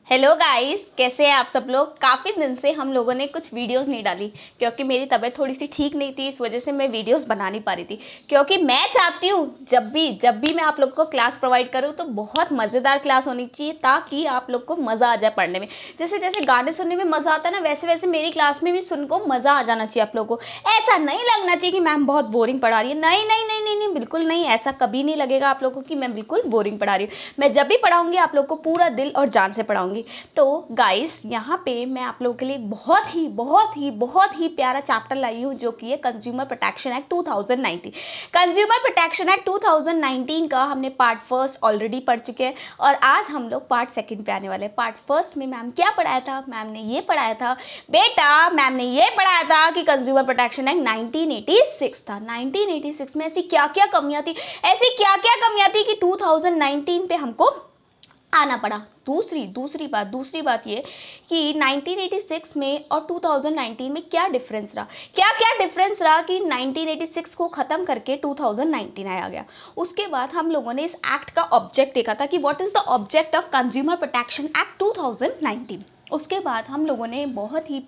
Hello guys, कैसे हैं आप सब लोग। काफ़ी दिन से हम लोगों ने कुछ वीडियोस नहीं डाली क्योंकि मेरी तबीयत थोड़ी सी ठीक नहीं थी। इस वजह से मैं वीडियोस बना नहीं पा रही थी क्योंकि मैं चाहती हूँ जब भी मैं आप लोग को क्लास प्रोवाइड करूँ तो बहुत मज़ेदार क्लास होनी चाहिए ताकि आप लोग को मज़ा आ जाए पढ़ने में। जैसे जैसे गाने सुनने में मज़ा आता है ना, वैसे वैसे मेरी क्लास में भी सुन को मज़ा आ जाना चाहिए आप लोगों को। ऐसा नहीं लगना चाहिए कि मैम बहुत बोरिंग पढ़ा रही है। नहीं नहीं नहीं नहीं नहीं, बिल्कुल नहीं, ऐसा कभी नहीं लगेगा आप लोगों को कि मैं बिल्कुल बोरिंग पढ़ा रही हूँ। मैं जब भी पढ़ाऊँगी आप लोग को पूरा दिल और जान से पढ़ाऊँगी। तो गाइस, यहाँ पे मैं आप लोगों के लिए बहुत ही प्यारा चैप्टर लाई हूँ जो कि है consumer protection act 2019। Consumer protection act 2019 का हमने पार्ट फर्स्ट ऑलरेडी पढ़ चुके हैं और आज हम लोग पार्ट सेकंड पे आने वाले हैं। पार्ट फर्स्ट में मैम क्या पढ़ाया था? मैम ने ये पढ़ाया था बेटा, मैम ने ये पढ़ाया था कि कंज्यूमर प्रोटेक्शन एक्ट 1986 था। 1986 में ऐसी क्या क्या कमियां थी, कि 2019 पे हमको आना पड़ा। दूसरी बात ये कि 1986 में और 2019 में क्या डिफरेंस रहा, कि 1986 को ख़त्म करके 2019 आया गया। उसके बाद हम लोगों ने इस एक्ट का ऑब्जेक्ट देखा था कि what is the object of consumer protection act 2019। उसके बाद हम लोगों ने बहुत ही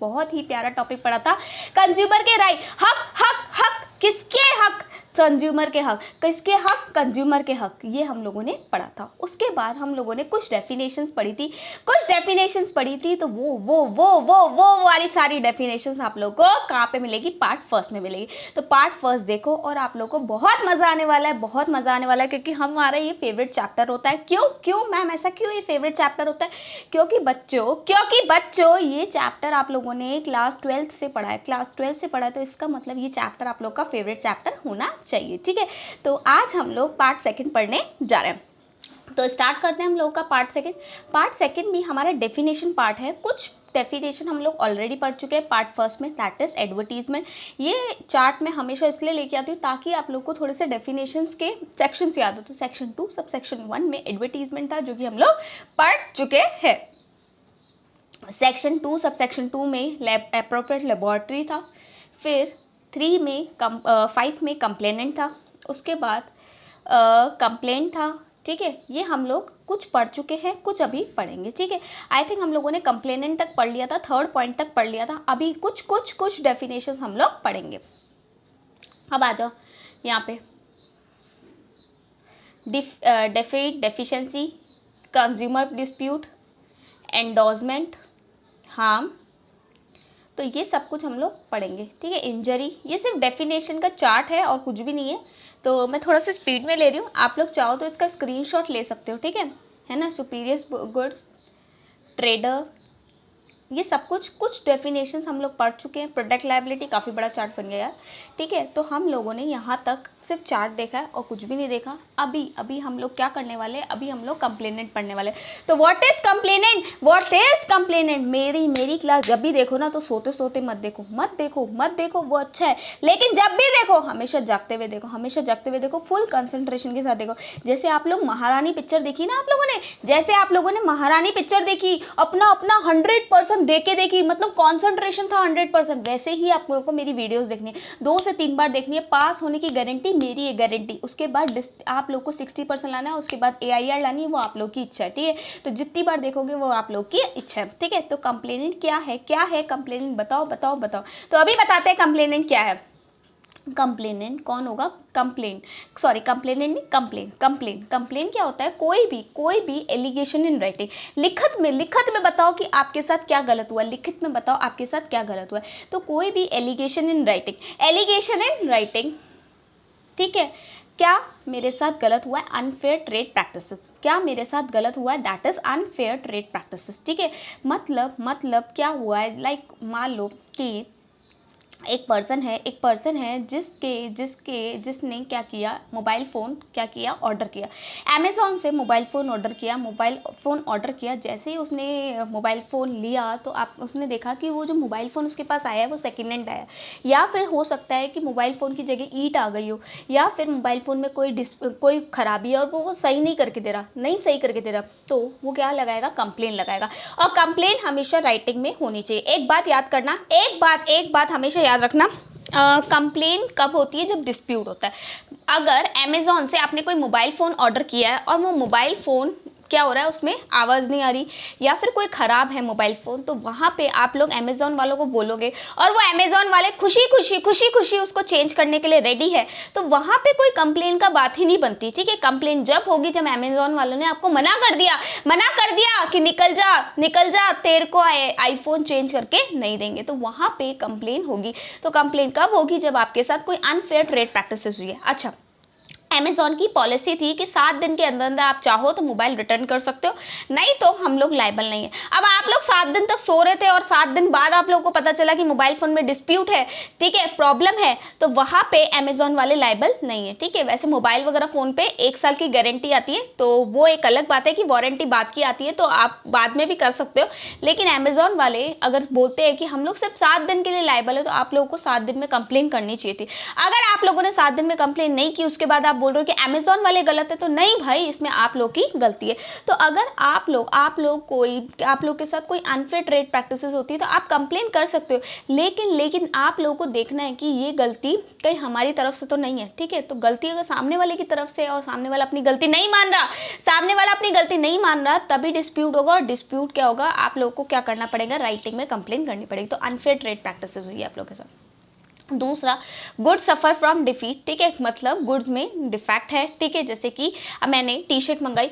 प्यारा टॉपिक पढ़ा था कंज्यूमर के राइट। हक हक हक किसके हक? कंज्यूमर के हक। किसके हक? कंज्यूमर के हक। ये हम लोगों ने पढ़ा था। उसके बाद हम लोगों ने कुछ डेफिनेशंस पढ़ी थी। तो वो वाली सारी डेफिनेशंस आप लोगों को कहाँ पे मिलेगी? पार्ट फर्स्ट में मिलेगी। तो पार्ट फर्स्ट देखो और आप लोगों को बहुत मज़ा आने वाला है, क्योंकि हमारा ये फेवरेट चैप्टर होता है। क्यों मैम, ऐसा क्यों ये फेवरेट चैप्टर होता है? क्योंकि बच्चों ये चैप्टर आप लोगों ने क्लास 12th से पढ़ा है। तो इसका मतलब ये चैप्टर आप लोग का फेवरेट चैप्टर होना चाहिए, ठीक है। तो आज हम लोग पार्ट सेकंड पढ़ने जा रहे हैं। तो स्टार्ट करते हैं हम लोग का पार्ट सेकंड भी हमारा डेफिनेशन पार्ट है। कुछ डेफिनेशन हम लोग ऑलरेडी पढ़ चुके हैं पार्ट फर्स्ट में, दैट इज एडवर्टीजमेंट। ये चार्ट में हमेशा इसलिए लेके आती हूँ ताकि आप लोग को थोड़े से डेफिनेशंस के सेक्शंस याद हो। तो सेक्शन 2 सब सेक्शन 1 में एडवर्टीजमेंट था जो कि हम लोग पढ़ चुके हैं। सेक्शन 2 सब सेक्शन 2 में एप्रोप्रिएट लेबोरेटरी था। फिर 5 में कंप्लेनेंट था। उसके बाद कंप्लेंट था, ठीक है। ये हम लोग कुछ पढ़ चुके हैं, कुछ अभी पढ़ेंगे, ठीक है। आई थिंक हम लोगों ने कंप्लेनेंट तक पढ़ लिया था, 3rd पॉइंट तक पढ़ लिया था। अभी कुछ डेफिनेशन हम लोग पढ़ेंगे। अब आ जाओ यहाँ पे deficiency, consumer dispute, endorsement, harm, तो ये सब कुछ हम लोग पढ़ेंगे, ठीक है। इंजरी, ये सिर्फ डेफिनेशन का चार्ट है और कुछ भी नहीं है। तो मैं थोड़ा सा स्पीड में ले रही हूँ, आप लोग चाहो तो इसका स्क्रीनशॉट ले सकते हो, ठीक है ना। सुपीरियर गुड्स, ट्रेडर, ये सब कुछ डेफिनेशंस हम लोग पढ़ चुके हैं। प्रोडक्ट लायबिलिटी, काफ़ी बड़ा चार्ट बन गया, ठीक है। तो हम लोगों ने यहाँ तक सिर्फ चार्ट देखा है और कुछ भी नहीं देखा। अभी हम लोग क्या करने वाले हैं? अभी हम लोग कंप्लेनेंट पढ़ने वाले। तो व्हाट इज कंप्लेनेंट? मेरी क्लास जब भी देखो ना तो सोते सोते मत देखो, वो अच्छा है, लेकिन जब भी देखो हमेशा जागते हुए देखो, फुल कंसंट्रेशन के साथ देखो। जैसे आप लोग महारानी पिक्चर देखी ना आप लोगों ने महारानी पिक्चर देखी, अपना 100% देखी, मतलब कॉन्सेंट्रेशन था 100%। वैसे ही आप लोगों को मेरी वीडियोस देखनी है, 2 से 3 बार देखनी है। पास होने की गारंटी मेरी है, गारंटी। उसके बाद आप लोग को 60% लाना है, उसके बाद AIR लानी है, वो आप लोग की इच्छा है, ठीक है। तो जितनी बार देखोगे वो आप लोग की इच्छा है, ठीक है। तो कंप्लेनेंट क्या है कंप्लेनेंट? बताओ। तो अभी बताते हैं कंप्लेनेंट क्या है। कंप्लेनेंट कौन होगा? कंप्लेन क्या होता है? कोई भी एलिगेशन इन राइटिंग, लिखत में बताओ कि आपके साथ क्या गलत हुआ, तो कोई भी एलिगेशन इन राइटिंग, ठीक है। क्या मेरे साथ गलत हुआ है? Unfair trade practices. क्या मेरे साथ गलत हुआ है? That is unfair trade practices, ठीक है। मतलब क्या हुआ है? लाइक मान लो कि एक पर्सन है जिसने क्या किया, मोबाइल फ़ोन ऑर्डर किया अमेज़ॉन से। मोबाइल फ़ोन ऑर्डर किया, जैसे ही उसने मोबाइल फ़ोन लिया तो उसने देखा कि वो जो मोबाइल फ़ोन उसके पास आया है वो सेकेंड हैंड आया, या फिर हो सकता है कि मोबाइल फ़ोन की जगह ईंट आ गई हो, या फिर मोबाइल फ़ोन में कोई ख़राबी है और वो सही नहीं करके दे रहा, तो वो क्या लगाएगा? कंप्लेन लगाएगा। और कंप्लेन हमेशा राइटिंग में होनी चाहिए। एक बात याद करना, एक बात हमेशा याद रखना, कंप्लेन कब होती है? जब डिस्प्यूट होता है। अगर अमेज़ॉन से आपने कोई मोबाइल फ़ोन ऑर्डर किया है और वो मोबाइल फ़ोन क्या हो रहा है, उसमें आवाज़ नहीं आ रही, या फिर कोई ख़राब है मोबाइल फ़ोन, तो वहाँ पे आप लोग अमेज़ॉन वालों को बोलोगे और वो अमेज़ॉन वाले खुशी खुशी उसको चेंज करने के लिए रेडी है, तो वहाँ पे कोई कंप्लेन का बात ही नहीं बनती। ठीक है, कंप्लेन जब होगी जब अमेज़ॉन वालों ने आपको मना कर दिया कि निकल जा, तेरे को आईफोन चेंज करके नहीं देंगे, तो वहाँ पे कंप्लेन होगी। तो कंप्लेन कब होगी, जब आपके साथ कोई अनफेयर ट्रेड प्रैक्टिसेस हुई है। अच्छा, अमेज़ॉन की पॉलिसी थी कि 7 दिन के अंदर अंदर आप चाहो तो मोबाइल रिटर्न कर सकते हो, नहीं तो हम लोग लायबल नहीं है। अब आप लोग 7 दिन तक सो रहे थे और 7 दिन बाद आप लोगों को पता चला कि मोबाइल फ़ोन में डिस्प्यूट है, ठीक है, प्रॉब्लम है, तो वहाँ पे अमेज़ॉन वाले लायबल नहीं है। ठीक है, वैसे मोबाइल वगैरह फ़ोन पे 1 साल की गारंटी आती है, तो वो एक अलग बात है कि वारंटी बाद की आती है, तो आप बाद में भी कर सकते हो। लेकिन अमेज़ॉन वाले अगर बोलते हैं कि हम लोग सिर्फ 7 दिन के लिए लायबल है, तो आप लोगों को 7 दिन में कंप्लेन करनी चाहिए थी। अगर आप लोगों ने 7 दिन में कंप्लेन नहीं की, उसके बाद आप बोल रहे हो कि अमेज़ॉन वाले गलत है, तो नहीं भाई, इसमें आप लोग की गलती है। तो अगर आप लोग के साथ कोई अनफेयर ट्रेड प्रैक्टिसेस होती है तो आप कंप्लेन कर सकते हो, लेकिन आप लोगों को देखना है कि ये गलती कहीं हमारी तरफ से तो नहीं है। ठीक है, तो गलती अगर सामने वाले की तरफ से और सामने वाला अपनी गलती नहीं मान रहा, तभी डिस्प्यूट होगा, और डिस्प्यूट क्या होगा, आप लोगों को क्या करना पड़ेगा, राइटिंग में कंप्लेन करनी पड़ेगी। तो अनफेयर ट्रेड प्रैक्टिसेस हुई है आप लोगों के साथ। दूसरा, गुड्स सफ़र फ्रॉम डिफीट। ठीक है, मतलब गुड्स में डिफेक्ट है। ठीक है, जैसे कि मैंने टी शर्ट मंगाई,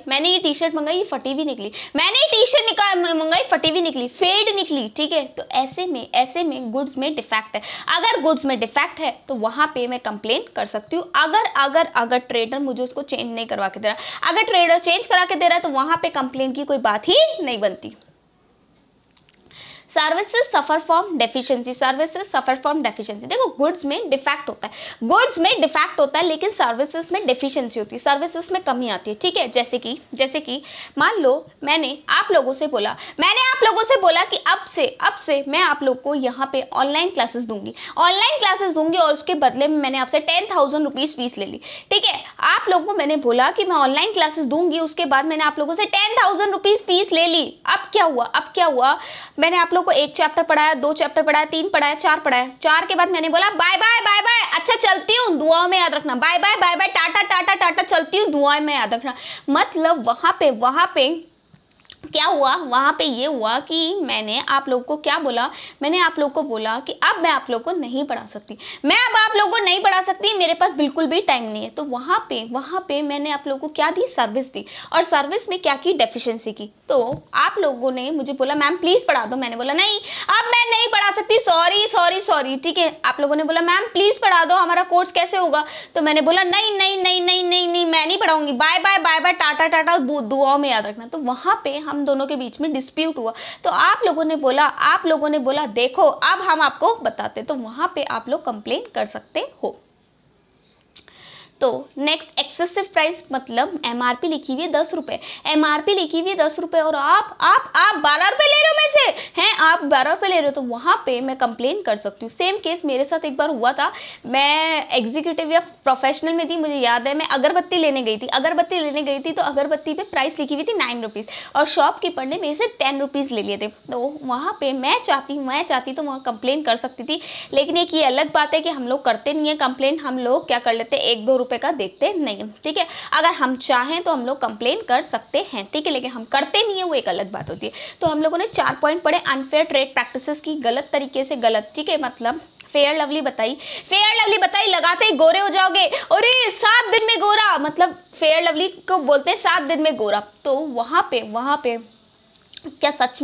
ये फटी हुई निकली, मैंने ये टी शर्ट मंगाई, फटी हुई निकली, फेड निकली। ठीक है, तो ऐसे में गुड्स में डिफेक्ट है। अगर गुड्स में डिफेक्ट है तो वहाँ पे मैं कंप्लेन कर सकती हूँ। अगर ट्रेडर मुझे उसको चेंज नहीं करवा के दे रहा, अगर ट्रेडर चेंज करा के दे रहा है, तो वहाँ पे कंप्लेन की कोई बात ही नहीं बनती। Services suffer from deficiency. देखो, गुड्स में डिफेक्ट होता है, लेकिन सर्विसेज में डेफिशिएंसी होती है, सर्विसेज में कमी आती है। ठीक है, जैसे कि मान लो मैंने आप लोगों से बोला कि अब से मैं आप लोग को यहाँ पे ऑनलाइन क्लासेस दूंगी, और उसके बदले में मैंने आपसे 10,000 रुपीज़ फीस ले ली। ठीक है, आप लोगों को मैंने बोला कि मैं ऑनलाइन क्लासेस दूंगी, उसके बाद मैंने आप लोगों से 10,000 रुपीज़ फीस ले ली। अब क्या हुआ, मैंने आप लोग को 1 चैप्टर पढ़ाया, 2 चैप्टर पढ़ाया, 3 पढ़ाया, 4 पढ़ाया, 4 के बाद मैंने बोला बाय बाय, अच्छा चलती हूँ, दुआओं में याद रखना, बाय बाय, टाटा, चलती हूँ, दुआओं में याद रखना। मतलब वहाँ पे क्या हुआ, वहाँ पे ये हुआ कि मैंने आप लोगों को क्या बोला, मैंने आप लोगों को बोला कि अब मैं आप लोगों को नहीं पढ़ा सकती, मेरे पास बिल्कुल भी टाइम नहीं है। तो वहाँ पे मैंने आप लोगों को क्या दी, सर्विस दी, और सर्विस में क्या की, डेफिशिएंसी की। तो आप लोगों ने मुझे बोला मैम प्लीज़ पढ़ा दो, मैंने बोला नहीं, अब मैं नहीं पढ़ा सकती, सॉरी। ठीक है, आप लोगों ने बोला मैम प्लीज़ पढ़ा दो, हमारा कोर्स कैसे होगा, तो मैंने बोला नहीं, मैं नहीं पढ़ाऊंगी, बाय बाय, टाटा, दुआओं में याद रखना। तो वहाँ पे हम दोनों के बीच में डिस्प्यूट हुआ, तो आप लोगों ने बोला देखो अब हम आपको बताते, तो वहाँ पे आप लोग कंप्लेन कर सकते हो। तो नेक्स्ट, एक्सेसिव प्राइस, मतलब एमआरपी लिखी हुई है 10 रुपये, और आप 12 रुपये ले रहे हो मेरे से, हैं आप 12 रुपये ले रहे हो, तो वहाँ पे मैं कंप्लेन कर सकती हूँ। सेम केस मेरे साथ एक बार हुआ था, मैं एग्जीक्यूटिव या प्रोफेशनल में थी, मुझे याद है, मैं अगरबत्ती लेने गई थी, तो अगरबत्ती पे प्राइस लिखी हुई थी 9 रुपीज़, और शॉपकीपर ने मेरे से 10 रुपीज़ ले लिए थे। तो वहाँ पे मैं चाहती तो वहाँ कंप्लेन कर सकती थी, लेकिन एक ये अलग बात है कि हम लोग करते नहीं है कंप्लेन, हम लोग क्या कर लेते हैं, 1-2 रुपए का देखते नहीं। ठीक है, अगर हम चाहें तो हम लोग कंप्लेन कर सकते हैं, ठीक है, लेकिन हम करते नहीं है, वो एक अलग बात होती है। तो हम लोगों ने 4 पॉइंट पढ़े, अनफेयर ट्रेड प्रैक्टिसेस की गलत तरीके से गलत, ठीक है, मतलब फेयर लवली बताई, लगाते ही गोरे हो जाओगे, अरे 7 दिन में गोरा, मतलब फेयर लवली को बोलते हैं 7 दिन में गोरा। तो वहाँ पे क्या सच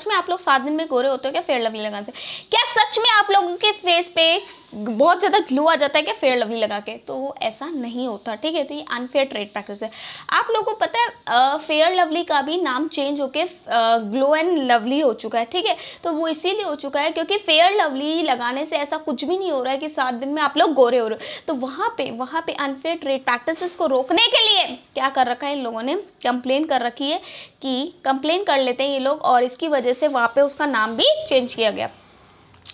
में आप लोग 7 दिन में गोरे होते हो क्या फेयर लवली लगाने से? क्या सच में आप लोगों के फेस पे बहुत ज़्यादा ग्लो आ जाता है क्या फेयर लवली लगा के? तो ऐसा नहीं होता, ठीक है। तो ये अनफेयर ट्रेड प्रैक्टिस है। आप लोगों को पता है फेयर लवली का भी नाम चेंज होके ग्लो एंड लवली हो चुका है, ठीक है। तो वो इसीलिए हो चुका है क्योंकि फेयर लवली लगाने से ऐसा कुछ भी नहीं हो रहा है कि 7 दिन में आप लोग गोरे हो रहे हो। तो वहाँ पे अनफेयर ट्रेड प्रैक्टिसेस को रोकने के लिए क्या कर रखा है इन लोगों ने, कंप्लेन कर रखी है कि कंप्लेन कर लेते हैं ये लोग, और इसकी वजह से वहाँ पे उसका नाम भी चेंज किया गया।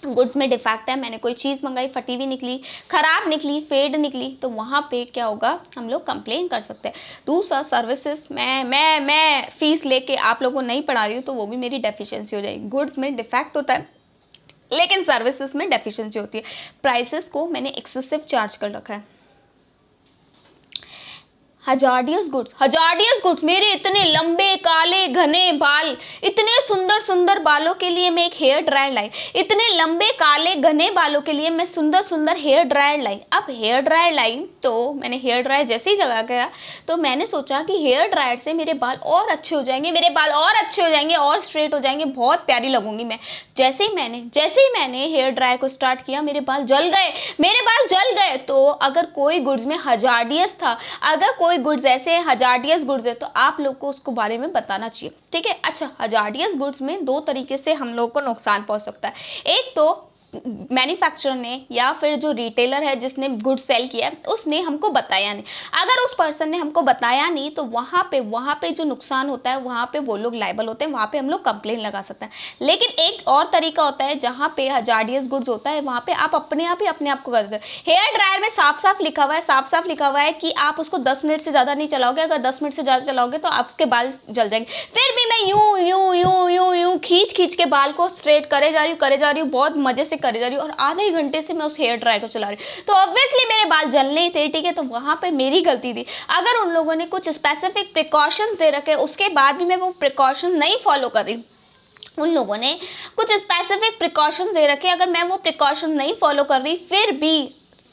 गुड्स में डिफेक्ट है, मैंने कोई चीज़ मंगाई, फटी हुई निकली, ख़राब निकली, फेड निकली, तो वहाँ पे क्या होगा, हम लोग कंप्लेन कर सकते हैं। दूसरा सर्विसेज, मैं फ़ीस लेके आप लोगों को नहीं पढ़ा रही हूँ, तो वो भी मेरी डेफिशिएंसी हो जाएगी। गुड्स में डिफेक्ट होता है लेकिन सर्विसेज में डेफिशिएंसी होती है। प्राइसेस को मैंने एक्सेसिव चार्ज कर रखा है। हजार्डियस गुड्स, मेरे इतने लंबे काले घने बाल, इतने सुंदर सुंदर बालों के लिए मैं एक हेयर ड्रायर लाई, इतने लंबे काले घने बालों के लिए मैं सुंदर सुंदर हेयर ड्रायर लाई। अब हेयर ड्रायर लाई तो मैंने हेयर ड्रायर जैसे ही लगा गया तो मैंने सोचा कि हेयर ड्रायर से मेरे बाल और अच्छे हो जाएंगे, मेरे बाल और अच्छे हो जाएंगे और स्ट्रेट हो जाएंगे, बहुत प्यारी लगूंगी मैं। जैसे ही मैंने हेयर ड्रायर को स्टार्ट किया मेरे बाल जल गए। तो अगर कोई गुड्स में हजार्डियस था, अगर कोई गुड्स ऐसे हजार्डियस गुड्स है तो आप लोग को उसको बारे में बताना चाहिए, ठीक है। अच्छा, हजार्डियस गुड्स में दो तरीके से हम लोग को नुकसान पहुंच सकता है। एक तो मैन्युफैक्चरर ने या फिर जो रिटेलर है जिसने गुड सेल किया है उसने हमको बताया नहीं। अगर उस पर्सन ने हमको बताया नहीं तो वहाँ पे जो नुकसान होता है वहाँ पे वो लोग लायबल होते हैं, वहाँ पे हम लोग कंप्लेन लगा सकते हैं। लेकिन एक और तरीका होता है जहाँ पे हजार्डियस गुड्स होता है, वहाँ पे आप अपने आप को कर देते हैं। हेयर ड्रायर में साफ साफ लिखा हुआ है कि आप उसको 10 मिनट से ज़्यादा नहीं चलाओगे, अगर 10 मिनट से ज़्यादा चलाओगे तो आपके बाल जल जाएंगे। फिर भी मैं यूं खींच के बाल को स्ट्रेट करे जा रही हूँ, बहुत मजे से करे जा रही हूँ, और आधे घंटे से मैं उस हेयर ड्रायर को चला रही हूँ, तो ऑब्वियसली मेरे बाल जलने ही थे, ठीक है। तो वहाँ पे मेरी गलती थी। अगर उन लोगों ने कुछ स्पेसिफिक प्रिकॉशंस दे रखे उसके बाद भी मैं वो प्रिकॉशन नहीं फॉलो कर रही, उन लोगों ने कुछ स्पेसिफिक प्रिकॉशंस दे रखे, अगर मैं वो प्रिकॉशन नहीं फॉलो कर रही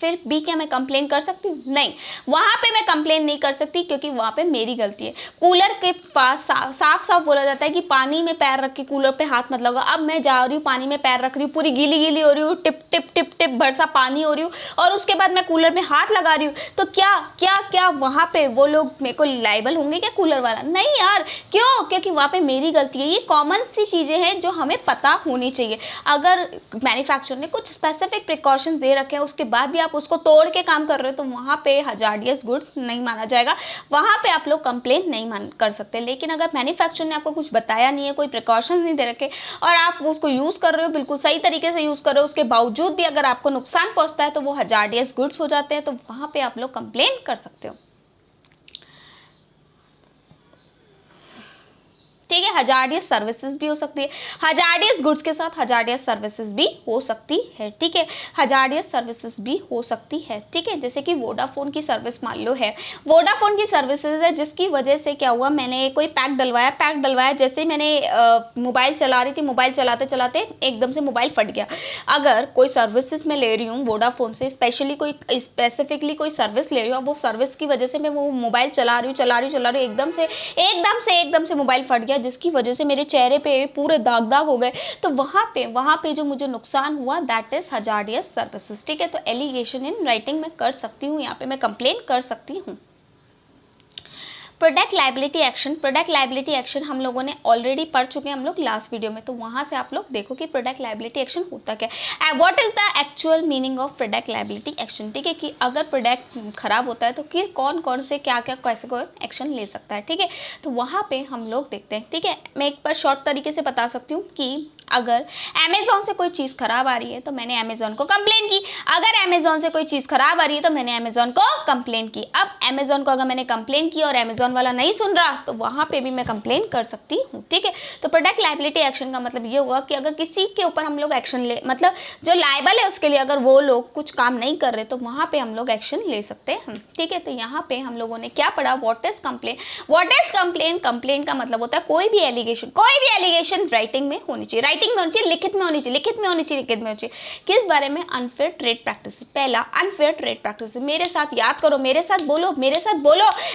फिर भी क्या मैं कंप्लेन कर सकती हूँ? नहीं, वहाँ पे मैं कंप्लेन नहीं कर सकती क्योंकि वहाँ पे मेरी गलती है। कूलर के पास साफ बोला जाता है कि पानी में पैर रख के कूलर पे हाथ मत लगाओ। अब मैं जा रही हूँ, पानी में पैर रख रही हूँ, पूरी गीली हो रही हूँ, टिप बरसा पानी हो रही हूँ, और उसके बाद मैं कूलर में हाथ लगा रही हूँ, तो क्या वहाँ पे वो लोग मेरे को लायबल होंगे क्या, कूलर वाला? नहीं यार, क्यों? क्योंकि वहाँ पे मेरी गलती है। ये कॉमन सी चीज़ें हैं जो हमें पता होनी चाहिए। अगर मैन्युफैक्चरर ने कुछ स्पेसिफिक प्रिकॉशन दे रखे हैं उसके बाद भी आप उसको तोड़ के काम कर रहे हो तो वहाँ पे हजार्डियस गुड्स नहीं माना जाएगा, वहाँ पे आप लोग कंप्लेन नहीं कर सकते। लेकिन अगर मैन्युफैक्चरर ने आपको कुछ बताया नहीं है, कोई प्रिकॉशंस नहीं दे रखे और आप उसको यूज़ कर रहे हो, बिल्कुल सही तरीके से यूज़ कर रहे हो, उसके बावजूद भी अगर आपको नुकसान पहुँचता है तो वो हजार्डियस गुड्स हो जाते हैं, तो वहाँ पर आप लोग कंप्लेन कर सकते हो, ठीक है। हजार्डियस सर्विसेज भी हो सकती है, हजार्डियस गुड्स के साथ हजार्डियस सर्विसेज भी हो सकती है, ठीक है। हजार्डियस सर्विसेज भी हो सकती है, ठीक है। जैसे कि वोडाफोन की सर्विस मान लो है, वोडाफोन की सर्विसेज है जिसकी वजह से क्या हुआ, मैंने कोई पैक डलवाया, जैसे मैंने मोबाइल चला रही थी, मोबाइल चलाते चलाते एकदम से मोबाइल फट गया। अगर कोई सर्विसेज मैं ले रही हूँ वोडाफोन से, स्पेसिफिकली कोई सर्विस ले रही हूँ, वो सर्विस की वजह से मैं वो मोबाइल चला रही हूँ, एकदम से मोबाइल फट गया जिसकी वजह से मेरे चेहरे पे पूरे दाग हो गए, तो वहाँ पे जो मुझे नुकसान हुआ दैट इज हजार्डियस सर्विसेज, ठीक है। तो एलिगेशन इन राइटिंग मैं कर सकती हूँ, यहाँ पे मैं कंप्लेन कर सकती हूँ। प्रोडक्ट लाइबिलिटी एक्शन हम लोगों ने ऑलरेडी पढ़ चुके हैं हम लोग लास्ट वीडियो में, तो वहाँ से आप लोग देखो कि प्रोडक्ट लाइबिलिटी एक्शन होता क्या है, what is the actual meaning of product liability action, ठीक है। कि अगर प्रोडक्ट खराब होता है तो फिर कौन से क्या कैसे कोई एक्शन ले सकता है, ठीक है। तो वहाँ पे हम लोग देखते हैं, ठीक है। मैं एक बार शॉर्ट तरीके से बता सकती हूँ कि अगर अमेज़ॉन से कोई चीज़ खराब आ रही है तो मैंने अमेज़ॉन को कंप्लेन की, अगर अमेज़ॉन से कोई चीज़ खराब आ रही है तो मैंने अमेज़ॉन को कंप्लेन की। अब अमेज़ॉन को अगर मैंने कंप्लेन की और अमेज़ॉन वाला नहीं सुन रहा तो वहाँ पे भी मैं कंप्लेन कर सकती हूँ, ठीक है। तो प्रोडक्ट लायबिलिटी एक्शन का मतलब ये हुआ कि अगर किसी के ऊपर हम लोग एक्शन ले, मतलब जो लायबल है उसके लिए अगर वो लोग कुछ काम नहीं कर रहे तो वहाँ पे हम लोग एक्शन ले सकते हैं, ठीक है। तो यहाँ पे हम लोगों ने क्या पढ़ा, व्हाट इज कंप्लेन। कंप्लेन का मतलब होता है कोई भी एलिगेशन राइटिंग में होनी चाहिए, लिखित में होनी चाहिए। किस बारे में? Unfair trade practice. पहला अनफेयर ट्रेड प्रैक्टिस, मेरे साथ याद करो, मेरे साथ बोलो,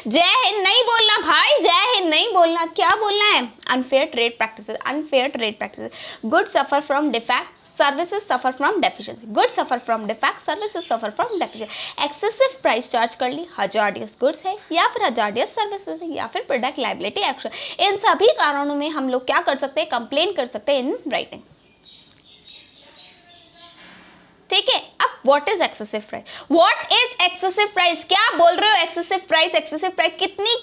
जय हिंद नहीं बोलना भाई, जय हिंद नहीं बोलना, क्या बोलना है? Unfair trade practice. Good suffer from defect, services suffer from deficiency. Good suffer from defect, services suffer from deficiency. Excessive price charge कर ली, हजार्डियस गुड्स है या फिर हजार्डियस सर्विसेज है या फिर प्रोडक्ट लायबिलिटी एक्शन। इन सभी कारणों में हम लोग क्या कर सकते हैं, कंप्लेन कर सकते हैं इन राइटिंग, ठीक है। अब व्हाट इज एक्सेसिव प्राइस, क्या बोल रहे हो? एक्सेसिव प्राइस कितनी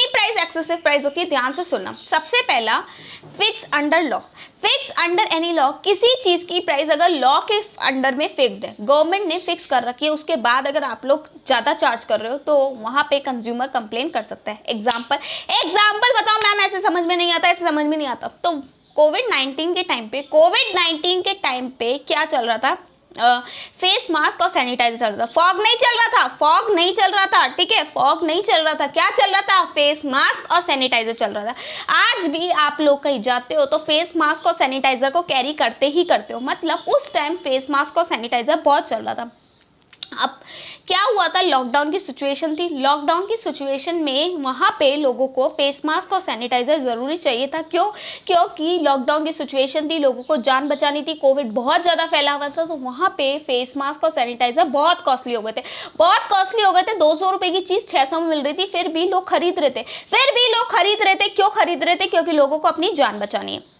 प्राइस एक्सेसिव प्राइस होती है? ध्यान से सुनना। सबसे पहला, फिक्स अंडर एनी लॉ, किसी चीज की प्राइस अगर लॉ के अंडर में फिक्स्ड है, गवर्नमेंट ने फिक्स कर रखी है, उसके बाद अगर आप लोग ज्यादा चार्ज कर रहे हो तो वहां पे कंज्यूमर कंप्लेन कर सकता है। एग्जाम्पल बताओ मैम, ऐसे समझ में नहीं आता, तो कोविड 19 के टाइम पे क्या चल रहा था, फेस मास्क और सैनिटाइजर चल रहा था, फॉग नहीं चल रहा था, फॉग नहीं चल रहा था, ठीक है, फॉग नहीं चल रहा था, क्या चल रहा था, फेस मास्क और सैनिटाइजर चल रहा था। आज भी आप लोग कहीं जाते हो तो फेस मास्क और सैनिटाइजर को कैरी करते ही करते हो, मतलब उस टाइम फेस मास्क और सैनिटाइजर बहुत चल रहा था। अब क्या हुआ था, लॉकडाउन की सिचुएशन थी, लॉकडाउन की सिचुएशन में वहाँ पे लोगों को फेस मास्क और सैनिटाइज़र ज़रूरी चाहिए था। क्यों? क्योंकि लॉकडाउन की सिचुएशन थी, लोगों को जान बचानी थी, कोविड बहुत ज़्यादा फैला हुआ था, तो वहाँ पे फेस मास्क और सैनिटाइज़र बहुत कॉस्टली हो गए थे, बहुत कॉस्टली हो गए थे। 200 रुपये की चीज़ 600 में मिल रही थी, फिर भी लोग खरीद रहे थे, फिर भी लोग खरीद रहे थे। क्यों खरीद रहे थे? क्योंकि लोगों को अपनी जान बचानी है।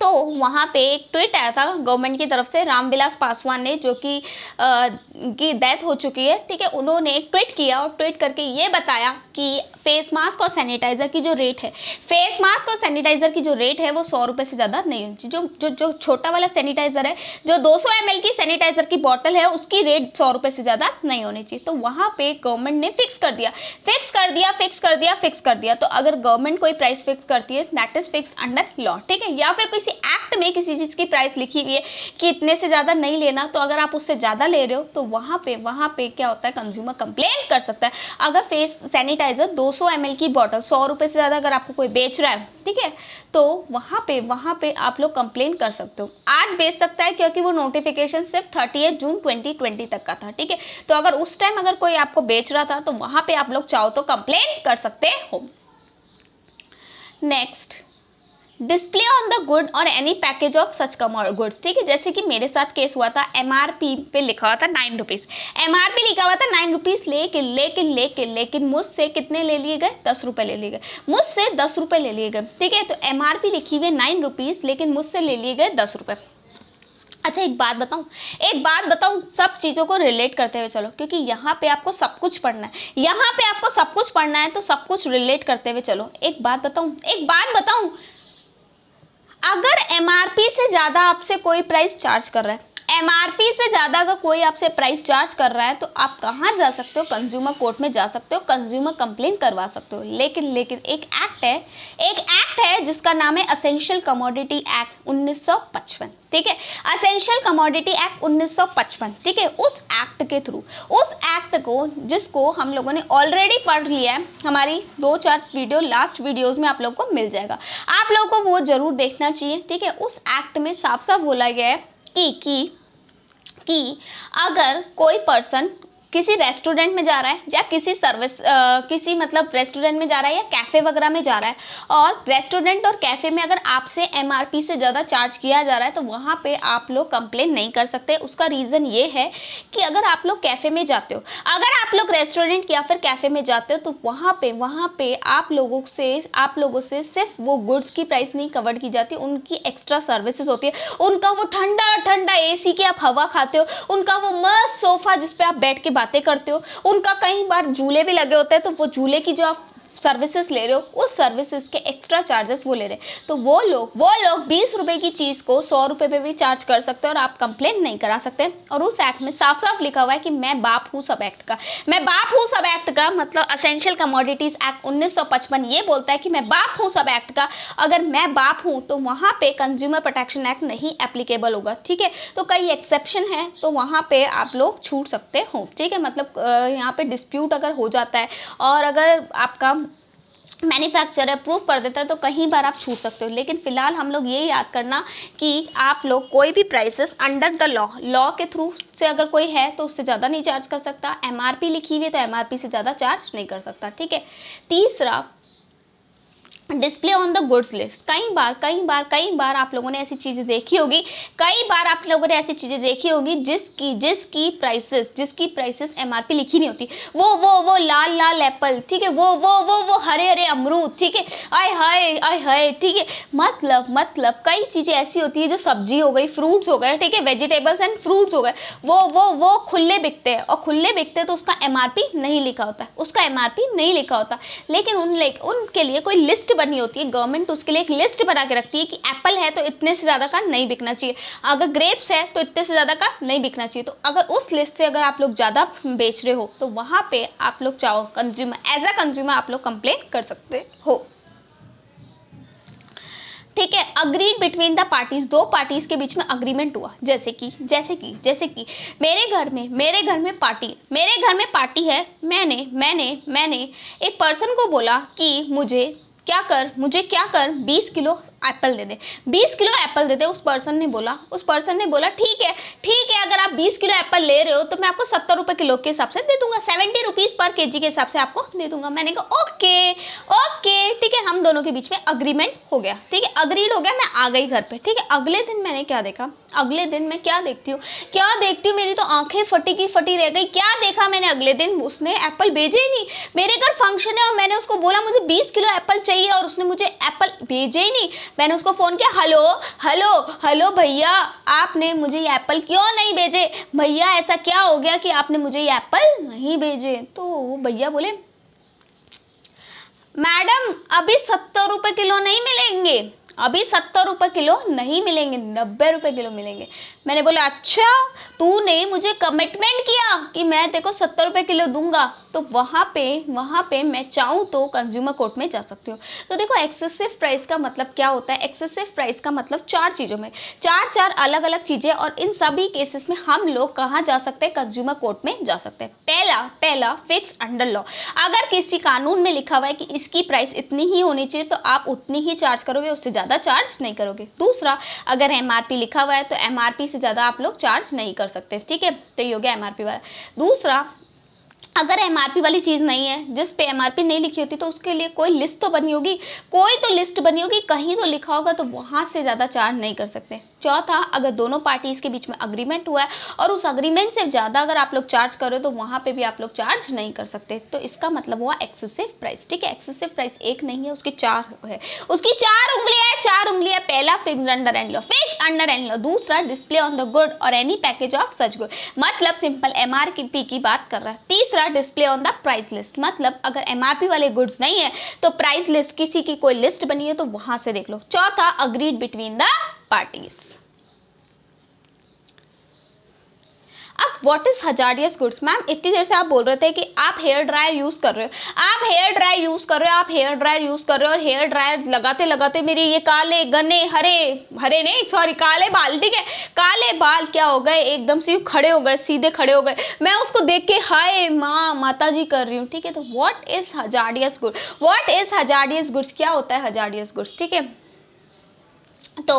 तो वहाँ पे एक ट्वीट आया था गवर्नमेंट की तरफ से, रामविलास पासवान ने, जो कि की डेथ हो चुकी है, ठीक है, उन्होंने एक ट्वीट किया और ट्वीट करके ये बताया कि फेस मास्क और सैनिटाइज़र की जो रेट है, फेस मास्क और सैनिटाइज़र की जो रेट है वो 100 रुपये से ज़्यादा नहीं होनी चाहिए। जो छोटा वाला सैनिटाइज़र है, जो 200 ml की सैनिटाइज़र की बॉटल है, उसकी रेट 100 रुपये से ज़्यादा नहीं होनी चाहिए। तो वहाँ पे गवर्नमेंट ने फिक्स कर दिया, फिक्स कर दिया, फिक्स कर दिया, फिक्स कर दिया। तो अगर गवर्नमेंट कोई प्राइस फिक्स करती है, that is fix under law, ठीक है, या फिर किसी एक्ट में किसी चीज़ की प्राइस लिखी हुई है कि इतने से ज़्यादा नहीं लेना, तो अगर आप उससे ज़्यादा ले रहे हो तो वहाँ पे क्या होता है, कंज्यूमर कंप्लेन कर सकता है। अगर फेस सैनिटाइज़र 200 ml की बॉटल 100 रुपये से ज़्यादा अगर आपको कोई बेच रहा है, ठीक है, तो वहाँ पे आप लोग कंप्लेन कर सकते हो। आज बेच सकता है क्योंकि वो नोटिफिकेशन सिर्फ 30 जून 2020 तक का था, ठीक है। तो अगर उस टाइम अगर कोई आपको बेच रहा था तो वहाँ पे आप लोग चाहो तो कंप्लेन कर सकते हो। Next, display on the good or any package of such goods, ठीक है। जैसे कि मेरे साथ केस हुआ था, MRP पे लिखा हुआ था 9 रुपीज़, MRP लिखा हुआ था 9 रुपीज़, लेकिन मुझसे कितने ले लिए गए, 10 रुपये ले लिए गए, मुझसे 10 रुपये ले लिए गए, ठीक है। तो MRP लिखी हुई है 9 रुपीज़, लेकिन मुझसे ले लिए गए 10 रुपये। अच्छा एक बात बताऊं, सब चीज़ों को रिलेट करते हुए चलो, क्योंकि यहाँ पे आपको सब कुछ पढ़ना है, यहाँ पे आपको सब कुछ पढ़ना है, तो सब कुछ रिलेट करते हुए चलो। एक बात बताऊं, अगर MRP से ज़्यादा आपसे कोई प्राइस चार्ज कर रहा है, MRP से ज़्यादा अगर कोई आपसे प्राइस चार्ज कर रहा है, तो आप कहाँ जा सकते हो, कंज्यूमर कोर्ट में जा सकते हो, कंज्यूमर कंप्लेन करवा सकते हो। लेकिन एक एक्ट है जिसका नाम है असेंशियल कमोडिटी एक्ट 1955, ठीक है, असेंशियल कमोडिटी एक्ट 1955, ठीक है। उस एक्ट के थ्रू, उस एक्ट को जिसको हम लोगों ने ऑलरेडी पढ़ लिया है, हमारी 2-4 वीडियो लास्ट वीडियोस में आप लोगों को मिल जाएगा, आप लोगों को वो जरूर देखना चाहिए, ठीक है। उस एक्ट में साफ साफ बोला गया है कि अगर कोई पर्सन किसी रेस्टोरेंट में जा रहा है या किसी मतलब रेस्टोरेंट में जा रहा है या कैफ़े वगैरह में जा रहा है, और रेस्टोरेंट और कैफ़े में अगर आपसे MRP से ज़्यादा चार्ज किया जा रहा है, तो वहाँ पे आप लोग कंप्लेन नहीं कर सकते। उसका रीज़न ये है कि अगर आप लोग कैफ़े में जाते हो, अगर आप लोग रेस्टोरेंट या फिर कैफ़े में जाते हो, तो वहाँ पे आप लोगों से सिर्फ वो गुड्स की प्राइस नहीं कवर की जाती, उनकी एक्स्ट्रा सर्विसेज होती है, उनका वो ठंडा ठंडा AC की आप हवा खाते हो, उनका वो मस्त सोफ़ा जिस पे आप बैठ के बातें करते हो, उनका कई बार झूले भी लगे होते हैं, तो वो झूले की जो आप सर्विसेज ले रहे हो, उस सर्विसेज के एक्स्ट्रा चार्जेस वो ले रहे हैं। तो वो लोग 20 रुपए की चीज़ को 100 रुपये पे भी चार्ज कर सकते हैं और आप कंप्लेन नहीं करा सकते। और उस एक्ट में साफ साफ लिखा हुआ है कि मैं बाप हूँ सब एक्ट का, मतलब असेंशियल कमोडिटीज एक्ट 1955 ये बोलता है कि मैं बाप हूँ सब एक्ट का। अगर मैं बाप हूँ तो वहाँ पे कंज्यूमर प्रोटेक्शन एक्ट नहीं एप्लीकेबल होगा, ठीक है। तो कई एक्सेप्शन है, तो वहाँ पे आप लोग छूट सकते हो, ठीक है। मतलब यहाँ पे डिस्प्यूट अगर हो जाता है और अगर आपका मैन्युफैक्चरर प्रूव कर देता है, तो कहीं बार आप छूट सकते हो। लेकिन फिलहाल हम लोग ये याद करना कि आप लोग कोई भी प्राइसेस अंडर द लॉ के थ्रू से अगर कोई है तो उससे ज़्यादा नहीं चार्ज कर सकता। MRP लिखी हुई है तो MRP से ज़्यादा चार्ज नहीं कर सकता, ठीक है। तीसरा, display on the goods list. कई बार आप लोगों ने ऐसी चीज़ें देखी होगी, जिसकी प्राइसेस MRP लिखी नहीं होती। वो लाल एप्पल, ठीक है, वो हरे अमरूद, ठीक है, आय हाय, ठीक है। मतलब कई चीज़ें ऐसी होती है जो सब्जी हो गई, फ्रूट्स हो गए, ठीक है, वेजिटेबल्स एंड फ्रूट्स हो गए, वो खुले बिकते हैं, और खुले बिकते हैं तो उसका MRP नहीं लिखा होता, लेकिन उनके लिए कोई लिस्ट बनी होती है, गवर्नमेंट उसके लिए एक लिस्ट बना के रखती है कि एप्पल है तो इतने से ज़्यादा का नहीं बिकना चाहिए, अगर ग्रेप्स है तो इतने से ज़्यादा का नहीं बिकना चाहिए। तो अगर उस लिस्ट से अगर आप लोग ज़्यादा बेच रहे हो, तो वहाँ पे आप लोग चाहो एज अ कंज्यूमर आप लोग कंप्लेन कर सकते हो। ठीक है, अग्रीड बिटवीन द पार्टीज, दो पार्टीज के बीच में अग्रीमेंट हुआ, जैसे कि मेरे घर में पार्टी है, मैंने एक पर्सन को बोला कि मुझे क्या कर 20 किलो एप्पल दे दे, 20 किलो एप्पल दे दे। उस पर्सन ने बोला ठीक है, अगर आप 20 किलो एप्पल ले रहे हो तो मैं आपको 70 रुपये किलो के हिसाब से दे दूंगा, 70 रुपीज़ पर केजी के हिसाब से आपको दे दूंगा। मैंने कहा ओके ठीक है, हम दोनों के बीच में अग्रीमेंट हो गया, ठीक है, अग्रीड हो गया। मैं आ गई घर पे, ठीक है। अगले दिन मैंने क्या देखा, अगले दिन मैं क्या देखती हूँ, मेरी तो आंखें फटी की फटी रह गई। क्या देखा मैंने अगले दिन, उसने एप्पल भेजे ही नहीं। मेरे घर फंक्शन है और मैंने उसको बोला मुझे 20 किलो एप्पल चाहिए और उसने मुझे एप्पल भेजे ही नहीं। मैंने उसको फ़ोन किया, हेलो भैया, आपने मुझे ये एप्पल क्यों नहीं भेजे? भैया ऐसा क्या हो गया कि आपने मुझे ये एप्पल नहीं भेजे? तो वो भैया बोले, मैडम अभी 70 रुपये किलो नहीं मिलेंगे, अभी 70 रुपये किलो नहीं मिलेंगे, 90 रुपये किलो मिलेंगे। मैंने बोला अच्छा, तूने मुझे कमिटमेंट किया कि मैं तेरे को 70 रुपये किलो दूंगा, तो वहाँ पे मैं चाहूँ तो कंज्यूमर कोर्ट में जा सकती हूँ। तो देखो एक्सेसिव प्राइस का मतलब क्या होता है, एक्सेसिव प्राइस का मतलब चार चीज़ों में चार अलग अलग चीज़ें, और इन सभी केसेस में हम लोग कहाँ जा सकते हैं, कंज्यूमर कोर्ट में जा सकते हैं। पहला फिक्स अंडर लॉ, अगर किसी कानून में लिखा हुआ है कि इसकी प्राइस इतनी ही होनी चाहिए तो आप उतनी ही चार्ज करोगे, उससे ज़्यादा चार्ज नहीं करोगे। दूसरा, अगर एमआरपी लिखा हुआ है तो एमआरपी से ज़्यादा आप लोग चार्ज नहीं कर सकते, ठीक है, तो ये हो गया एमआरपी वाला। दूसरा, अगर एमआरपी वाली चीज़ नहीं है, जिस पे एमआरपी नहीं लिखी होती, तो उसके लिए कोई लिस्ट तो बनी होगी, कहीं तो लिखा होगा, तो वहाँ से ज़्यादा चार्ज नहीं कर सकते। चौथा, अगर दोनों पार्टीज़ के बीच में अग्रीमेंट हुआ है और उस अग्रीमेंट से ज़्यादा अगर आप लोग चार्ज करो तो वहाँ पे भी आप लोग चार्ज नहीं कर सकते, तो इसका मतलब हुआ एक्सेसिव प्राइस, ठीक है। एक्सेसिव प्राइस एक नहीं है, उसकी चार है, उसकी चार उंगलियाँ। पहला फिक्स अंडर एंड लॉ, दूसरा display on the good or any package of such good, मतलब सिंपल एमआरपी की बात कर रहा है। तीसरा, display on the price list, मतलब अगर एमआरपी वाले गुड्स नहीं है तो प्राइस लिस्ट, किसी की कोई लिस्ट बनी है तो वहां से देख लो। चौथा, अग्रीड बिटवीन द पार्टीज। अब what is hazardous goods? Ma'am इतनी देर से आप बोल रहे थे कि आप हेयर ड्रायर यूज कर रहे हो, और हेयर ड्रायर लगाते लगाते मेरे ये काले गने काले बाल, ठीक है, काले बाल क्या हो गए, एकदम से खड़े हो गए, सीधे खड़े हो गए। मैं उसको देख के हाय माता जी कर रही हूँ, ठीक है। तो व्हाट इज हजार्डियस गुड्स? क्या होता है हजार्डियस गुड्स, ठीक है। तो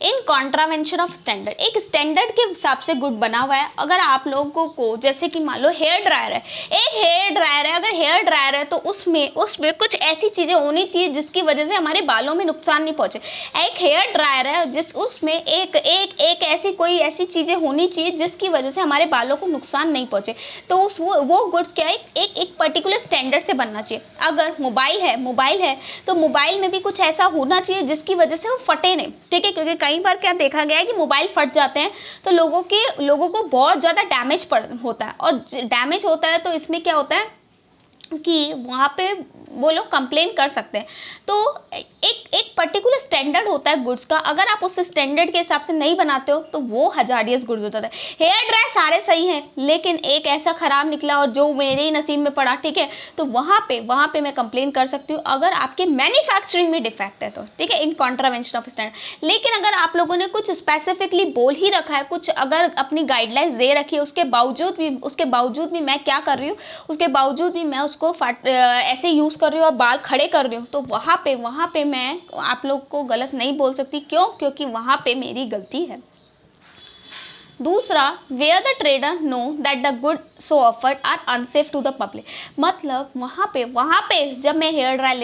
इन कॉन्ट्रावेंशन ऑफ स्टैंडर्ड, एक स्टैंडर्ड के हिसाब से गुड बना हुआ है। अगर आप लोगों को, जैसे कि मान लो हेयर ड्रायर है, अगर हेयर ड्रायर है तो उसमें कुछ ऐसी चीज़ें होनी चाहिए जिसकी वजह से हमारे बालों में नुकसान नहीं पहुंचे। एक हेयर ड्रायर है उसमें ऐसी चीज़ें होनी चाहिए जिसकी वजह से हमारे बालों को नुकसान नहीं पहुंचे। तो वो गुड्स क्या है, एक पर्टिकुलर स्टैंडर्ड से बनना चाहिए। अगर मोबाइल है तो मोबाइल में भी कुछ ऐसा होना चाहिए जिसकी वजह से वो फटे नहीं, ठीक है, क्योंकि कई बार क्या देखा गया है कि मोबाइल फट जाते हैं तो लोगों को बहुत ज़्यादा डैमेज होता है, और डैमेज होता है तो इसमें क्या होता है कि वहाँ पे वो लोग कंप्लेन कर सकते हैं। तो एक पर्टिकुलर स्टैंडर्ड होता है गुड्स का, अगर आप उस स्टैंडर्ड के हिसाब से नहीं बनाते हो तो वो हजार्डियस गुड्स होता है। हेयर ड्रायर सारे सही हैं, लेकिन एक ऐसा खराब निकला और जो मेरे ही नसीब में पड़ा, ठीक है, तो वहाँ पे मैं कंप्लेन कर सकती हूँ अगर आपके मैन्युफैक्चरिंग में डिफेक्ट है तो, ठीक है, इन कॉन्ट्रावेंशन ऑफ स्टैंडर्ड। लेकिन अगर आप लोगों ने कुछ स्पेसिफिकली बोल ही रखा है, कुछ अगर अपनी गाइडलाइंस दे रखी है, उसके बावजूद भी मैं क्या कर रही हूँ, उसके बावजूद भी मैं उसको ऐसे यूज़ कर रही हूँ और बाल खड़े कर रही हूँ, तो वहाँ पे मैं आप लोग को गलत नहीं बोल सकती। क्यों? क्योंकि वहाँ पे मेरी गलती है। दूसरा, where the trader know that the good so offered are unsafe to the public, मतलब वहाँ पे जब मैं हेयर ड्रायर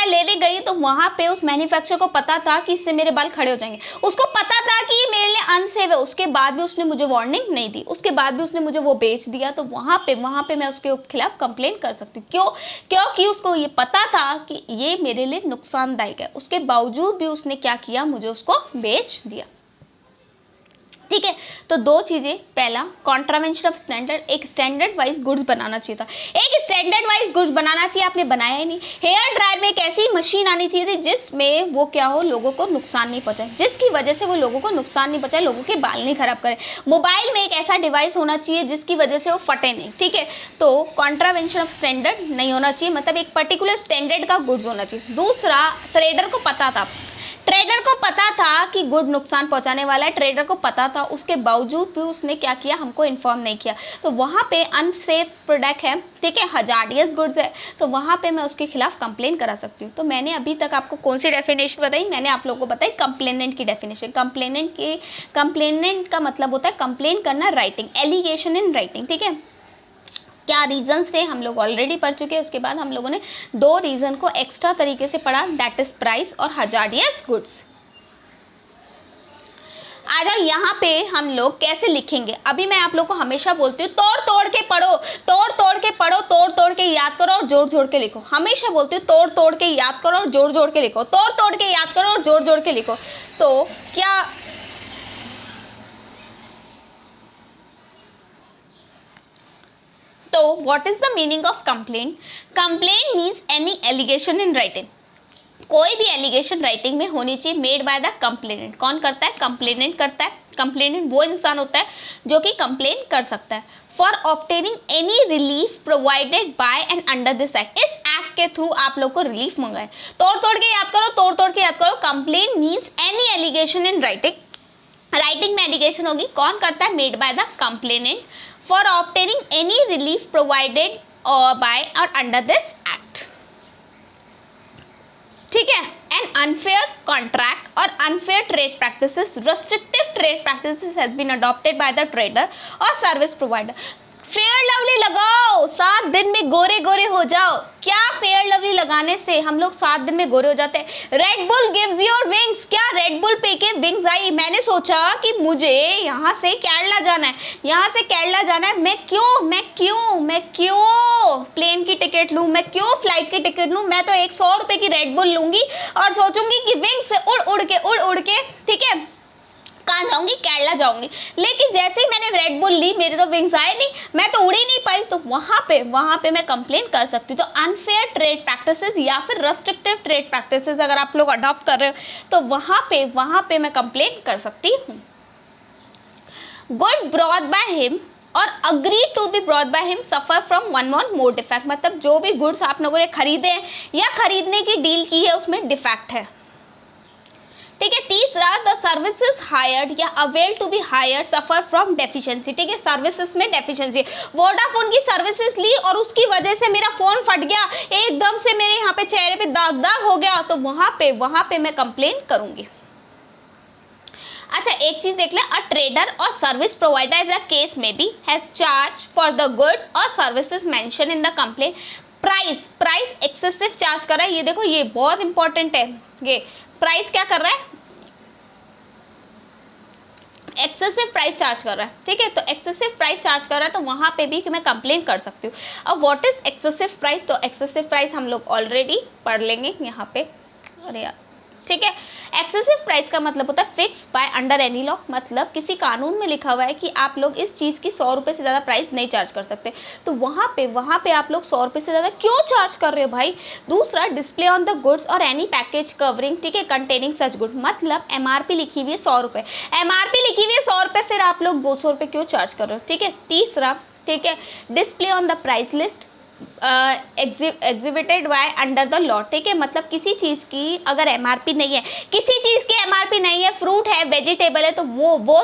लेने गई तो वहाँ पे उस मैन्युफैक्चरर को पता था कि इससे मेरे बाल खड़े हो जाएंगे, उसको पता था कि ये मेरे लिए अनसेफ है, उसके बाद भी उसने मुझे वार्निंग नहीं दी, उसके बाद भी उसने मुझे वो बेच दिया। तो वहाँ पे मैं उसके खिलाफ कंप्लेन कर सकती हूँ। क्यों? क्योंकि उसको ये पता था कि ये मेरे लिए नुकसानदायक है, उसके बावजूद भी उसने क्या किया, मुझे उसको बेच दिया। ठीक है। तो दो चीज़ें, पहला कॉन्ट्रावेंशन ऑफ स्टैंडर्ड, एक स्टैंडर्ड वाइज गुड्स बनाना चाहिए था, एक स्टैंडर्ड वाइज गुड्स बनाना चाहिए, आपने बनाया ही नहीं। हेयर ड्रायर में एक ऐसी मशीन आनी चाहिए थी जिसमें वो क्या हो, लोगों को नुकसान नहीं पहुंचाए, जिसकी वजह से वो लोगों को नुकसान नहीं पहुंचाए, लोगों के बाल नहीं खराब करे। मोबाइल में एक ऐसा डिवाइस होना चाहिए जिसकी वजह से वो फटे नहीं, ठीक है। तो कॉन्ट्रावेंशन ऑफ स्टैंडर्ड नहीं होना चाहिए, मतलब एक पर्टिकुलर स्टैंडर्ड का गुड्स होना चाहिए। दूसरा, ट्रेडर को पता था, ट्रेडर को पता था कि गुड नुकसान पहुंचाने वाला है, ट्रेडर को पता था, उसके बावजूद भी उसने क्या किया, हमको इन्फॉर्म नहीं किया। तो वहाँ पे अनसेफ प्रोडक्ट है, ठीक है, हजार्डियस गुड्स है, तो वहाँ पे मैं उसके खिलाफ कंप्लेन करा सकती हूँ। तो मैंने अभी तक आपको कौन सी डेफिनेशन बताई, मैंने आप लोगों को बताई कंप्लेनेंट की डेफिनेशन। कंप्लेनेंट का मतलब होता है कंप्लेन करना, राइटिंग, एलिगेशन इन राइटिंग, ठीक है। क्या रीजंस थे हम लोग ऑलरेडी पढ़ चुके हैं। उसके बाद हम लोगों ने दो रीजन को एक्स्ट्रा तरीके से पढ़ा, दैट इज प्राइस और हजार्डियस गुड्स। आ जाओ यहाँ पे हम लोग कैसे लिखेंगे। अभी मैं आप लोग को हमेशा बोलती हूँ तोड़ तोड़ के पढ़ो, तोड़ तोड़ के पढ़ो, तोड़ तोड़ के याद करो और जोड़ जोड़ के लिखो। हमेशा बोलती हूँ तोड़ तोड़ के याद करो और जोड़ जोड़ के लिखो, तोड़ तोड़ के याद करो और जोड़ जोड़ के लिखो। तो क्या तो what is the meaning of complaint? Complaint means any allegation in writing, कोई भी एलिगेशन राइटिंग में होनी चाहिए मेड बाय द कंप्लेनेंट। कौन करता है? कंप्लेनेंट करता है। कंप्लेनेंट वो इंसान होता है जो कि कंप्लेन कर सकता है। For obtaining any relief provided bye and under this act, इस एक्ट के थ्रू आप लोग को रिलीफ मंगाए। तोड़ तोड़ के याद करो, तोड़ तोड़ के याद करो। Complain means any allegation in writing, writing में एलिगेशन होगी, कौन करता है? Made by the complainant for obtaining any relief provided by or under this act, ठीक है। An unfair contract or unfair trade practices, restrictive trade practices has been adopted by the trader or service provider. Fair lovely लगाओ, 7 दिन में गोरे गोरे हो जाओ। क्या fair lovely लगाने से हम लोग 7 दिन में गोरे हो जाते हैं? Red Bull gives your wings, क्या रेड बुल पे के विंग्स आई? मैंने सोचा कि मुझे यहाँ से केरला जाना है, यहाँ से केरला जाना है, मैं क्यों प्लेन की टिकट लूँ, मैं क्यों फ्लाइट की टिकट लूँ? मैं तो 100 रुपए की रेड बुल लूंगी और सोचूंगी कि विंग से उड़ उड़ के, ठीक है, कहाँ जाऊंगी? केरला जाऊंगी। लेकिन जैसे ही मैंने रेड बुल ली, मेरे तो विंग्स आए नहीं, मैं तो उड़ ही नहीं पाई। तो वहाँ पे मैं कंप्लेन कर सकती हूँ। तो अनफेयर ट्रेड प्रैक्टिसेस या फिर रेस्ट्रिक्टिव ट्रेड प्रैक्टिसेस अगर आप लोग अडॉप्ट कर रहे हो तो वहाँ पे मैं कंप्लेन कर सकती हूँ। Good brought by him or agree to be brought by him suffer from one more defect, मतलब जो भी गुड्स आप लोगों ने खरीदे हैं या खरीदने की डील की है उसमें डिफेक्ट है, ठीक है। तीसरा, द सर्विसेज हायर्ड या avail to be hired suffer from deficiency, ठीक है, सर्विसेज में डेफिशिएंसी। वोडाफोन की सर्विसेज ली और उसकी वजह से मेरा फोन फट गया, एकदम से मेरे यहाँ पे चेहरे पे दाग दाग हो गया, तो वहां पे मैं कंप्लेन करूंगी। अच्छा, एक चीज देख ले, a trader or service provider as a case may be has charge for the goods or services mention in the complaint. Price excessive charge कर रहा है, ये देखो, ये बहुत इंपॉर्टेंट है। ये प्राइस क्या कर रहा है? एक्सेसिव प्राइस चार्ज कर रहा है, ठीक है। तो एक्सेसिव प्राइस चार्ज कर रहा है तो वहां पे भी मैं कंप्लेन कर सकती हूँ। अब व्हाट इज एक्सेसिव प्राइस? तो एक्सेसिव प्राइस हम लोग ऑलरेडी पढ़ लेंगे यहाँ पे, अरे यार, ठीक है। एक्सेसिव प्राइस का मतलब होता है fix by under any law, मतलब किसी कानून में लिखा हुआ है कि आप लोग इस चीज़ की 100 रुपये से ज़्यादा प्राइस नहीं चार्ज कर सकते। तो वहाँ पे आप लोग 100 रुपये से ज़्यादा क्यों चार्ज कर रहे हो भाई? दूसरा, डिस्प्ले ऑन द गुड्स और एनी पैकेज कवरिंग, ठीक है, कंटेनिंग सच गुड, मतलब MRP लिखी हुई है 100 रुपये, MRP लिखी हुई है 100 रुपये, फिर आप लोग 200 रुपये क्यों चार्ज कर रहे हो, ठीक है। तीसरा, ठीक है, display on the price list exhibited by under the law, ठीक है, मतलब किसी चीज़ की अगर MRP नहीं है, किसी चीज़ की MRP नहीं है, फ्रूट है, वेजिटेबल है, तो वो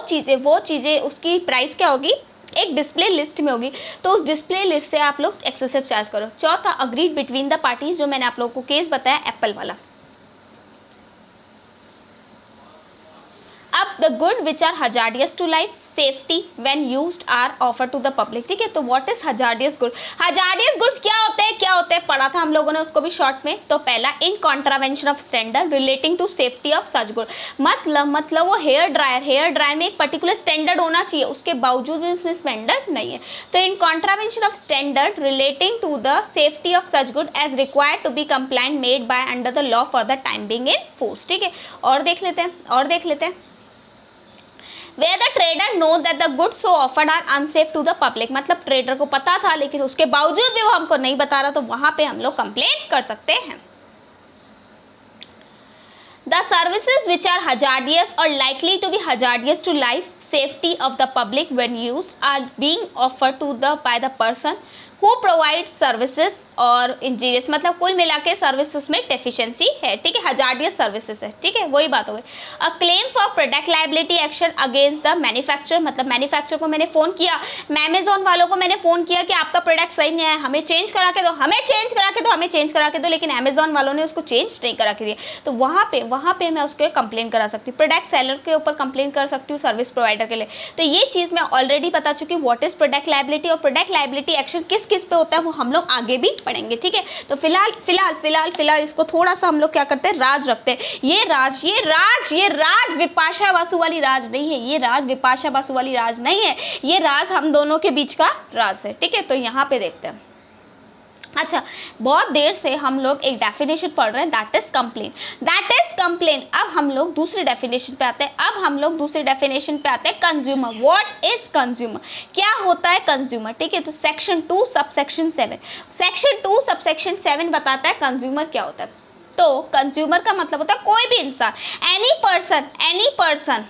चीज़ें उसकी प्राइस क्या होगी? एक डिस्प्ले लिस्ट में होगी, तो उस डिस्प्ले लिस्ट से आप लोग एक्सेसिव चार्ज करो। चौथा, अग्रीड बिटवीन द पार्टीज, जो मैंने आप लोगों को केस बताया एप्पल वाला। अब the good which are hazardous to life safety when used are offer to the public, ठीक है। तो what is hazardous good? Hazardous goods क्या होते हैं पढ़ा था हम लोगों ने उसको भी शॉर्ट में। तो पहला, in contravention of standard relating to safety of such good, मतलब वो हेयर ड्रायर में एक पर्टिकुलर स्टैंडर्ड होना चाहिए, उसके बावजूद भी उसमें स्टैंडर्ड नहीं है। तो in contravention of standard relating to the safety of such good as required to be compliant made by under the law for the time being in force, ठीक है। और देख लेते हैं where the trader know that the goods so offered are unsafe to the public, मतलब trader को पता था लेकिन उसके बावजूद भी वो हमको नहीं बता रहा, तो वहां पे हम लोग कंप्लेन कर सकते हैं। The services which are hazardous or likely to be hazardous to life safety of the public when used are being offered to the by the person who provides services और इंजीनियर्स, मतलब कुल मिला के services में deficiency है, ठीक है, hazardous services है, ठीक है, वही बात हो गई। A claim for product liability action against the manufacturer, मतलब मैन्युफैक्चरर को मैंने फ़ोन किया, अमेजोन वालों को मैंने फ़ोन किया कि आपका प्रोडक्ट सही नहीं है, हमें चेंज करा के दो, हमें चेंज करा के दो, हमें चेंज करा के दो, लेकिन अमेजोन वालों ने उसको चेंज नहीं करा के दिया, तो वहाँ पे मैं उसके कंप्लेन करा सकती हूँ, प्रोडक्ट सेलर के ऊपर कंप्लेन कर सकती हूँ सर्विस प्रोवाइडर के लिए। तो ये चीज़ मैं ऑलरेडी बता चुकी हूँ, व्हाट इज प्रोडक्ट लाइबिलिटी, और प्रोडक्ट लाइबिलिटी एक्शन किस किस पे होता है वो हम लोग आगे भी पढ़ेंगे, ठीक है। तो फिलहाल इसको थोड़ा सा हम लोग क्या करते हैं, राज रखते हैं। ये राज विपाशा बासु वाली राज नहीं है, ये राज विपाशा बासु वाली राज नहीं है, ये राज हम दोनों के बीच का राज है, ठीक है। तो यहाँ पे देखते हैं। अच्छा, बहुत देर से हम लोग एक डेफिनेशन पढ़ रहे हैं, दैट इज कंप्लेन। अब हम लोग दूसरी डेफिनेशन पे आते हैं, कंज्यूमर। व्हाट इज कंज्यूमर, क्या होता है कंज्यूमर, ठीक है। तो सेक्शन 2 सबसेक्शन 7 बताता है कंज्यूमर क्या होता है। तो कंज्यूमर का मतलब होता है कोई भी इंसान, any person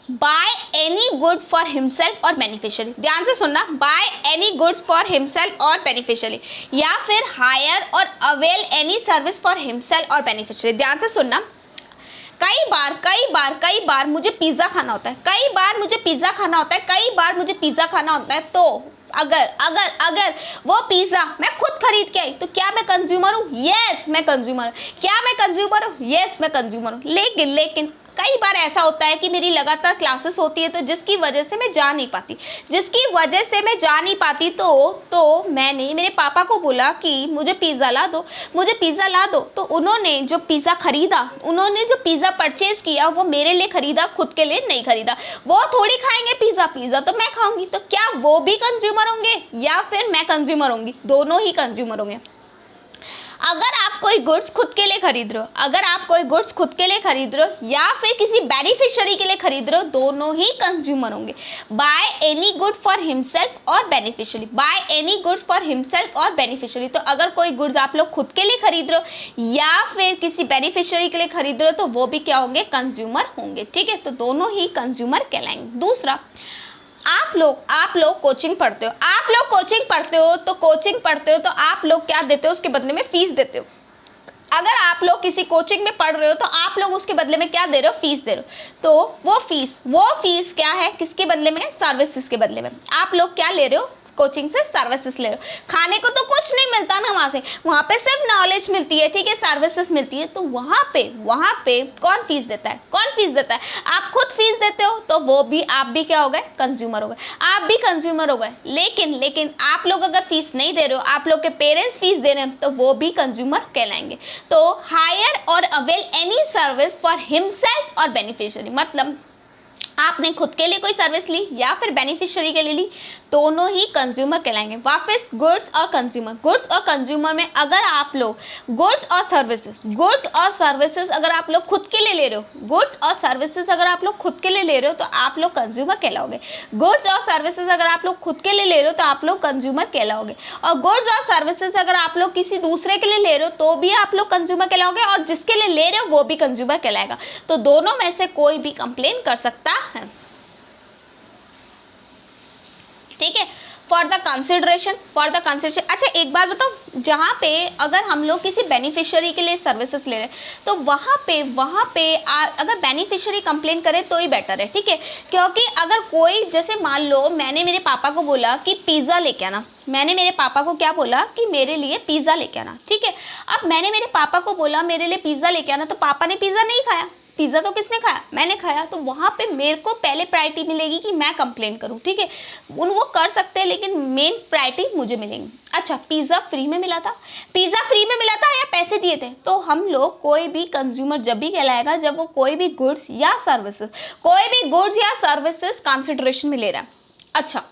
by any good for himself और बेनिफिशियरी, ध्यान से सुनना, by any goods for himself और बेनिफिशियरी, या फिर हायर और avail any service for himself और बेनिफिशियरी। ध्यान से सुनना, कई बार मुझे पिज़्ज़ा खाना होता है, तो अगर वो पिज़्ज़ा मैं खुद खरीद के आई तो क्या मैं कंज्यूमर हूँ? यस मैं कंज्यूमर हूँ। क्या मैं कंज्यूमर हूँ? यस मैं कंज्यूमर हूँ। लेकिन कई बार ऐसा होता है कि मेरी लगातार क्लासेस होती है, तो जिसकी वजह से मैं जा नहीं पाती, तो मैंने मेरे पापा को बोला कि मुझे पिज़्ज़ा ला दो, तो उन्होंने जो पिज़्ज़ा परचेज किया वो मेरे लिए खरीदा, खुद के लिए नहीं खरीदा। वो थोड़ी खाएंगे पिज़्ज़ा तो मैं खाऊंगी, तो क्या वो भी कंज्यूमर होंगे या फिर मैं कंज्यूमर होंगी? दोनों ही कंज्यूमर होंगे। अगर आप कोई गुड्स खुद के लिए खरीद रहे हो, या फिर किसी बेनिफिशियरी के लिए खरीद रहे हो, दोनों ही कंज्यूमर होंगे। By any good for himself और बेनिफिशियरी, तो अगर कोई गुड्स आप लोग खुद के लिए खरीद रहे हो या फिर किसी बेनिफिशियरी के लिए खरीद रहे हो, तो वो भी क्या होंगे? कंज्यूमर होंगे, ठीक है। तो दोनों ही कंज्यूमर कहलाएंगे। दूसरा, आप लोग कोचिंग पढ़ते हो तो आप लोग क्या देते हो? उसके बदले में फीस देते हो। अगर आप लोग किसी कोचिंग में पढ़ रहे हो तो आप लोग उसके बदले में क्या दे रहे हो? फीस दे रहे हो। तो वो फीस क्या है? किसके बदले में? सर्विसेज के बदले में। आप लोग क्या ले रहे हो? कोचिंग से सर्विसेज ले रहे हो। खाने को तो कुछ नहीं मिलता ना वहाँ पे सिर्फ नॉलेज मिलती है, ठीक है, सर्विसेज मिलती है। तो वहाँ पे कौन फीस देता है? आप खुद फीस देते हो, तो आप भी क्या हो गए? कंज्यूमर हो गए। लेकिन आप लोग अगर फीस नहीं दे रहे हो, आप लोग के पेरेंट्स फीस दे रहे हैं, तो वो भी कंज्यूमर कहलाएंगे। तो हायर और avail any service for himself और बेनिफिशियरी, मतलब आपने खुद के लिए कोई सर्विस ली या फिर बेनिफिशियरी के लिए ली, दोनों ही कंज्यूमर कहलाएंगे। वापस गुड्स और कंज्यूमर में अगर आप लोग गुड्स और सर्विसेज अगर आप लोग खुद के लिए ले रहे हो, तो आप लोग कंज्यूमर कहलाओगे। गुड्स और सर्विसेज अगर आप लोग खुद के लिए ले रहे हो तो आप लोग कंज्यूमर कहलाओगे, और गुड्स और सर्विसेज अगर आप लोग किसी दूसरे के लिए ले रहे हो तो भी आप लोग कंज्यूमर कहलाओगे, और जिसके लिए ले रहे हो वो भी कंज्यूमर कहलाएगा। तो दोनों में से कोई भी कंप्लेन कर सकता है, ठीक है। For the consideration. अच्छा एक बात बताओ, जहाँ पे अगर हम लोग किसी बेनिफिशियरी के लिए सर्विसेज ले रहे हैं, तो वहाँ पे अगर बेनिफिशियरी कंप्लेन करे तो ही बेटर है, ठीक है। क्योंकि अगर कोई, जैसे मान लो मैंने मेरे पापा को बोला कि पिज़्ज़ा लेके आना, मैंने मेरे पापा को क्या बोला कि मेरे लिए पिज़्ज़ा लेके आना, ठीक है। अब मैंने मेरे पापा को बोला मेरे लिए पिज़्ज़ा लेके आना, तो पापा ने पिज़्ज़ा नहीं खाया, पिज़्ज़ा तो किसने खाया? मैंने खाया। तो वहाँ पे मेरे को पहले प्रायोरिटी मिलेगी कि मैं कंप्लेन करूँ, ठीक है। वो कर सकते हैं, लेकिन मेन प्रायोरिटी मुझे मिलेगी। अच्छा, पिज़्ज़ा फ्री में मिला था या पैसे दिए थे? तो हम लोग कोई भी कंज्यूमर जब भी कहलाएगा जब वो कोई भी गुड्स या सर्विसेज कंसिडरेशन में ले रहा है। अच्छा,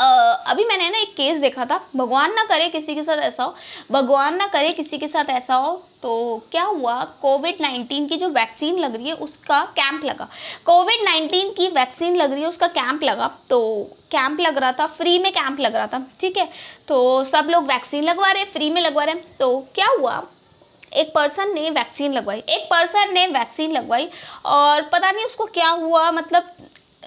अभी मैंने ना एक केस देखा था, भगवान ना करे किसी के साथ ऐसा हो, भगवान ना करे किसी के साथ ऐसा हो। तो क्या हुआ, कोविड-19 की जो वैक्सीन लग रही है उसका कैंप लगा। कोविड-19 की वैक्सीन लग रही है उसका कैंप लगा। तो कैंप लग रहा था, फ्री में कैंप लग रहा था, ठीक है। तो सब लोग वैक्सीन लगवा रहे, फ्री में लगवा रहे हैं। तो क्या हुआ, एक पर्सन ने वैक्सीन लगवाई और पता नहीं उसको क्या हुआ, मतलब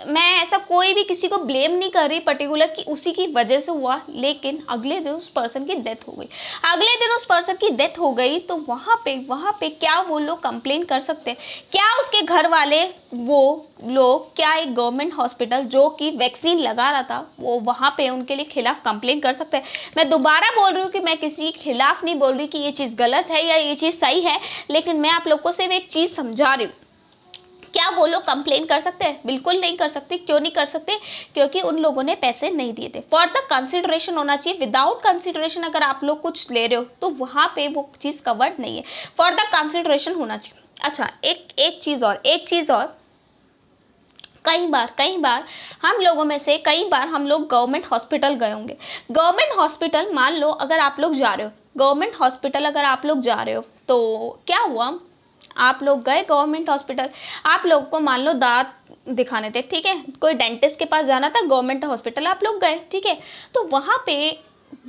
मैं ऐसा कोई भी किसी को ब्लेम नहीं कर रही पर्टिकुलर कि उसी की वजह से हुआ, लेकिन अगले दिन उस पर्सन की डेथ हो गई। तो वहाँ पे क्या वो लोग कंप्लेन कर सकते हैं? क्या उसके घर वाले, वो लोग, क्या एक गवर्नमेंट हॉस्पिटल जो कि वैक्सीन लगा रहा था वो वहाँ पे उनके लिए खिलाफ कंप्लेन कर सकते हैं? मैं दोबारा बोल रही हूँ कि मैं किसी के खिलाफ नहीं बोल रही कि ये चीज़ गलत है या ये चीज़ सही है, लेकिन मैं आप लोग को सिर्फ एक चीज़ समझा रही हूँ। क्या वो लोग कंप्लेन कर सकते हैं? बिल्कुल नहीं कर सकते। क्यों नहीं कर सकते? क्योंकि उन लोगों ने पैसे नहीं दिए थे। फॉर द कंसिडरेशन होना चाहिए, विदाउट कंसिडरेशन अगर आप लोग कुछ ले रहे हो तो वहाँ पे वो चीज़ कवर्ड नहीं है। फॉर द कंसिडरेशन होना चाहिए। अच्छा, एक चीज़ और, कई बार हम लोगों में से कई बार हम लोग गवर्नमेंट हॉस्पिटल गए होंगे। गवर्नमेंट हॉस्पिटल, मान लो अगर आप लोग जा रहे हो गवर्नमेंट हॉस्पिटल, तो क्या हुआ, आप लोग गए गवर्नमेंट हॉस्पिटल, आप लोग को मान लो दांत दिखाने थे, ठीक है, कोई डेंटिस्ट के पास जाना था, गवर्नमेंट हॉस्पिटल आप लोग गए, ठीक है। तो वहाँ पे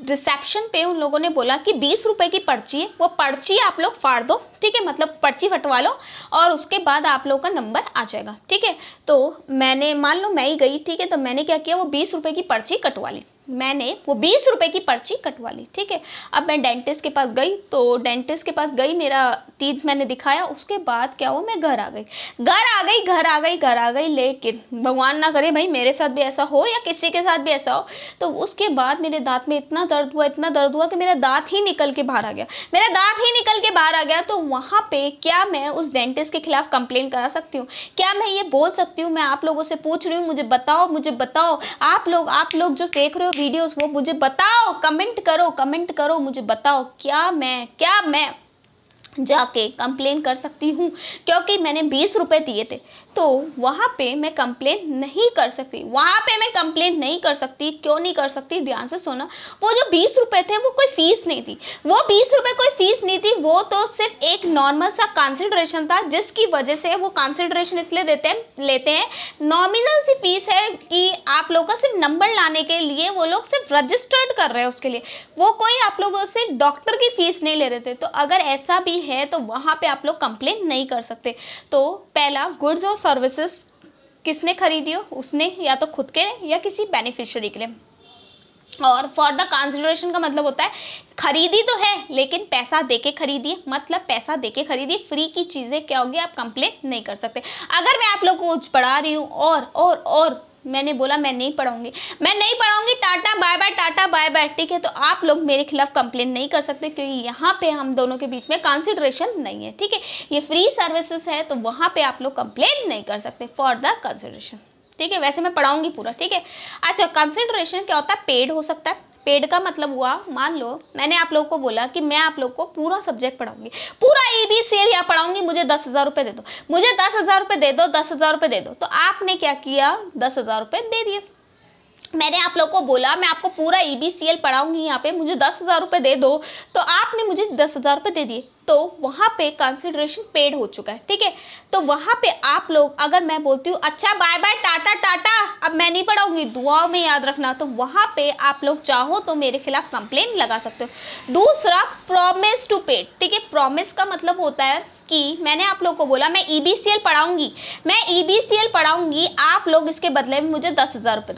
रिसेप्शन पे उन लोगों ने बोला कि 20 रुपए की पर्ची है, वो पर्ची आप लोग फाड़ दो, ठीक है, मतलब पर्ची फटवा लो और उसके बाद आप लोग का नंबर आ जाएगा, ठीक है। तो मैंने, मान लो मैं ही गई, ठीक है, तो मैंने क्या किया, वो 20 रुपए की पर्ची कटवा ली। ठीक है। अब मैं डेंटिस्ट के पास गई, मेरा टीथ मैंने दिखाया, उसके बाद क्या हुआ, मैं घर आ गई, लेकिन भगवान ना करे भाई मेरे साथ भी ऐसा हो या किसी के साथ भी ऐसा हो। तो उसके बाद मेरे दांत में इतना दर्द हुआ कि मेरा दांत ही निकल के बाहर आ गया। तो वहाँ पे क्या मैं उस डेंटिस्ट के खिलाफ कंप्लेन करा सकती हूँ? क्या मैं ये बोल सकती हूँ? मैं आप लोगों से पूछ रही हूँ, मुझे बताओ, आप लोग जो देख रहे हो वीडियोस, वो मुझे बताओ, कमेंट करो, मुझे बताओ, क्या मैं जाके कंप्लेन कर सकती हूँ? क्योंकि मैंने 20 रुपए दिए थे, तो वहाँ पे मैं कंप्लेन नहीं कर सकती। क्यों नहीं कर सकती? ध्यान से सुना, वो जो 20 रुपए थे वो कोई फीस नहीं थी, वो तो सिर्फ एक नॉर्मल सा कंसिडरेशन था, जिसकी वजह से वो कंसिडरेशन इसलिए लेते हैं, नॉमिनल सी फीस है कि आप लोगों का सिर्फ नंबर लाने के लिए वो लोग सिर्फ रजिस्टर्ड कर रहे हैं, उसके लिए वो कोई आप लोगों से डॉक्टर की फीस नहीं ले रहे थे। तो अगर ऐसा भी है तो वहाँ पे आप लोग कंप्लेन नहीं कर सकते। तो पहला, गुड्स और सर्विसेज किसने खरीदी हो, उसने या तो खुद के या किसी बेनिफिशियरी के लिए। और फॉर द कंसिडरेशन का मतलब होता है खरीदी तो है लेकिन पैसा देके खरीदिए, फ्री की चीज़ें क्या होगी, आप कंप्लेन नहीं कर सकते। अगर मैं आप लोगों को कुछ पढ़ा रही हूँ और मैंने बोला मैं नहीं पढ़ाऊंगी, टाटा बाय बाय, ठीक है, तो आप लोग मेरे खिलाफ कंप्लेन नहीं कर सकते, क्योंकि यहाँ पे हम दोनों के बीच में कंसिडरेशन नहीं है, ठीक है। ये फ्री सर्विसेज है, तो वहाँ पे आप लोग कंप्लेन नहीं कर सकते फॉर द कंसिडरेशन, ठीक है। वैसे मैं पढ़ाऊंगी पूरा, ठीक है। अच्छा, कंसिडरेशन क्या होता है? पेड हो सकता है। पेड का मतलब हुआ, मान लो मैंने आप लोगों को बोला कि मैं आप लोग को पूरा सब्जेक्ट पढ़ाऊंगी, पूरा EBCL या पढ़ाऊंगी, मुझे 10,000 रुपये दे दो, 10,000 रुपये दे दो। तो आपने क्या किया, 10,000 रुपये दे दिए। मैंने आप लोग को बोला मैं आपको पूरा EBCL पढ़ाऊंगी, यहाँ पे मुझे 10,000 रुपये दे दो, तो आपने मुझे 10,000 रुपये दे दिए, तो वहाँ पे कंसिडरेशन पेड हो चुका है, ठीक है। तो वहाँ पे आप लोग, अगर मैं बोलती हूँ अच्छा बाय बाय टाटा अब मैं नहीं पढ़ाऊंगी, दुआओं में याद रखना, तो वहाँ पे आप लोग चाहो तो मेरे खिलाफ कंप्लेन लगा सकते हो। दूसरा, प्रॉमिस टू पेड, ठीक है। प्रॉमिस का मतलब होता है कि मैंने आप लोग को बोला मैं EBCL पढ़ाऊंगी, आप लोग इसके बदले में मुझे 10,000 रुपये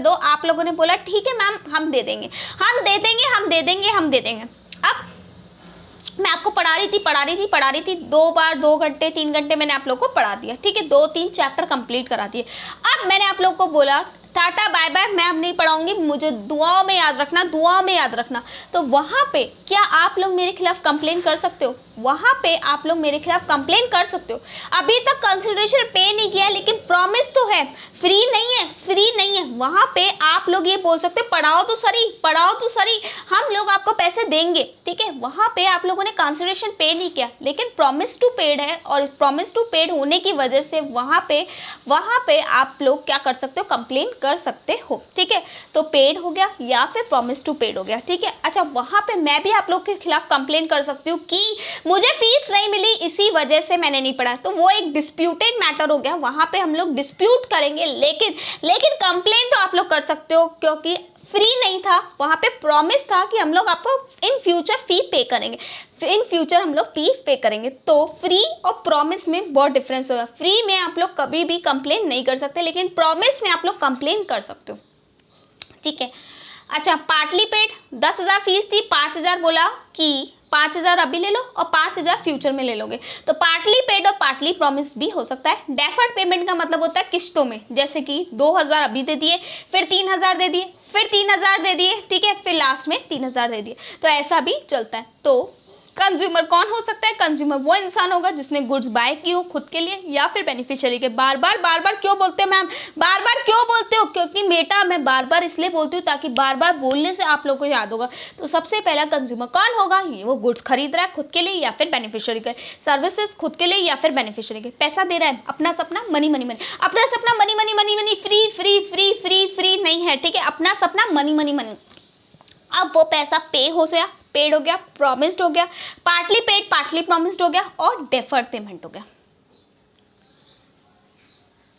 दो, आप लोगों ने बोला ठीक है मैम हम दे देंगे। अब मैं आपको पढ़ा रही थी 2 घंटे 3 घंटे मैंने आप लोग को पढ़ा दिया, ठीक है, 2-3 चैप्टर कंप्लीट करा दिए। अब मैंने आप लोग को बोला टाटा बाय बाय, मैं अब नहीं पढ़ाऊंगी, मुझे दुआओं में याद रखना। तो वहाँ पे क्या आप लोग मेरे खिलाफ कंप्लेन कर सकते हो? अभी तक कंसिडरेशन पे नहीं किया, लेकिन प्रॉमिस तो है, फ्री नहीं है। वहाँ पे आप लोग ये बोल सकते हो पढ़ाओ तो सही, हम लोग आपको पैसे देंगे, ठीक है। वहाँ पे आप लोगों ने कंसिडरेशन पे नहीं किया, लेकिन प्रॉमिस टू पेड है, और प्रॉमिस टू पेड होने की वजह से वहाँ पे आप लोग क्या कर सकते हो, कंप्लेन कर कर सकते हो, ठीक है। तो पेड हो गया या फिर प्रॉमिस टू पेड हो गया, ठीक है। अच्छा, वहाँ पे मैं भी आप लोग के खिलाफ कंप्लेन कर सकती हूँ कि मुझे फीस नहीं मिली, इसी वजह से मैंने नहीं पढ़ा, तो वो एक डिस्प्यूटेड मैटर हो गया, वहाँ पे हम लोग डिस्प्यूट करेंगे। लेकिन कंप्लेन तो आप लोग कर सकते हो, क्योंकि फ्री नहीं था, वहाँ पे प्रॉमिस था कि हम लोग आपको इन फ्यूचर फी पे करेंगे, इन फ्यूचर हम लोग फी पे करेंगे। तो फ्री और प्रॉमिस में बहुत डिफरेंस होगा। फ्री में आप लोग कभी भी कंप्लेन नहीं कर सकते, लेकिन प्रॉमिस में आप लोग कंप्लेन कर सकते हो, ठीक है। अच्छा, पार्टली पेड 10,000 फीस थी, 5,000 बोला कि 5,000 अभी ले लो और 5,000 फ्यूचर में ले लोगे, तो पार्टली पेड और पार्टली प्रॉमिस भी हो सकता है। डेफर्ड पेमेंट का मतलब होता है किश्तों में, जैसे कि 2,000 अभी दे दिए, फिर 3,000 दे दिए, फिर 3,000 दे दिए, ठीक है, फिर लास्ट में 3,000 दे दिए, तो ऐसा भी चलता है। तो कंज्यूमर कौन हो सकता है? कंज्यूमर वो इंसान होगा जिसने गुड्स बाय की हो खुद के लिए या फिर बेनिफिशियरी के। बार बार क्यों बोलते हो मैम, बार बार क्यों बोलते हो? क्योंकि बेटा मैं बार बार इसलिए बोलती हूँ ताकि बार बार बोलने से आप लोगों को याद होगा। तो सबसे पहला कंज्यूमर कौन होगा? ये वो गुड्स खरीद रहा है खुद के लिए या फिर बेनिफिशियरी के, सर्विसेज खुद के लिए या फिर बेनिफिशियरी के, पैसा दे रहा है, अपना सपना मनी मनी मनी, अपना सपना money money money money, free free free free free नहीं है, ठीक है, अपना सपना मनी मनी मनी। अब वो पैसा पे हो गया, पेड हो गया, प्रॉमिस्ड हो गया, पार्टली पेड पार्टली प्रॉमिस्ड हो गया और डेफर्ड पेमेंट हो गया।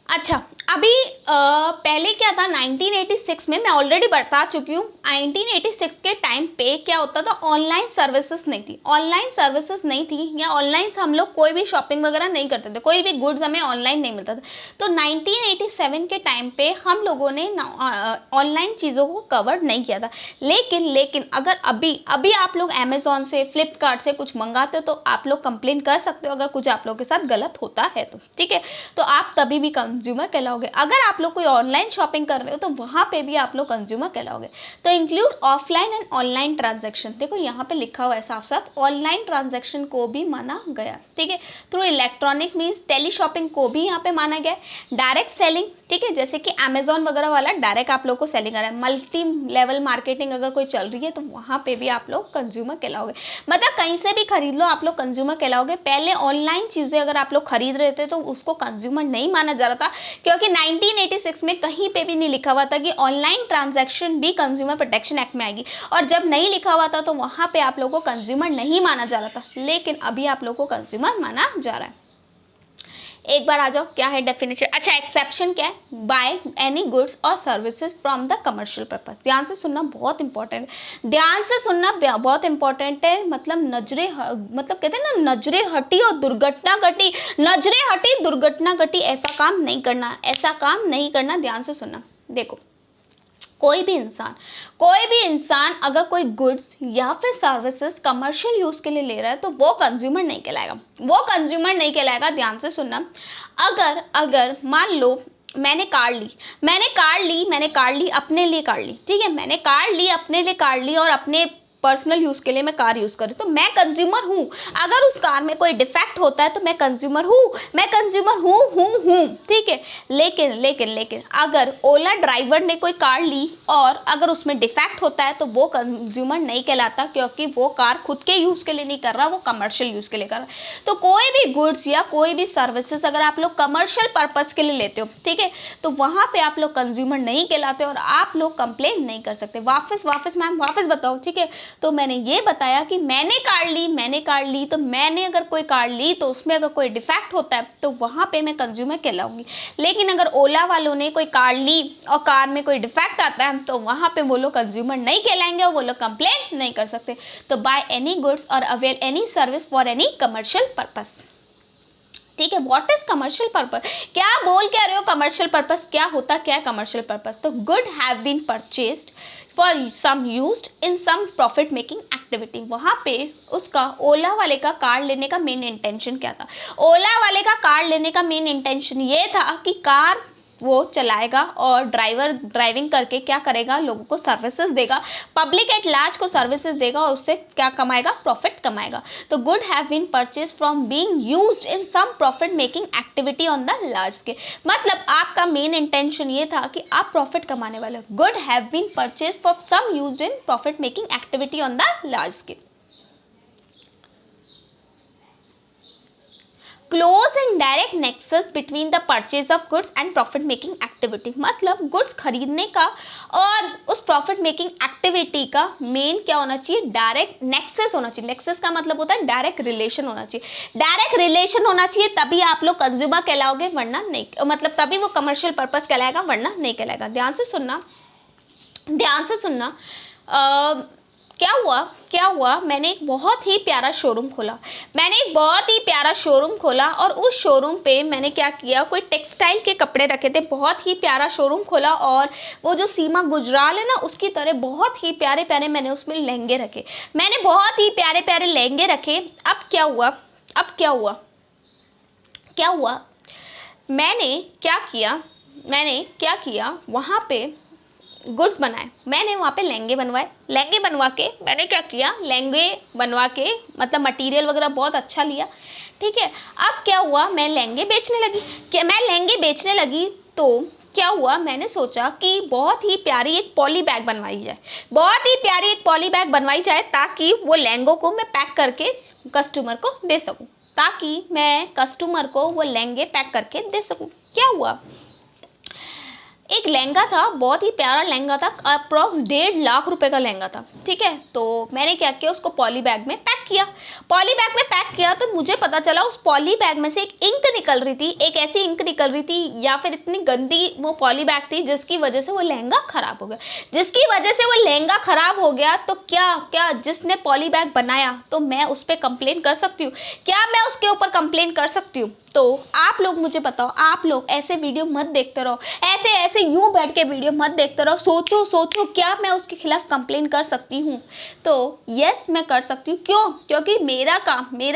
अच्छा, अभी पहले क्या था 1986 में, मैं ऑलरेडी बता चुकी हूँ, 1986 के टाइम पे क्या होता था, ऑनलाइन सर्विसेज नहीं थी, ऑनलाइन सर्विसेज नहीं थी, या ऑनलाइन हम लोग कोई भी शॉपिंग वगैरह नहीं करते थे, कोई भी गुड्स हमें ऑनलाइन नहीं मिलता था। तो 1987 के टाइम पे हम लोगों ने ऑनलाइन चीज़ों को कवर नहीं किया था। लेकिन अगर अभी आप लोग अमेजोन से, फ्लिपकार्ट से कुछ मंगाते हो तो आप लोग कंप्लेन कर सकते हो अगर कुछ आप लोग के साथ गलत होता है तो, ठीक है। तो आप तभी भी कंज्यूमर कहलाओगे। अगर आप लोग कोई ऑनलाइन शॉपिंग कर रहे हो तो वहाँ पे भी आप लोग कंज्यूमर कहलाओगे। तो include offline and online transaction, देखो यहाँ पे लिखा हुआ है साफ साफ, ऑनलाइन ट्रांजैक्शन को भी माना गया, ठीक है। Through electronic means tele shopping को भी यहाँ पे माना गया। डायरेक्ट सेलिंग, ठीक है, जैसे कि अमेजोन वगैरह वाला डायरेक्ट आप लोग को सेलिंग कर रहा है। मल्टी लेवल मार्केटिंग अगर कोई चल रही है तो वहाँ पे भी आप लोग कंज्यूमर कहलाओगे। मतलब कहीं से भी खरीद लो आप लोग कंज्यूमर कहलाओगे। पहले ऑनलाइन चीज़ें अगर आप लोग खरीद रहे थे तो उसको कंज्यूमर नहीं माना जा रहा था, क्योंकि 1986 में कहीं पे भी नहीं लिखा हुआ था कि ऑनलाइन ट्रांजैक्शन भी कंज्यूमर प्रोटेक्शन एक्ट में आएगी। और जब नहीं लिखा हुआ था तो वहाँ पे आप लोगों को कंज्यूमर नहीं माना जा रहा था, लेकिन अभी आप लोगों को कंज्यूमर माना जा रहा है। एक बार आ जाओ, क्या है डेफिनेशन। अच्छा, एक्सेप्शन क्या है? By any goods or services from the commercial purpose. ध्यान से सुनना, बहुत इंपॉर्टेंट है, ध्यान से सुनना बहुत इंपॉर्टेंट है। मतलब मतलब कहते हैं ना, नजरें हटी और दुर्घटना घटी, नजरें हटी दुर्घटना घटी, ऐसा काम नहीं करना, ऐसा काम नहीं करना। ध्यान से सुनना, देखो कोई भी इंसान अगर कोई गुड्स या फिर सर्विसेज कमर्शियल यूज़ के लिए ले रहा है तो वो कंज्यूमर नहीं कहलाएगा, वो कंज्यूमर नहीं कहलाएगा। ध्यान से सुनना, अगर मान लो मैंने कार ली अपने लिए कार ली, ठीक है, मैंने कार ली अपने लिए, कार ली और अपने पर्सनल यूज़ के लिए मैं कार यूज़ कर रही हूँ, तो मैं कंज्यूमर हूँ। अगर उस कार में कोई डिफेक्ट होता है तो मैं कंज्यूमर हूँ, ठीक है। लेकिन अगर ओला ड्राइवर ने कोई कार ली और अगर उसमें डिफेक्ट होता है तो वो कंज्यूमर नहीं कहलाता, क्योंकि वो कार खुद के यूज़ के लिए नहीं कर रहा, वो कमर्शियल यूज़ के लिए कर रहा है। तो कोई भी गुड्स या कोई भी सर्विसेज अगर आप लोग कमर्शियल पर्पज़ के लिए लेते हो, ठीक है, तो वहाँ पर आप लोग कंज्यूमर नहीं कहलाते और आप लोग कंप्लेन नहीं कर सकते। वापस मैम वापस बताओ, ठीक है। तो मैंने ये बताया कि मैंने कार ली, तो मैंने अगर कोई कार ली तो उसमें अगर कोई डिफेक्ट होता है तो वहाँ पे मैं कंज्यूमर कहलाऊंगी। लेकिन अगर ओला वालों ने कोई कार ली और कार में कोई डिफेक्ट आता है तो वहाँ पे वो लोग कंज्यूमर नहीं कहलाएंगे और वो लोग कंप्लेन नहीं कर सकते। तो बाय एनी गुड्स और avail any service for any commercial purpose, ठीक है। What is commercial purpose? क्या बोल क्या रहे हो? कमर्शियल पर्पस क्या होता, क्या है कमर्शियल पर्पस? तो good have been purchased for some used in some profit making activity. वहाँ पे उसका ओला वाले का कार लेने का मेन इंटेंशन क्या था? ओला वाले का कार लेने का मेन इंटेंशन ये था कि कार वो चलाएगा और ड्राइविंग करके क्या करेगा, लोगों को सर्विसेज देगा, पब्लिक एट लार्ज को सर्विसेज देगा और उससे क्या कमाएगा, प्रॉफिट कमाएगा। तो good have been purchase from being used in some profit making activity on the large scale. मतलब आपका मेन इंटेंशन ये था कि आप प्रॉफिट कमाने वाले हो। Good have been purchase for some used in profit making activity on the large scale. Close and direct nexus between the purchase of goods and profit making activity, मतलब goods खरीदने का और उस प्रॉफिट मेकिंग एक्टिविटी का main क्या होना चाहिए, direct nexus होना चाहिए। नेक्सस का मतलब होता है डायरेक्ट रिलेशन होना चाहिए, डायरेक्ट रिलेशन होना चाहिए, तभी आप लोग कंज्यूमर कहलाओगे, वरना नहीं, मतलब तभी वो कमर्शियल पर्पस कहलाएगा, वरना नहीं कहलाएगा। ध्यान से सुनना, ध्यान से सुनना। क्या हुआ, मैंने एक बहुत ही प्यारा शोरूम खोला, और उस शोरूम पे मैंने क्या किया, कोई टेक्सटाइल के कपड़े रखे थे, बहुत ही प्यारा शोरूम खोला, और वो जो सीमा गुजराल है ना, उसकी तरह बहुत ही प्यारे प्यारे मैंने उसमें लहंगे रखे, बहुत ही प्यारे प्यारे लहंगे रखे। अब क्या हुआ, मैंने क्या किया, वहाँ पे गुड्स बनाए, मैंने वहाँ पे लहंगे बनवाए, लहंगे बनवा के मैंने क्या किया, मतलब मटेरियल वगैरह बहुत अच्छा लिया, ठीक है। अब क्या हुआ, मैं लहंगे बेचने लगी, तो क्या हुआ, मैंने सोचा कि बहुत ही प्यारी एक पॉली बैग बनवाई जाए, ताकि वो लहंगों को मैं पैक करके कस्टमर को दे सकूँ, क्या हुआ, एक लहंगा था, बहुत ही प्यारा लहंगा था, अप्रॉक्स 1.5 लाख रुपए का लहंगा था, ठीक है। तो मैंने क्या किया, उसको पॉली बैग में पैक किया, तो मुझे पता चला उस पॉली बैग में से एक इंक निकल रही थी, एक ऐसी इंक निकल रही थी, या फिर इतनी गंदी वो पॉली बैग थी, जिसकी वजह से वो लहंगा खराब हो गया, तो क्या जिसने पॉली बैग बनाया, तो मैं उस पर कंप्लेन कर सकती हूँ, उसके ऊपर कंप्लेन कर सकती हूँ। तो आप लोग मुझे बताओ, आप लोग ऐसे वीडियो मत देखते रहो, ऐसे यूं बैठ के वीडियो मत देखते रहो, सोचो क्या मैं उसके खिलाफ कंप्लेन कर सकती हूँ। तो यस, मैं कर सकती हूँ। क्यों? क्योंकि मेरा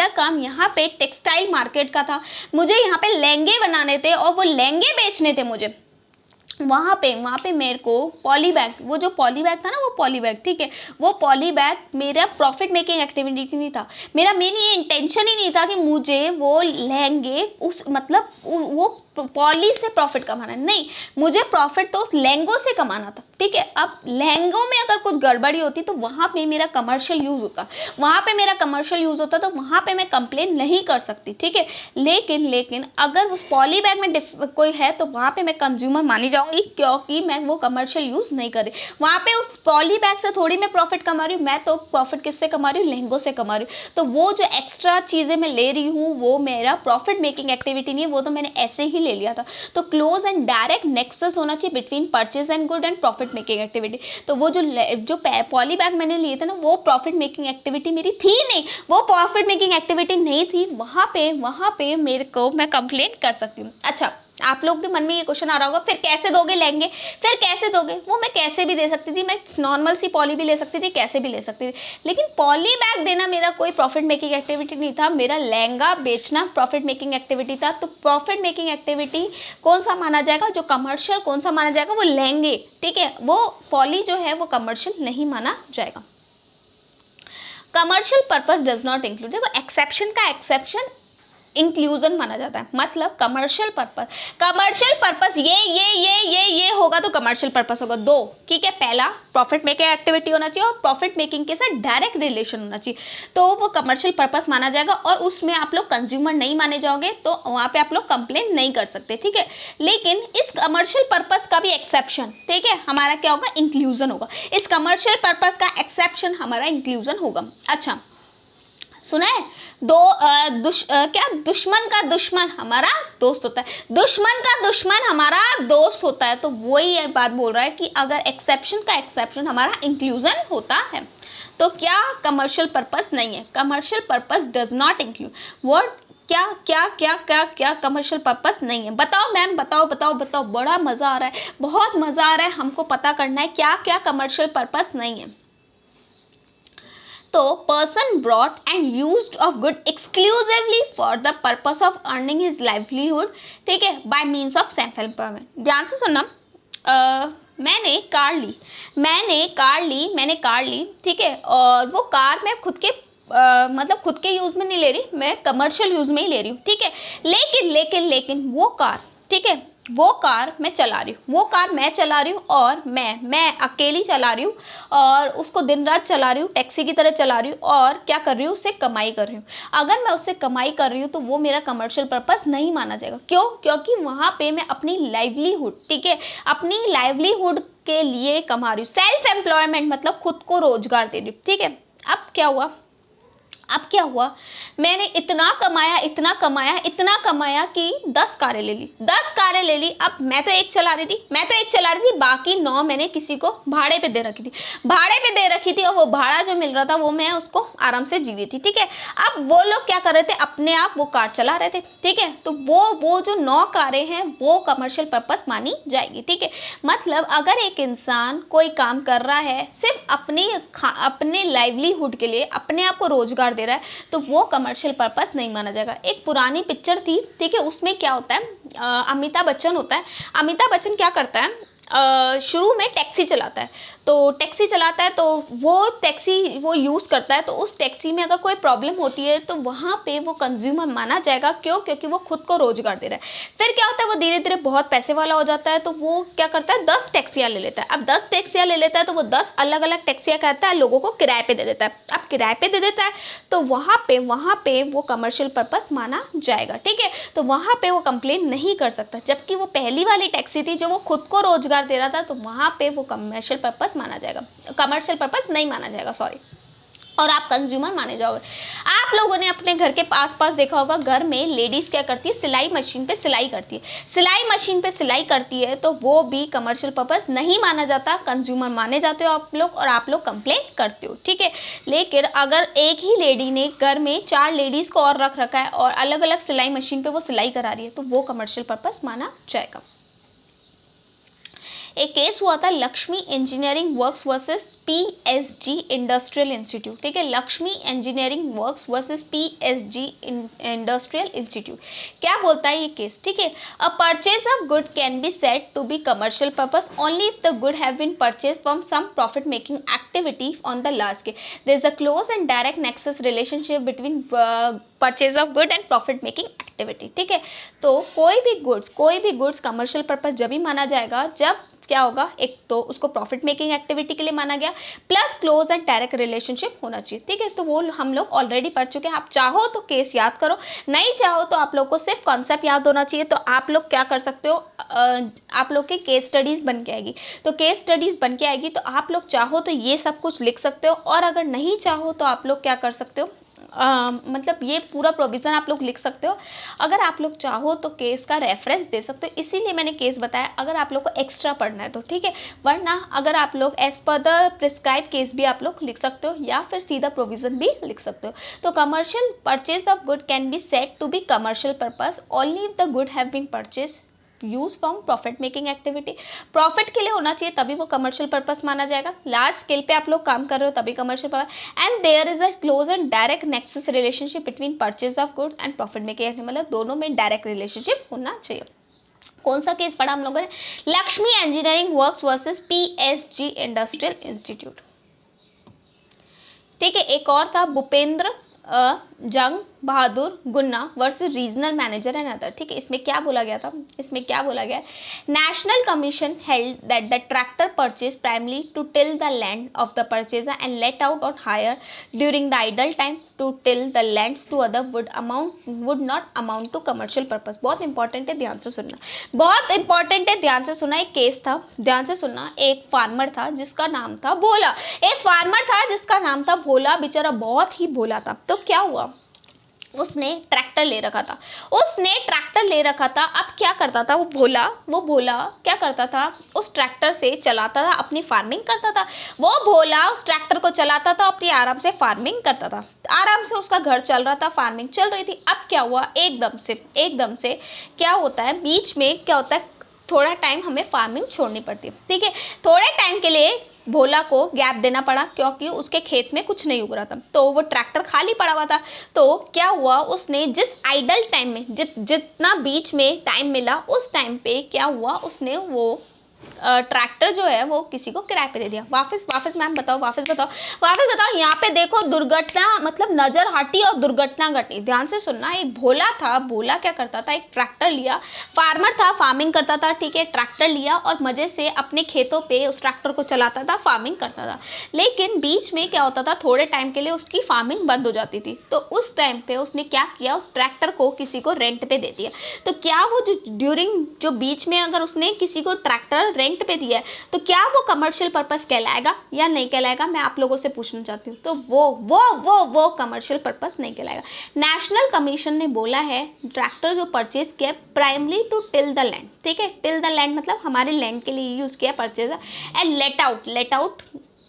काम यहाँ पे टेक्सटाइल मार्केट का था, मुझे यहाँ पे लहंगे बनाने थे और वो लहंगे बेचने थे मुझे। वहाँ पे मेरे को पॉली बैग, वो जो पॉली बैग था ना, वो पॉली बैग, ठीक है, वो पॉली बैग मेरा प्रॉफिट मेकिंग एक्टिविटी नहीं था, मेरा मेन ये इंटेंशन ही नहीं था कि मुझे वो लहंगे वो पॉली से प्रॉफिट कमाना, नहीं, मुझे प्रॉफिट तो उस लहंगों से कमाना था, ठीक है। अब लहंगों में अगर कुछ गड़बड़ी होती तो वहाँ पे मेरा कमर्शियल यूज़ होता, तो वहाँ पे मैं कंप्लेन नहीं कर सकती, ठीक है। लेकिन अगर उस पॉली बैग में कोई है, तो वहाँ पे मैं कंज्यूमर मानी जाऊँगी, क्योंकि मैं वो कमर्शियल यूज़ नहीं कर रही। वहाँ पे उस पॉली बैग से थोड़ी मैं प्रॉफिट कमा रही हूँ, मैं तो प्रॉफिट किससे कमा रही हूँ, लहंगों से कमा रही हूँ। तो वो जो एक्स्ट्रा चीज़ें मैं ले रही हूँ, वो मेरा प्रॉफिट मेकिंग एक्टिविटी नहीं है, वो तो मैंने ऐसे ही ले लिया था। तो क्लोज एंड डायरेक्ट नेक्सस होना चाहिए between purchase and good and profit making activity. तो वो जो पॉली बैग मैंने लिए थे ना, वो प्रॉफिट मेकिंग एक्टिविटी मेरी थी नहीं, वो प्रॉफिट मेकिंग एक्टिविटी नहीं थी, वहाँ पे मेरे को मैं कंप्लेन कर सकती हूँ। अच्छा, आप लोग के मन में ये क्वेश्चन आ रहा होगा, फिर कैसे दोगे लहंगे, वो मैं कैसे भी दे सकती थी, मैं नॉर्मल सी पॉली भी ले सकती थी, कैसे भी ले सकती थी, लेकिन पॉली बैग देना मेरा कोई प्रॉफिट मेकिंग एक्टिविटी नहीं था, मेरा लहंगा बेचना प्रॉफिट मेकिंग एक्टिविटी था। तो प्रॉफिट मेकिंग एक्टिविटी कौन सा माना जाएगा, जो कमर्शियल कौन सा माना जाएगा, वो लहंगे, ठीक है, वो पॉली जो है वो कमर्शियल नहीं माना जाएगा। Commercial purpose does not include, देखो एक्सेप्शन का एक्सेप्शन इंक्लूजन माना जाता है, मतलब कमर्शियल पर्पस ये होगा तो कमर्शियल पर्पस होगा, दो, ठीक है। पहला प्रॉफिट मेकिंग एक्टिविटी होना चाहिए और प्रॉफिट मेकिंग के साथ डायरेक्ट रिलेशन होना चाहिए, तो वो कमर्शियल पर्पस माना जाएगा, और उसमें आप लोग कंज्यूमर नहीं माने जाओगे, तो वहाँ पे आप लोग कंप्लेन नहीं कर सकते, ठीक है। लेकिन इस कमर्शियल पर्पस का भी एक्सेप्शन, ठीक है, हमारा क्या होगा, इंक्लूजन होगा, इस कमर्शियल पर्पस का एक्सेप्शन हमारा इंक्लूजन होगा। अच्छा, सुना है, दुश्मन का दुश्मन हमारा दोस्त होता है, तो वही ये बात बोल रहा है कि अगर एक्सेप्शन का एक्सेप्शन हमारा इंक्लूजन होता है, तो क्या कमर्शियल पर्पस नहीं है, commercial purpose does not include what, क्या कमर्शियल पर्पस नहीं है। बताओ मैम, बताओ, बड़ा मज़ा आ रहा है, बहुत मज़ा आ रहा है, हमको पता करना है क्या कमर्शियल पर्पस नहीं है। तो person brought and used of good exclusively for the purpose of earning his livelihood, ठीक है, bye means of self employment. ध्यान से सुनना, मैंने कार ली, ठीक है, और वो कार मैं खुद के यूज़ में नहीं ले रही, मैं कमर्शियल यूज़ में ही ले रही हूँ, ठीक है। लेकिन वो कार, ठीक है, वो कार मैं चला रही हूँ, वो कार मैं चला रही हूँ और मैं अकेली चला रही हूँ और उसको दिन रात चला रही हूँ, टैक्सी की तरह चला रही हूँ और क्या कर रही हूँ, उससे कमाई कर रही हूँ। अगर मैं उससे कमाई कर रही हूँ तो वो मेरा कमर्शियल पर्पस नहीं माना जाएगा। क्यों? क्योंकि वहाँ पे मैं अपनी लाइवलीहुड, ठीक है, अपनी लाइवलीहुड के लिए कमा रही हूँ। सेल्फ एम्प्लॉयमेंट मतलब खुद को रोजगार दे रही हूँ, ठीक है। अब क्या हुआ, मैंने इतना कमाया इतना कमाया इतना कमाया कि 10 कारें ले ली, 10 कारें ले ली। अब मैं तो एक चला रही थी, बाकी 9 मैंने किसी को भाड़े पे दे रखी थी और वो भाड़ा जो मिल रहा था वो मैं उसको आराम से जी रही थी, ठीक है। अब वो लोग क्या कर रहे थे, अपने आप वो कार चला रहे थे, ठीक है। तो वो जो 9 कारें हैं वो कमर्शियल पर्पस मानी जाएगी, ठीक है। मतलब अगर एक इंसान कोई काम कर रहा है सिर्फ अपने लाइवलीहुड के लिए, अपने आप को रोजगार दे रहा है, तो वो कमर्शियल पर्पस नहीं माना जाएगा। एक पुरानी पिक्चर थी, ठीक है, उसमें क्या होता है, अमिताभ बच्चन होता है। अमिताभ बच्चन क्या करता है, शुरू में टैक्सी चलाता है, तो वो टैक्सी वो यूज़ करता है, तो उस टैक्सी में अगर कोई प्रॉब्लम होती है तो वहाँ पे वो कंज्यूमर माना जाएगा। क्यों? क्योंकि वो खुद को रोजगार दे रहा है। फिर क्या होता है, वो धीरे धीरे बहुत पैसे वाला हो जाता है, तो वो क्या करता है, 10 टैक्सियाँ ले लेता है। अब 10 टैक्सियाँ ले लेता है तो वो 10 अलग अलग टैक्सियाँ कहता है लोगों को किराए पे दे देता है। अब किराए पे दे देता है तो वहाँ पे वो कमर्शियल पर्पस माना जाएगा, ठीक है। तो वहाँ पे वो कंप्लेन नहीं कर सकता। जबकि वो पहली वाली टैक्सी थी जो वो खुद को रोजगार दे रहा था, तो वहाँ पे वो कमर्शियल पर्पस माना जाएगा, कमर्शियल पर्पस नहीं माना जाएगा, सॉरी, और आप कंज्यूमर माने जाओगे। आप लोगों ने अपने घर के पास देखा होगा, घर में लेडीज क्या करती है, सिलाई मशीन पे सिलाई करती है, सिलाई मशीन पे सिलाई करती है, तो वो भी कमर्शियल पर्पस नहीं माना जाता, कंज्यूमर माने जाते हो आप लोग, और आप लोग कंप्लेन करते हो, ठीक है। लेकिन अगर एक ही लेडी ने घर में 4 लेडीज को और रख रखा है और अलग अलग सिलाई मशीन पे वो सिलाई करा रही है, तो वो कमर्शियल पर्पस माना जाएगा। एक केस हुआ था Lakshmi engineering works versus PSG industrial institute, ठीक है, Lakshmi engineering works versus PSG industrial institute. क्या बोलता है ये केस, ठीक है, a purchase of good can be said to be commercial purpose only if the good have been purchase from some profit making activity on the large scale. There is a close and direct nexus relationship between purchase of good and profit making activity, ठीक है। तो कोई भी goods commercial purpose जब ही माना जाएगा जब क्या होगा, एक तो उसको प्रॉफिट मेकिंग एक्टिविटी के लिए माना गया, plus close and direct relationship होना चाहिए, ठीक है। तो वो हम लोग ऑलरेडी पढ़ चुके हैं। आप चाहो तो केस याद करो, नहीं चाहो तो आप लोग को सिर्फ कॉन्सेप्ट याद होना चाहिए। तो आप लोग क्या कर सकते हो, आप लोग के केस स्टडीज़ बन के आएगी, तो केस स्टडीज़ बन के आएगी, तो आप लोग चाहो तो ये सब कुछ लिख सकते हो, और अगर नहीं चाहो तो आप लोग क्या कर सकते हो, मतलब ये पूरा प्रोविज़न आप लोग लिख सकते हो। अगर आप लोग चाहो तो केस का रेफरेंस दे सकते हो, इसीलिए मैंने केस बताया, अगर आप लोग को एक्स्ट्रा पढ़ना है तो, ठीक है। वरना अगर आप लोग as per the prescribe case भी आप लोग लिख सकते हो, या फिर सीधा प्रोविज़न भी लिख सकते हो। तो commercial purchase of good can be said to be commercial purpose only if the good have been purchase use from profit making activity. Profit के लिए होना चाहिए तभी वो कमर्शियल पर्पस माना जाएगा। लार्ज स्केल पे आप लोग काम कर रहे हो तभी commercial purpose. And there is a close and direct nexus relationship between purchase of goods and profit making, मतलब दोनों में डायरेक्ट रिलेशनशिप होना चाहिए। कौन सा केस पढ़ा हम लोगों ने, Lakshmi engineering works versus PSG industrial institute, ठीक है। एक और था Bhupendra Jang Bahadur Gunna versus regional manager and other, ठीक है। इसमें क्या बोला गया था, national commission held that the tractor purchase primarily to till the land of the purchaser and let out on hire during the idle time to till the lands to other would not amount to commercial purpose. बहुत important है, ध्यान से सुनना, बहुत important है, ध्यान से सुनना। एक केस था, ध्यान से सुनना। एक फार्मर था जिसका नाम था भोला, बेचारा बहुत ही भोला था। तो क्या हुआ, उसने ट्रैक्टर ले रखा था। अब क्या करता था वो भोला क्या करता था, उस ट्रैक्टर से चलाता था, अपनी फार्मिंग करता था। वो भोला उस ट्रैक्टर को चलाता था, अपनी आराम से फार्मिंग करता था, आराम से उसका घर चल रहा था, फार्मिंग चल रही थी। अब क्या हुआ, एकदम से क्या होता है, बीच में क्या होता है, थोड़ा टाइम हमें फार्मिंग छोड़नी पड़ती है, ठीक है। थोड़े टाइम के लिए भोला को गैप देना पड़ा क्योंकि उसके खेत में कुछ नहीं उग रहा था, तो वो ट्रैक्टर खाली पड़ा हुआ था। तो क्या हुआ, उसने जिस आइडल टाइम में जितना बीच में टाइम मिला, उस टाइम पे क्या हुआ, उसने वो ट्रैक्टर जो है वो किसी को किराए पे दे दिया। वापस मैम बताओ, वापस बताओ। यहाँ पे देखो दुर्घटना मतलब नजर हटी और दुर्घटना घटी। ध्यान से सुनना। एक भोला था, भोला क्या करता था, एक ट्रैक्टर लिया, फार्मर था, फार्मिंग करता था, ठीक है, ट्रैक्टर लिया और मजे से अपने खेतों पे उस ट्रैक्टर को चलाता था, फार्मिंग करता था। लेकिन बीच में क्या होता था, थोड़े टाइम के लिए उसकी फार्मिंग बंद हो जाती थी। तो उस टाइम पे उसने क्या किया, उस ट्रैक्टर को किसी को रेंट पे दे दिया। तो क्या वो जो बीच में अगर उसने किसी को ट्रैक्टर रेंट पे दिया है तो क्या वो कमर्शियल पर्पस कहलाएगा या नहीं कहलाएगा, मैं आप लोगों से पूछना चाहती हूँ। तो वो कमर्शियल पर्पस नहीं कहलाएगा। नेशनल कमीशन ने बोला है ट्रैक्टर जो परचेज किया primary to till the land, ठीक है, टिल द लैंड मतलब हमारे लैंड के लिए यूज किया परचेज, एंड लेट आउट,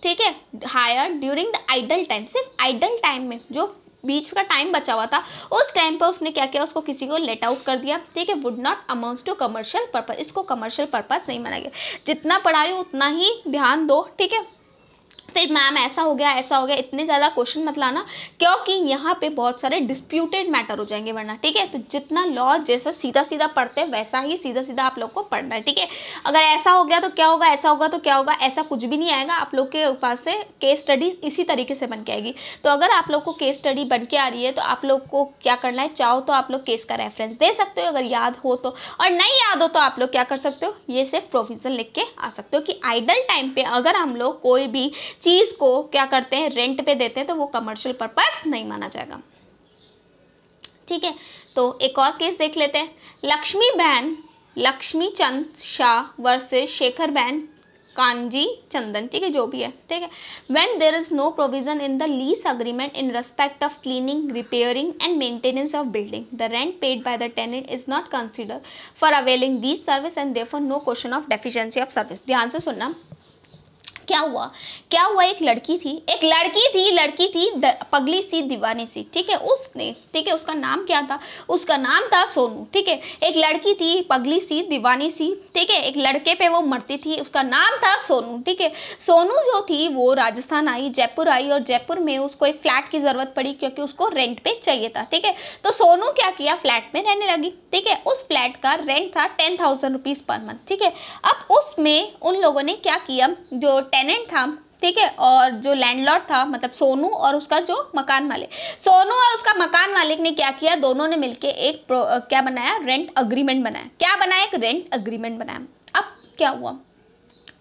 ठीक है, hire during the idle time. सिर्फ आइडल टाइम में जो बीच का टाइम बचा हुआ था उस टाइम पर उसने क्या किया, उसको किसी को लेट आउट कर दिया, ठीक है। Would not amounts to commercial purpose, इसको कमर्शियल पर्पस नहीं माना गया। जितना पढ़ा रही हूँ उतना ही ध्यान दो, ठीक है। फिर मैम ऐसा हो गया इतने ज़्यादा क्वेश्चन मत लाना, क्योंकि यहाँ पे बहुत सारे डिस्प्यूटेड मैटर हो जाएंगे वरना, ठीक है। तो जितना लॉ जैसा सीधा सीधा पढ़ते हैं वैसा ही सीधा सीधा आप लोग को पढ़ना है, ठीक है। अगर ऐसा हो गया तो क्या होगा, ऐसा होगा तो क्या होगा, ऐसा कुछ भी नहीं आएगा। आप लोग के पास से केस स्टडी इसी तरीके से बन के आएगी। तो अगर आप लोग को केस स्टडी बन के आ रही है तो आप लोग को क्या करना है, चाहो तो आप लोग केस का रेफरेंस दे सकते हो अगर याद हो तो, और नहीं याद हो तो आप लोग क्या कर सकते हो, ये सिर्फ प्रोविजन लिख के आ सकते हो कि आइडल टाइम पे अगर हम लोग कोई भी चीज़ को क्या करते हैं, रेंट पे देते हैं, तो वो कमर्शियल पर्पस नहीं माना जाएगा, ठीक है। तो एक और केस देख लेते हैं। लक्ष्मी चंद शाह वर्सेस शेखर बहन कांजी चंदन, ठीक है, जो भी है, ठीक है। When there is no provision in the lease agreement in respect of cleaning, repairing and maintenance of building, the rent paid by the tenant is not considered for availing these service and therefore no question of deficiency of service. ध्यान से सुनना। क्या हुआ, एक लड़की थी पगली सी दीवानी सी, ठीक है, उसका नाम क्या था, उसका नाम था सोनू, ठीक है। एक लड़की थी पगली सी दीवानी सी, ठीक है, एक लड़के पे वो मरती थी, उसका नाम था सोनू, ठीक है। सोनू जो थी वो राजस्थान आई, जयपुर आई, और जयपुर में उसको एक फ्लैट की जरूरत पड़ी क्योंकि उसको रेंट पे चाहिए था, ठीक है। तो सोनू क्या किया, फ्लैट में रहने लगी, ठीक है। उस फ्लैट का रेंट था 10,000 रुपीज़ पर मंथ, ठीक है। अब उसमें उन लोगों ने क्या किया, जो टेनेंट था, ठीक है, और जो लैंडलॉर्ड था मतलब सोनू और उसका जो मकान मालिक, सोनू और उसका मकान मालिक ने क्या किया, दोनों ने मिलके एक क्या बनाया, रेंट अग्रीमेंट बनाया। क्या बनाया, एक रेंट अग्रीमेंट बनाया। अब क्या हुआ,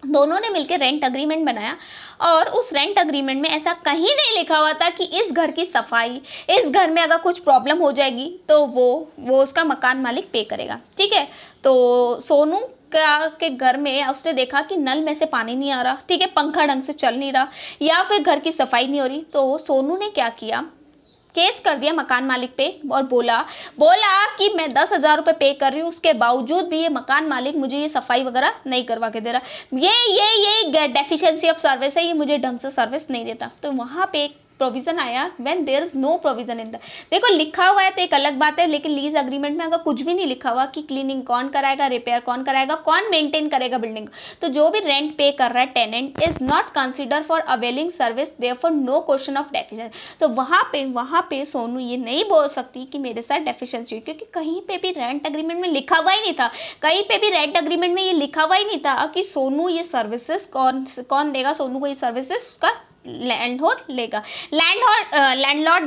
दोनों ने मिलकर रेंट अग्रीमेंट बनाया और उस रेंट अग्रीमेंट में ऐसा कहीं नहीं लिखा हुआ था कि इस घर की सफाई, इस घर में अगर कुछ प्रॉब्लम हो जाएगी तो वो उसका मकान मालिक पे करेगा, ठीक है। तो सोनू के घर में उसने देखा कि नल में से पानी नहीं आ रहा, ठीक है, पंखा ढंग से चल नहीं रहा, या फिर घर की सफाई नहीं हो रही। तो सोनू ने क्या किया, केस कर दिया मकान मालिक पे और बोला कि मैं 10,000 रुपये पे कर रही हूँ, उसके बावजूद भी ये मकान मालिक मुझे ये सफाई वगैरह नहीं करवा के दे रहा, ये डेफिशिएंसी ऑफ सर्विस है, ये मुझे ढंग से सर्विस नहीं देता। तो वहाँ पे एक प्रोविजन आया, when there is no provision in the, देखो लिखा हुआ है तो एक अलग बात है, लेकिन लीज अग्रीमेंट में अगर कुछ भी नहीं लिखा हुआ कि क्लीनिंग कौन कराएगा, रिपेयर कौन कराएगा, कौन मेंटेन करेगा बिल्डिंग, तो जो भी रेंट पे कर रहा है tenant is not consider for availing service, therefore no question of deficiency. तो वहाँ पे सोनू ये नहीं बोल सकती कि मेरे साथ डेफिशिएंसी हुई, क्योंकि कहीं पे भी रेंट अग्रीमेंट में लिखा हुआ ही नहीं था, कहीं पे भी रेंट अग्रीमेंट में ये लिखा हुआ ही नहीं था कि सोनू ये सर्विसेज कौन देगा, सोनू को ये सर्विसेज उसका लैंडलॉर्ड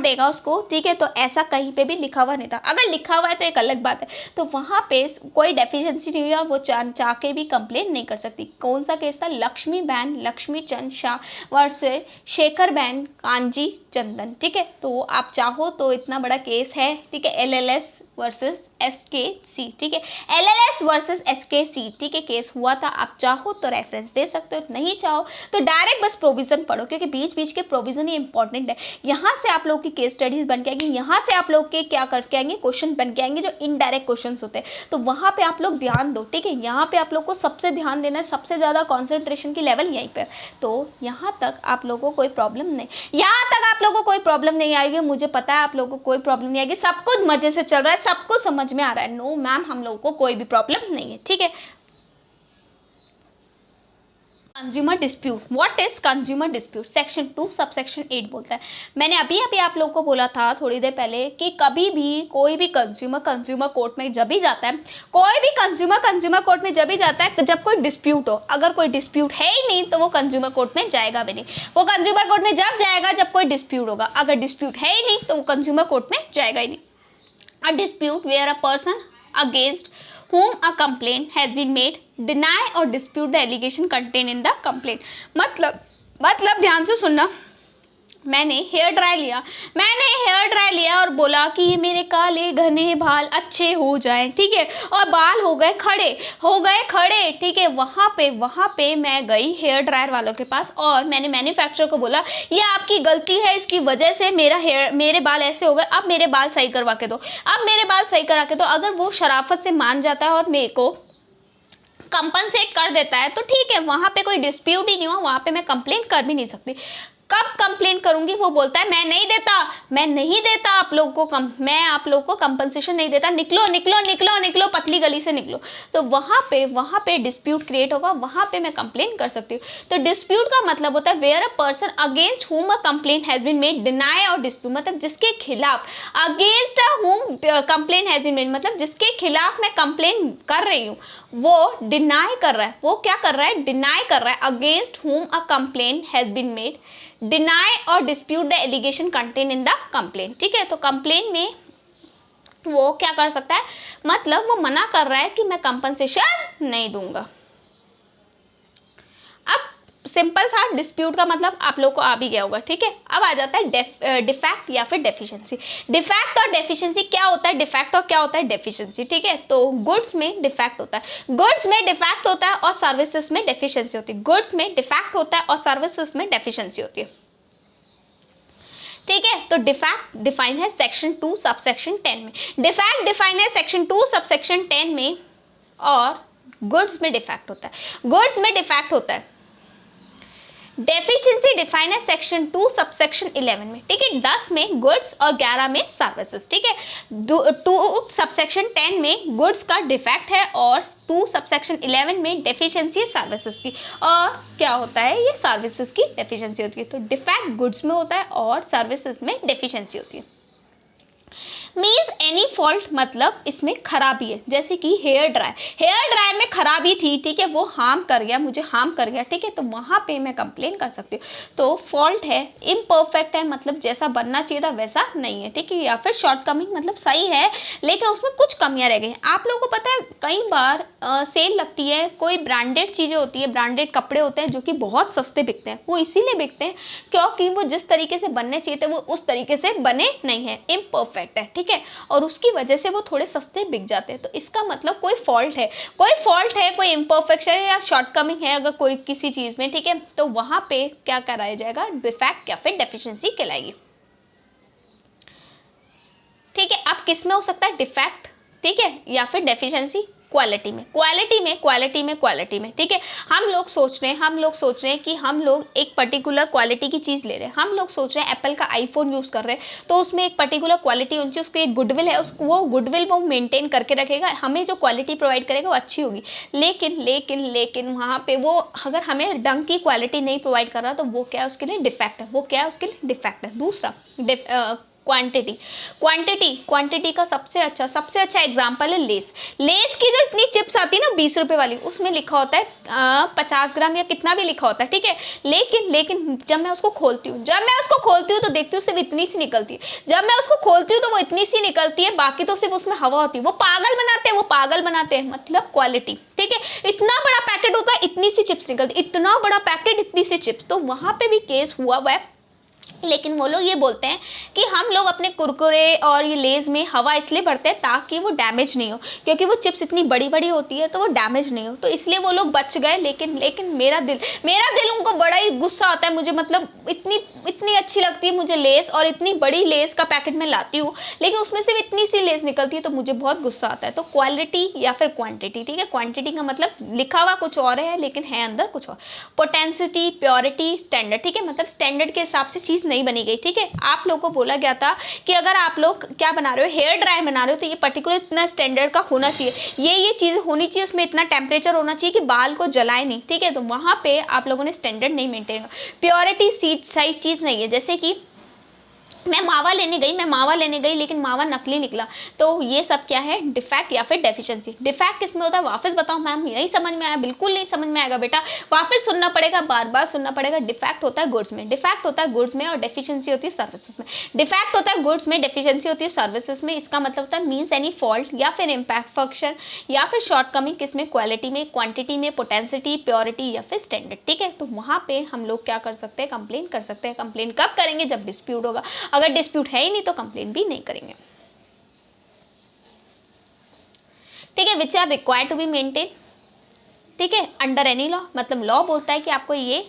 देगा उसको, ठीक है। तो ऐसा कहीं पे भी लिखा हुआ नहीं था, अगर लिखा हुआ है तो एक अलग बात है। तो वहाँ पे कोई डेफिशिएंसी नहीं हुआ, वो चाह के भी कंप्लेन नहीं कर सकती। कौन सा केस था, लक्ष्मी चंद शाह वर्सेस शेखर बहन कांजी चंदन, ठीक है। तो आप चाहो तो इतना बड़ा केस है, ठीक है, LLS वर्सेस SKC, ठीक है, LLS वर्सेस SKC, ठीक है, केस हुआ था। आप चाहो तो रेफरेंस दे सकते हो, नहीं चाहो तो डायरेक्ट बस प्रोविजन पढ़ो, क्योंकि बीच के प्रोविजन ही इंपॉर्टेंट है। यहाँ से आप लोग की केस स्टडीज बन के आएंगी, यहाँ से आप लोग के क्या करके आएंगे, क्वेश्चन बन के आएंगे जो इनडायरेक्ट क्वेश्चन होते हैं। तो वहाँ पे आप लोग ध्यान दो, ठीक है, यहाँ पे आप लोग को सबसे ध्यान देना है, सबसे ज़्यादा कॉन्सेंट्रेशन की लेवल यहीं पर। तो यहाँ तक आप लोगों को कोई प्रॉब्लम नहीं, यहाँ तक आप लोगों को कोई प्रॉब्लम नहीं आएगी, मुझे पता है आप लोगों को कोई प्रॉब्लम नहीं आएगी, सब कुछ मजे से चल रहा है, सबको समझ में आ रहा है। नो मैम, हम लोगों को कोई भी प्रॉब्लम नहीं है, ठीक है। Consumer dispute, what is consumer dispute? Section 2 subsection 8 बोलता है। मैंने अभी अभी आप लोगों को बोला था थोड़ी देर पहले कि कभी भी कोई भी कंज्यूमर कोर्ट में जब भी जाता है, कोई भी कंज्यूमर कोर्ट में जब भी जाता है जब कोई डिस्प्यूट हो। अगर कोई डिस्प्यूट है ही नहीं तो वो कंज्यूमर कोर्ट में जाएगा भी नहीं। वो कंज्यूमर कोर्ट में जब जाएगा जब कोई डिस्प्यूट होगा। अगर डिस्प्यूट है ही नहीं तो वो कंज्यूमर कोर्ट में जाएगा ही नहीं। A dispute where a person against whom a complaint has been made deny or dispute the allegation contained in the complaint। मतलब ध्यान से सुनना, मैंने हेयर ड्राई लिया और बोला कि ये मेरे काले घने बाल अच्छे हो जाएं, ठीक है, और बाल हो गए खड़े, ठीक है। वहाँ पे मैं गई हेयर ड्रायर वालों के पास और मैंने मैन्युफैक्चरर को बोला ये आपकी गलती है, इसकी वजह से मेरे बाल ऐसे हो गए, अब मेरे बाल सही करवा के दो। अगर वो शराफत से मान जाता है और मेरे को कंपनसेट कर देता है तो ठीक है, वहाँ पे कोई डिस्प्यूट ही नहीं हुआ, वहाँ पे मैं कंप्लेंट कर भी नहीं सकती। कब कंप्लेंट करूंगी? वो बोलता है मैं नहीं देता आप लोगों को मैं आप लोगों को कंपनसेशन नहीं देता, निकलो पतली गली से निकलो। तो वहाँ पे डिस्प्यूट क्रिएट होगा, वहाँ पे मैं कंप्लेंट कर सकती हूँ। तो डिस्प्यूट का मतलब होता है where a person against whom a complaint has been made deny और डिस्प्यूट, मतलब जिसके खिलाफ, अगेंस्ट हुम कंप्लेंट हैज बीन मेड मतलब जिसके खिलाफ मैं कंप्लेंट कर रही हूँ वो डिनाई कर रहा है। वो क्या कर रहा है? डिनाई कर रहा है। Against whom a complaint has been made deny और dispute the allegation contain in the complaint, ठीक है। तो कंप्लेंट में वो क्या कर सकता है? मतलब वो मना कर रहा है कि मैं कंपनसेशन नहीं दूंगा। अब सिंपल था, डिस्प्यूट का मतलब आप लोग को आ भी गया होगा, ठीक है। अब आ जाता है डिफेक्ट या फिर डेफिशिएंसी। डिफेक्ट और डेफिशिएंसी क्या होता है? डिफेक्ट और क्या होता है? डेफिशिएंसी, ठीक है। तो गुड्स में डिफेक्ट होता है, और सर्विसेज में डेफिशिएंसी होती है। गुड्स में डिफेक्ट होता है और सर्विसेज में डेफिशिएंसी होती है, ठीक है। तो डिफेक्ट डिफाइन है सेक्शन 2 सबसेक्शन 10 में। डिफेक्ट डिफाइन है सेक्शन 2 सबसेक्शन 10 में, और गुड्स में डिफेक्ट होता है। डेफिशिएंसी डिफाइन है सेक्शन 2 सबसेक्शन 11 में, ठीक है। 10 में गुड्स और 11 में सर्विसेज, ठीक है। 2 सबसेक्शन 10 में गुड्स का डिफेक्ट है और 2 सबसेक्शन 11 में डेफिशिएंसी है सर्विसेज की। और क्या होता है? ये सर्विसेज की डेफिशिएंसी होती है। तो डिफेक्ट गुड्स में होता है और सर्विसेज में डेफिशिएंसी होती है। मीन्स एनी फॉल्ट, मतलब इसमें खराबी है। जैसे कि हेयर ड्रायर में खराबी थी, ठीक है, वो मुझे हार्म कर गया, ठीक है। तो वहाँ पे मैं कंप्लेन कर सकती हूँ। तो फॉल्ट है, इम्परफेक्ट है, मतलब जैसा बनना चाहिए था वैसा नहीं है, ठीक है। या फिर शॉर्टकमिंग, मतलब सही है लेकिन उसमें कुछ कमियाँ रह गई। आप लोगों को पता है कई बार सेल लगती है, कोई ब्रांडेड चीज़ें होती है, ब्रांडेड कपड़े होते हैं जो कि बहुत सस्ते बिकते हैं। वो इसीलिए बिकते हैं क्योंकि वो जिस तरीके से बनने चाहिए थे वो उस तरीके से बने नहीं है, इम्परफेक्ट है, ठीक है, और उसकी वजह से वो थोड़े सस्ते बिक जाते हैं। तो इसका मतलब कोई फॉल्ट है, कोई इम्परफेक्शन है या शॉर्टकमिंग है अगर कोई किसी चीज़ में, ठीक है, तो वहाँ पे क्या कराया जाएगा? डिफेक्ट या फिर डेफिशिएंसी कहलाएगी, ठीक है। अब किस में हो सकता है डिफेक्ट, ठीक है, या फिर डेफिशिएंसी? क्वालिटी में, ठीक है। हम लोग सोच रहे हैं कि हम लोग एक पर्टिकुलर क्वालिटी की चीज़ ले रहे हैं। हम लोग सोच रहे हैं एप्पल का आईफोन यूज़ कर रहे हैं तो उसमें एक पर्टिकुलर क्वालिटी होनी चाहिए, उसकी एक गुडविल है, उसको वो गुडविल वो मेंटेन करके रखेगा, हमें जो क्वालिटी प्रोवाइड करेगा वो अच्छी होगी। लेकिन वहाँ पे वो अगर हमें ढंग की क्वालिटी नहीं प्रोवाइड कर रहा तो वो क्या है? उसके लिए डिफेक्ट है। दूसरा क्वांटिटी का सबसे अच्छा एग्जांपल है लेस की जो इतनी चिप्स आती है ना 20 रुपए वाली, उसमें लिखा होता है 50 ग्राम या कितना भी लिखा होता है, ठीक है। लेकिन जब मैं उसको खोलती हूँ तो देखती हूँ सिर्फ इतनी सी निकलती है। जब मैं उसको खोलती हूँ तो वो इतनी सी निकलती है, बाकी तो सिर्फ उसमें हवा होती है। वो पागल बनाते हैं, मतलब क्वालिटी, ठीक है। इतना बड़ा पैकेट होता है, इतनी सी चिप्स निकलती, इतना बड़ा पैकेट, इतनी सी चिप्स। तो वहां पे भी केस हुआ है, लेकिन वो लोग ये बोलते हैं कि हम लोग अपने कुरकुरे और ये लेज में हवा इसलिए भरते हैं ताकि वो डैमेज नहीं हो, क्योंकि वो चिप्स इतनी बड़ी बड़ी होती है तो वो डैमेज नहीं हो, तो इसलिए वो लोग बच गए। लेकिन मेरा दिल उनको बड़ा ही गुस्सा आता है। मुझे मतलब इतनी अच्छी लगती है मुझे लेस, और इतनी बड़ी लेस का पैकेट में लाती हूँ लेकिन उसमें सिर्फ इतनी सी लेस निकलती है, तो मुझे बहुत गुस्सा आता है। तो क्वालिटी या फिर क्वांटिटी, ठीक है। क्वांटिटी का मतलब लिखा हुआ कुछ और है लेकिन है अंदर कुछ और। पोटेंसिटी, प्योरिटी, स्टैंडर्ड, ठीक है, मतलब स्टैंडर्ड के हिसाब से चीज़ चीज़ नहीं बनी गई, ठीक है। आप लोग को बोला गया था कि अगर आप लोग क्या बना रहे हो, हेयर ड्रायर बना रहे हो, तो ये पर्टिकुलर इतना स्टैंडर्ड का होना चाहिए, ये चीज़ होनी चाहिए, उसमें इतना टेम्परेचर होना चाहिए कि बाल को जलाए नहीं, ठीक है। तो वहाँ पे आप लोगों ने स्टैंडर्ड नहीं मेंटेन किया, प्योरिटी सही चीज़ नहीं है। जैसे कि मैं मावा लेने गई लेकिन मावा नकली निकला, तो ये सब क्या है, डिफेक्ट या फिर डेफिशिएंसी। डिफेक्ट किस में होता है, वापस बताओ मैम, नहीं समझ में आया, बिल्कुल नहीं समझ में आएगा बेटा, वापस सुनना पड़ेगा, बार बार सुनना पड़ेगा। डिफेक्ट होता है गुड्स में, डिफेक्ट होता है गुड्स में, और डेफिशिएंसी होती है सर्विसेज में। डिफेक्ट होता है गुड्स में, डेफिशिएंसी होती है सर्विसेज में। इसका मतलब होता है मीन्स एनी फॉल्ट या फिर इम्पैक्ट फंक्शन या फिर शॉर्टकमिंग, किसमें, क्वालिटी में, क्वांटिटी में, पोटेंसिटी, प्योरिटी या फिर स्टैंडर्ड, ठीक है। तो वहाँ पे हम लोग क्या कर सकते हैं, कंप्लेन कर सकते हैं। कंप्लेन कब करेंगे, जब डिस्प्यूट होगा। अगर डिस्प्यूट है ही नहीं तो कंप्लेन भी नहीं करेंगे, ठीक है। Which are required to be maintain, ठीक है, अंडर एनी लॉ। मतलब लॉ बोलता है कि आपको ये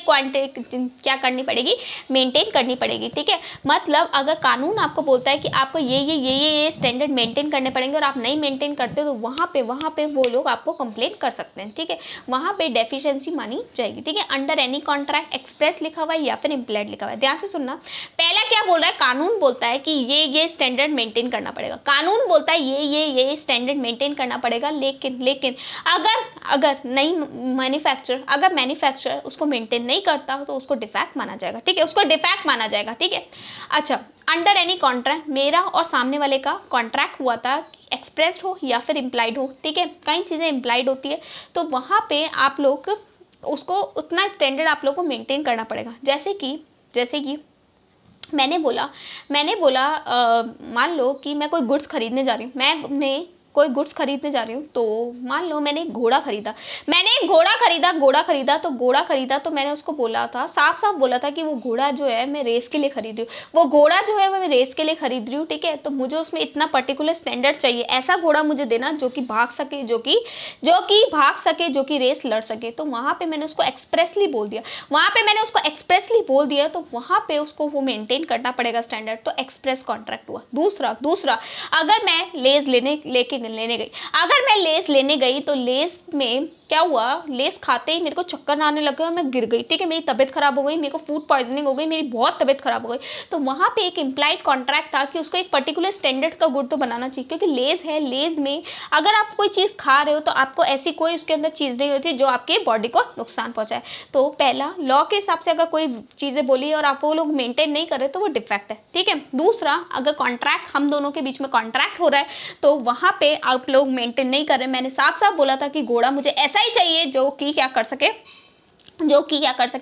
क्वांटिटी क्या करनी पड़ेगी, मेंटेन करनी पड़ेगी, ठीक है। मतलब अगर कानून आपको बोलता है कि आपको ये स्टैंडर्ड मेंटेन करने पड़ेंगे और आप नहीं मेंटेन करते हो, तो वहाँ पे वो लोग आपको कंप्लेन कर सकते हैं, ठीक है। वहाँ पे डेफिशिएंसी मानी जाएगी, ठीक है। अंडर एनी कॉन्ट्रैक्ट, एक्सप्रेस लिखा हुआ है या फिर इम्प्लाइड लिखा हुआ है, ध्यान से सुनना। पहला क्या बोल रहा है, कानून बोलता है कि ये स्टैंडर्ड मेंटेन करना पड़ेगा, कानून बोलता है ये स्टैंडर्ड मेंटेन करना पड़ेगा। लेकिन अगर नहीं मैन्युफैक्चरर उसको मेंटेन नहीं करता तो उसको डिफेक्ट माना जाएगा, ठीक है, उसको डिफेक्ट माना जाएगा, ठीक है। अच्छा, अंडर एनी कॉन्ट्रैक्ट, मेरा और सामने वाले का कॉन्ट्रैक्ट हुआ था, एक्सप्रेस्ड हो या फिर इम्प्लाइड हो, ठीक है। कई चीज़ें इम्प्लाइड होती है, तो वहाँ पे आप लोग उसको उतना स्टैंडर्ड आप लोग को मेंटेन करना पड़ेगा। जैसे कि मैंने बोला मान लो कि मैं कोई गुड्स खरीदने जा रही हूँ, तो मान लो मैंने घोड़ा खरीदा, तो मैंने उसको बोला था, साफ साफ बोला था कि वो घोड़ा जो है मैं रेस के लिए खरीद रही हूँ, ठीक है। तो मुझे उसमें इतना पर्टिकुलर स्टैंडर्ड चाहिए, ऐसा घोड़ा मुझे देना जो कि भाग सके, जो कि रेस लड़ सके। तो वहाँ पे मैंने उसको एक्सप्रेसली बोल दिया, तो वहाँ पे उसको वो मेंटेन करना पड़ेगा स्टैंडर्ड, तो एक्सप्रेस कॉन्ट्रैक्ट हुआ। दूसरा अगर मैं लेस लेने गई तो लेस में क्या हुआ, लेस खाते ही मेरे को चक्कर आने लगा और मैं गिर गई, ठीक है, मेरी तबीयत खराब हो गई, मेरे को फूड पॉइजनिंग हो गई, मेरी बहुत तबीयत खराब हो गई। तो वहाँ पे एक इम्प्लाइड कॉन्ट्रैक्ट था कि उसको एक पर्टिकुलर स्टैंडर्ड का गुड तो बनाना चाहिए, क्योंकि लेस में अगर आप कोई चीज़ खा रहे हो तो आपको ऐसी कोई उसके अंदर चीज़ नहीं होती जो आपके बॉडी को नुकसान पहुँचाए। तो पहला, लॉ के हिसाब से अगर कोई चीज़ें बोली और आप वो लोग मेंटेन नहीं कर रहे तो वो डिफेक्ट है, ठीक है। दूसरा, अगर कॉन्ट्रैक्ट, हम दोनों के बीच में कॉन्ट्रैक्ट हो रहा है, तो वहाँ पे आप लोग मेंटेन नहीं कर रहे। मैंने साफ साफ बोला था कि घोड़ा मुझे ऐसा ही चाहिए जो कि क्या कर सके,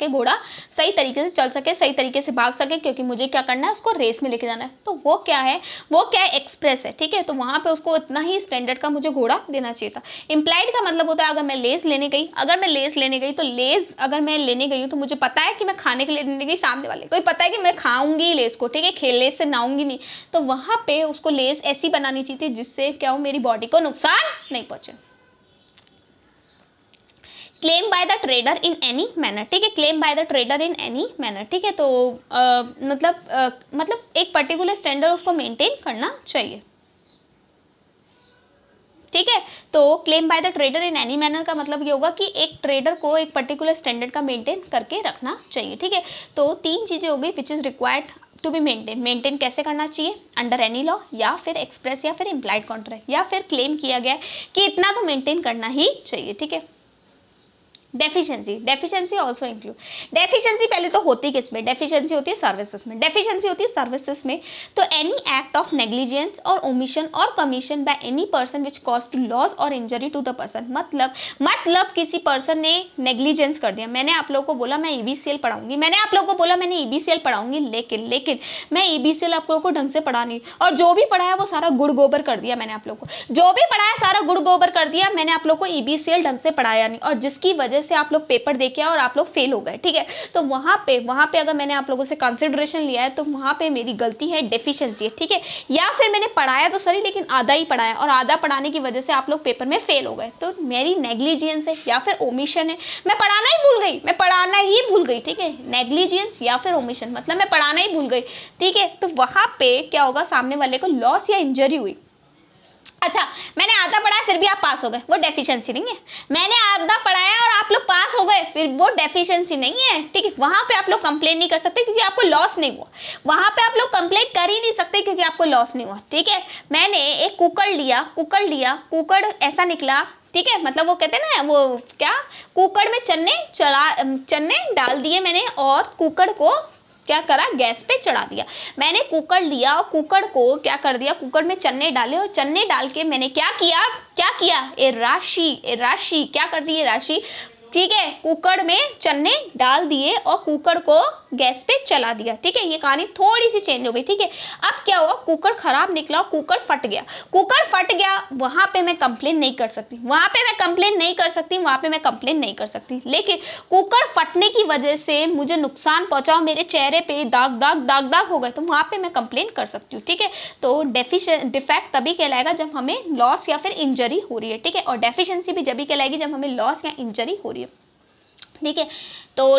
घोड़ा सही तरीके से चल सके, सही तरीके से भाग सके, क्योंकि मुझे क्या करना है, उसको रेस में लेके जाना है। तो वो क्या है, एक्सप्रेस है, ठीक है। तो वहाँ पे उसको इतना ही स्टैंडर्ड का मुझे घोड़ा देना चाहिए था। इम्प्लाइड का मतलब होता है अगर मैं लेस लेने गई, तो मुझे पता है कि मैं खाने के लिए लेने गई, सामने वाले को पता है कि मैं खाऊंगी लेस को, ठीक है, खेलने से नाऊंगी नहीं। तो वहाँ पे उसको लेस ऐसी बनानी चाहिए थी जिससे क्या हो, मेरी बॉडी को नुकसान नहीं पहुँचे। Claim bye the trader in any manner, ठीक है, ठीक है। तो मतलब एक पर्टिकुलर स्टैंडर्ड उसको मेंटेन करना चाहिए, ठीक है। तो claim bye the trader in any manner का मतलब ये होगा कि एक ट्रेडर को एक पर्टिकुलर स्टैंडर्ड का मेंटेन करके रखना चाहिए, ठीक है। तो 3 चीज़ें हो गई which is required to be maintain कैसे करना चाहिए, अंडर एनी लॉ, या फिर एक्सप्रेस, या फिर इम्प्लाइड कॉन्ट्रैक्ट, या फिर क्लेम किया गया है कि इतना तो मेंटेन करना ही चाहिए, ठीक है। डेफिशिएंसी ऑल्सो इंक्लूड, डेफिशिएंसी पहले तो होती किस में, डेफिशिएंसी होती है सर्विसेज में, तो एनी एक्ट ऑफ नेग्लिजेंस और ओमिशन और commission by any person which cause to loss और इंजरी टू द पर्सन। मतलब किसी पर्सन ने नेग्लिजेंस कर दिया। मैंने आप लोगों को बोला मैं ईबीसीएल पढ़ाऊंगी, लेकिन मैं ईबीसीएल आप लोगों को ढंग से पढ़ा नहीं, और जो भी पढ़ाया वो सारा गुड़ गोबर कर दिया मैंने आप लोगों को, मैंने आप लोगों को ईबीसीएल ढंग से पढ़ाया नहीं, और जिसकी वजह से आप लोग पेपर दे के और आप लोग फेल हो गए, ठीक है। तो वहाँ पे अगर मैंने आप लोगों से कंसिडरेशन लिया है तो वहाँ पे मेरी गलती है, डेफिशिएंसी है, ठीक है। या फिर मैंने पढ़ाया तो सही लेकिन आधा ही पढ़ाया, और आधा पढ़ाने की वजह से आप लोग पेपर में फेल हो गए, तो मेरी नेग्लिजियंस है या फिर ओमिशन है, मैं पढ़ाना ही भूल गई, ठीक है। नेग्लिजियंस या फिर ओमिशन मतलब मैं पढ़ाना ही भूल गई, ठीक है। तो वहाँ पे क्या होगा, सामने वाले को लॉस या इंजरी हुई, अच्छा, मैंने आधा पढ़ाया फिर भी आप पास हो गए, वो डेफिशिएंसी नहीं है। मैंने आधा पढ़ाया और आप लोग पास हो गए, फिर वो डेफिशिएंसी नहीं है, ठीक है। वहां पे आप लोग कंप्लेन नहीं कर सकते क्योंकि आपको लॉस नहीं हुआ। वहां पे आप लोग कंप्लेन कर ही नहीं सकते क्योंकि आपको लॉस नहीं हुआ, ठीक है। मैंने एक कुकर ऐसा निकला, ठीक है, मतलब वो कहते हैं ना, वो क्या, कुकर में चने डाल दिए मैंने और कुकर को क्या करा, गैस पे चढ़ा दिया। मैंने कुकर लिया और कुकर को क्या कर दिया, कुकर में चने डाले और चने डाल के मैंने क्या किया, ए राशि क्या कर दी, राशि, ठीक है। कुकर में चने डाल दिए और कुकर को गैस पे चला दिया, ठीक है। ये कहानी थोड़ी सी चेंज हो गई, ठीक है। अब क्या हुआ, कुकर खराब निकला, कुकर फट गया। वहां पे मैं कंप्लेन नहीं कर सकती, लेकिन कुकर फटने की वजह से मुझे नुकसान पहुंचा, मेरे चेहरे पे दाग हो गए, तो वहां पे मैं कंप्लेन कर सकती हूँ, ठीक है। तो डिफेक्ट तभी कहलाएगा जब हमें लॉस या फिर इंजरी हो रही है, ठीक है। और डेफिशिएंसी भी जब कहलाएगी जब हमें लॉस या इंजरी हो रही है, ठीक है। तो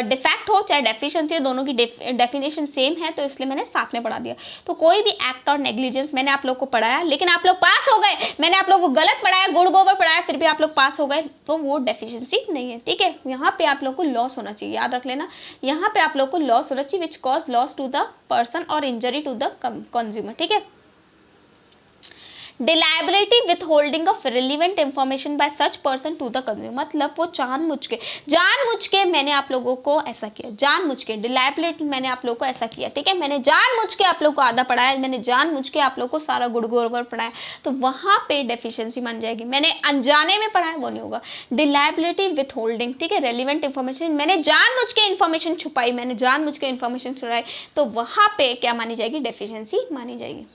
डिफेक्ट हो चाहे डेफिशिएंसी हो, दोनों की डेफिनेशन सेम है, तो इसलिए मैंने साथ में पढ़ा दिया। तो कोई भी एक्ट और नेग्लिजेंस मैंने आप लोग को पढ़ाया, लेकिन आप लोग पास हो गए, मैंने आप लोग को गलत पढ़ाया, गुड़ गोबर पढ़ाया, फिर भी आप लोग पास हो गए, तो वो डेफिशिएंसी नहीं है, ठीक है। यहाँ पे आप लोग को लॉस होना चाहिए, याद रख लेना, यहाँ पे आप लोग को लॉस होना चाहिए, which cause loss to the person or injury to the consumer, ठीक है। Deliberately with holding of relevant information by such person to the consumer, मतलब वो जानबूझ के मैंने आप लोगों को ऐसा किया, जानबूझ के, डिलायबिलिटी मैंने आप लोगों को ऐसा किया, ठीक है। मैंने जानबूझ के आप लोग को आधा पढ़ाया, मैंने जानबूझ के आप लोग को सारा गुड़ गोबर पढ़ाया, तो वहां पे डेफिशिएंसी मान जाएगी। मैंने अनजाने में पढ़ाया, वो नहीं होगा। डिलायबिलिटी विथ होल्डिंग, ठीक है, रेलिवेंट इंफॉर्मेशन, मैंने जानबूझ के इंफॉर्मेशन छुपाई, तो वहां पे क्या मानी जाएगी, डेफिशिएंसी मानी जाएगी।